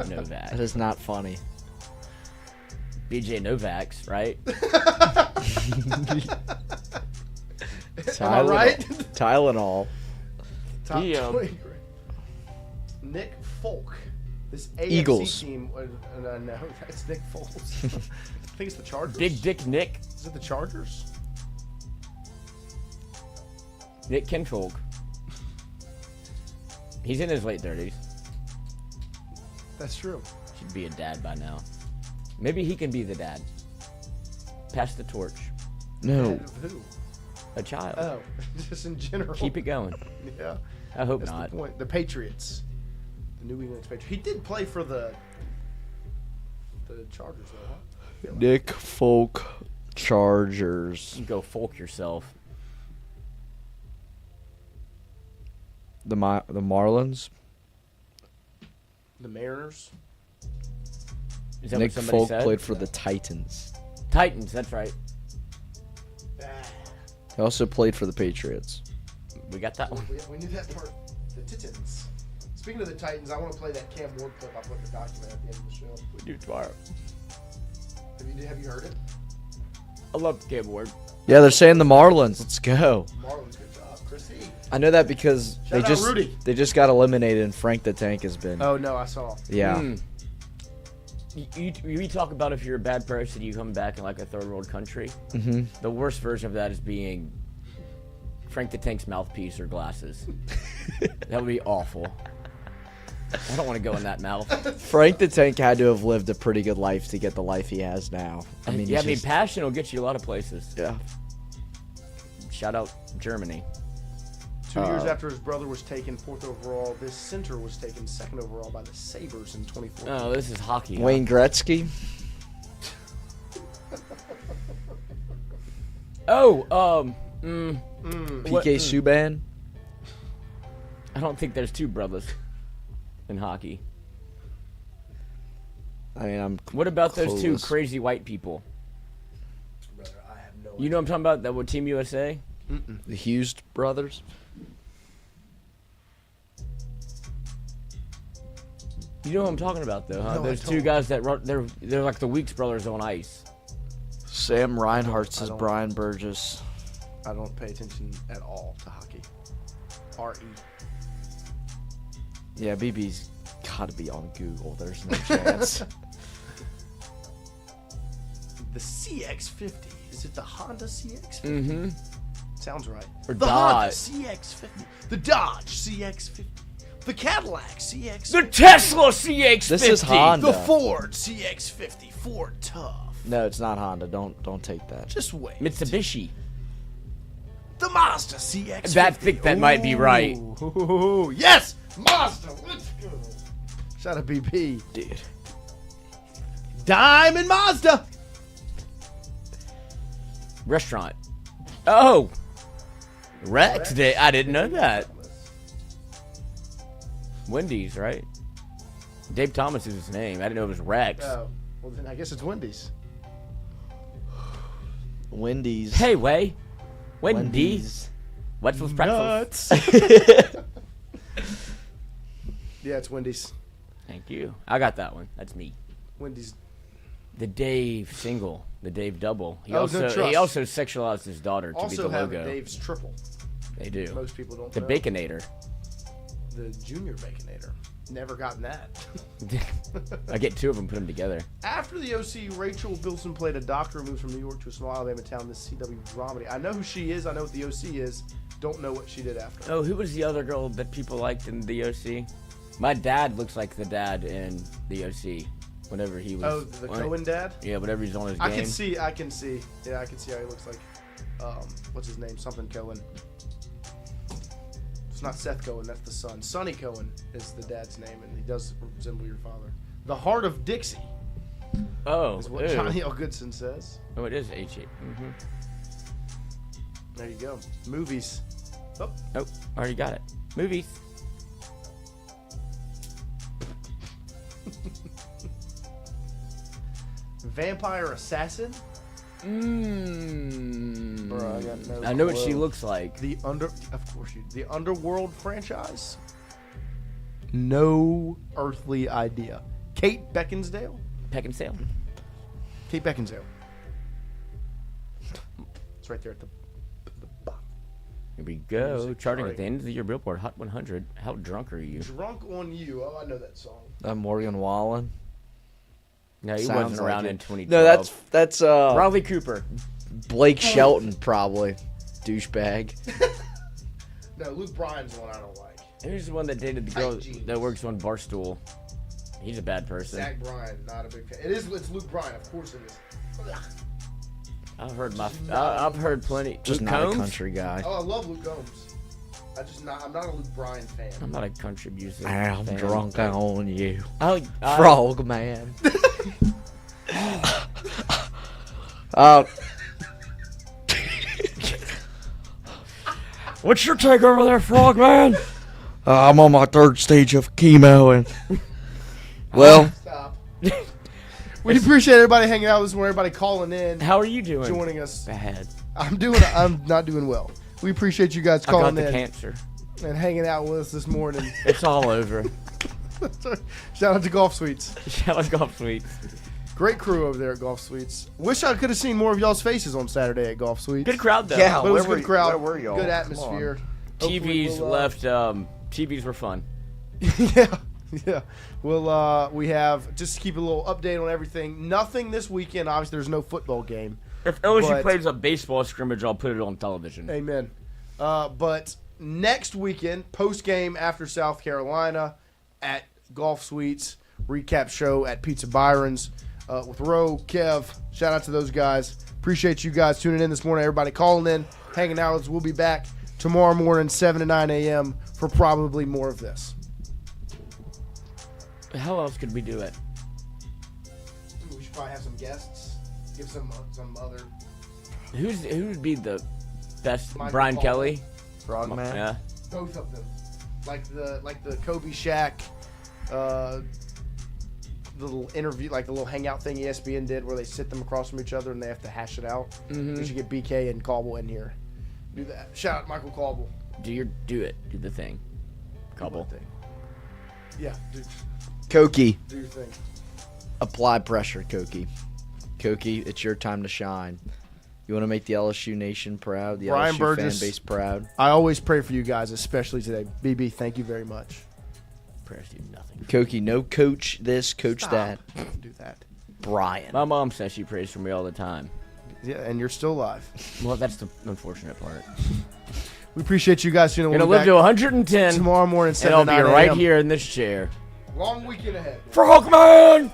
Novak. that is not funny. BJ Novak's, right? Am I right? Tylenol. Top Yeah. 20. Nick Folk. This AFC Eagles. team. No, that's Nick Foles. I think it's the Chargers. Big Dick Nick. Is it the Chargers? Nick Kinfolk. He's in his late 30s. That's true. Should be a dad by now. Maybe he can be the dad. Pass the torch. No. Of who? A child. Oh, just in general. Keep it going. Yeah. I hope That's not. the point. The Patriots. The New England Patriots. He did play for the Chargers, though, huh? I feel like. Nick Folk Chargers. You go folk yourself. The Marlins. The Mariners. Is that Nick what somebody Folk said? played for the Titans. Titans, that's right. He also played for the Patriots. We got that one. We knew that part. The Titans. Speaking of the Titans, I want to play that Cam Ward clip I put in the document at the end of the show. We do tomorrow. Have you heard it? I love Cam Ward. Yeah, they're saying the Marlins. Let's go. Marlins, good job. Chrissy. I know that because Shout out Rudy. they just got eliminated and Frank the Tank has been. Oh, no, I saw. Yeah. You talk about if you're a bad person, you come back in like a third world country. Mm-hmm. The worst version of that is being Frank the Tank's mouthpiece or glasses. That would be awful. I don't want to go in that mouth. Frank the Tank had to have lived a pretty good life to get the life he has now. I mean, yeah, he's just- passion will get you a lot of places. Yeah. Shout out Germany. 2 years after his brother was taken 4th overall, this center was taken 2nd overall by the Sabres in 2014. Oh, this is hockey. huh? Wayne Gretzky. Oh, PK Subban. I don't think there's two brothers in hockey. I mean, I'm. What about those two clueless. crazy white people? Brother, I have no You know what I'm talking about? That were Team USA? The Hughes brothers. You know who I'm talking about, though, huh? No, Those two guys that they're like the Weeks brothers on ice. Sam Reinhart says Brian Burgess. I don't pay attention at all to hockey. R.E. Yeah, BB's got to be on Google. There's no chance. The CX-50. Is it the Honda CX-50? Mm-hmm. Sounds right. Or the Dodge. Honda CX-50. The Dodge CX-50. The Cadillac CX-50. The Tesla CX-50. This is Honda. The Ford CX-50. Ford Tough. No, it's not Honda. Don't take that. Just wait. Mitsubishi. The Mazda CX-50. I think that might be right. Ooh, yes! Mazda. Let's go. Shout out BP. Dude. Diamond Mazda. Restaurant. Oh. Rex Day. I didn't know that. Wendy's, right? Dave Thomas is his name. I didn't know it was Rex. Oh, well then I guess it's Wendy's. Wendy's. Hey, Way. Wendy's. What's with pretzels? Yeah, it's Wendy's. Thank you. I got that one. That's me. Wendy's. The Dave single. The Dave double. He No also sexualized his daughter to also be the have logo. a Dave's triple. They do. Most people don't The know. Baconator. The Junior Baconator. Never gotten that. I get two of them, put them together. After the OC, Rachel Bilson played a doctor who moved from New York to a small Alabama town, this CW dramedy. I know who she is. I know what the OC is. Don't know what she did after. Oh, who was the other girl that people liked in the OC? My dad looks like the dad in the OC. Whenever he was. Oh, the Cohen dad? Yeah, whenever he's on his game. I can see. Yeah, I can see how he looks like. What's his name? Something Cohen. It's not Seth Cohen. That's the son. Sonny Cohen is the dad's name, and he does resemble your father. The Heart of Dixie. Oh, is what Johnny L. Goodson says. Oh, it is H8. Mm-hmm. There you go. Movies. Oh, already got it. Movies. Vampire Assassin. Bro, I know what she looks like. Of course the Underworld franchise. No earthly idea. Kate Beckinsale. Kate Beckinsale. It's right there at the bottom. Here we go. Charting at the end of the year Billboard Hot 100. How drunk are you? Drunk on You. Oh, I know that song. Morgan Wallen. No, he wasn't around in 2012. No, that's Bradley Cooper. Blake Shelton, probably. Douchebag. No, Luke Bryan's the one I don't like. Who's the one that dated the girl that works on Barstool? He's a bad person. Zach Bryan, not a big fan. It's Luke Bryan, of course it is. I've heard plenty. Just Luke not Combs? a country guy. Oh, I love Luke Combs. I'm not a Luke Bryan fan. I'm not a country music I'm fan. drunk on you. Frog man. What's your take over there, Frog Man? I'm on my third stage of chemo, and well, Stop. We appreciate everybody hanging out this morning, everybody calling in. How are you doing? Joining us. Bad. I'm not doing well. We appreciate you guys calling in. I got the cancer. And hanging out with us this morning. It's all over. Shout out to Golf Suites. Shout out to Golf Suites. Great crew over there at Golf Suites. Wish I could have seen more of y'all's faces on Saturday at Golf Suites. Good crowd though. Yeah, but it was a good crowd. Where were y'all? Good atmosphere. TVs left. TVs were fun. Yeah. Well, we have, just to keep a little update on everything. Nothing this weekend. Obviously, there's no football game. If LSU plays a baseball scrimmage, I'll put it on television. Amen. But next weekend, post game after South Carolina at Golf Suites, recap show at Pizza Byron's with Ro, Kev. Shout out to those guys. Appreciate you guys tuning in this morning. Everybody calling in, hanging out with us. We'll be back tomorrow morning, 7 to 9 a.m. for probably more of this. How else could we do it? We should probably have some guests. Give some other. Who would be the best? Michael Brian Paul. Kelly. Frogman. Yeah. Both of them, like the Kobe Shaq, the little interview, like the little hangout thing ESPN did, where they sit them across from each other and they have to hash it out. Mm-hmm. We should get BK and Caldwell in here. Do that. Shout out Michael Caldwell. Do it. Do the thing. Cobble. Yeah, dude. Koki. Do your thing. Apply pressure, Koki. Koki, it's your time to shine. You want to make the LSU Nation proud, the Brian LSU Burgess, fan base proud. I always pray for you guys, especially today. BB, thank you very much. Prayers do nothing. Koki, no coach this, coach Stop. that. Don't do that. Brian. My mom says she prays for me all the time. Yeah, and you're still alive. Well, that's the unfortunate part. We appreciate you guys. You know, Gonna we'll live be to back 110 tomorrow morning, 7 and I'll be 9 right a.m. here in this chair. Long weekend ahead. Frogman!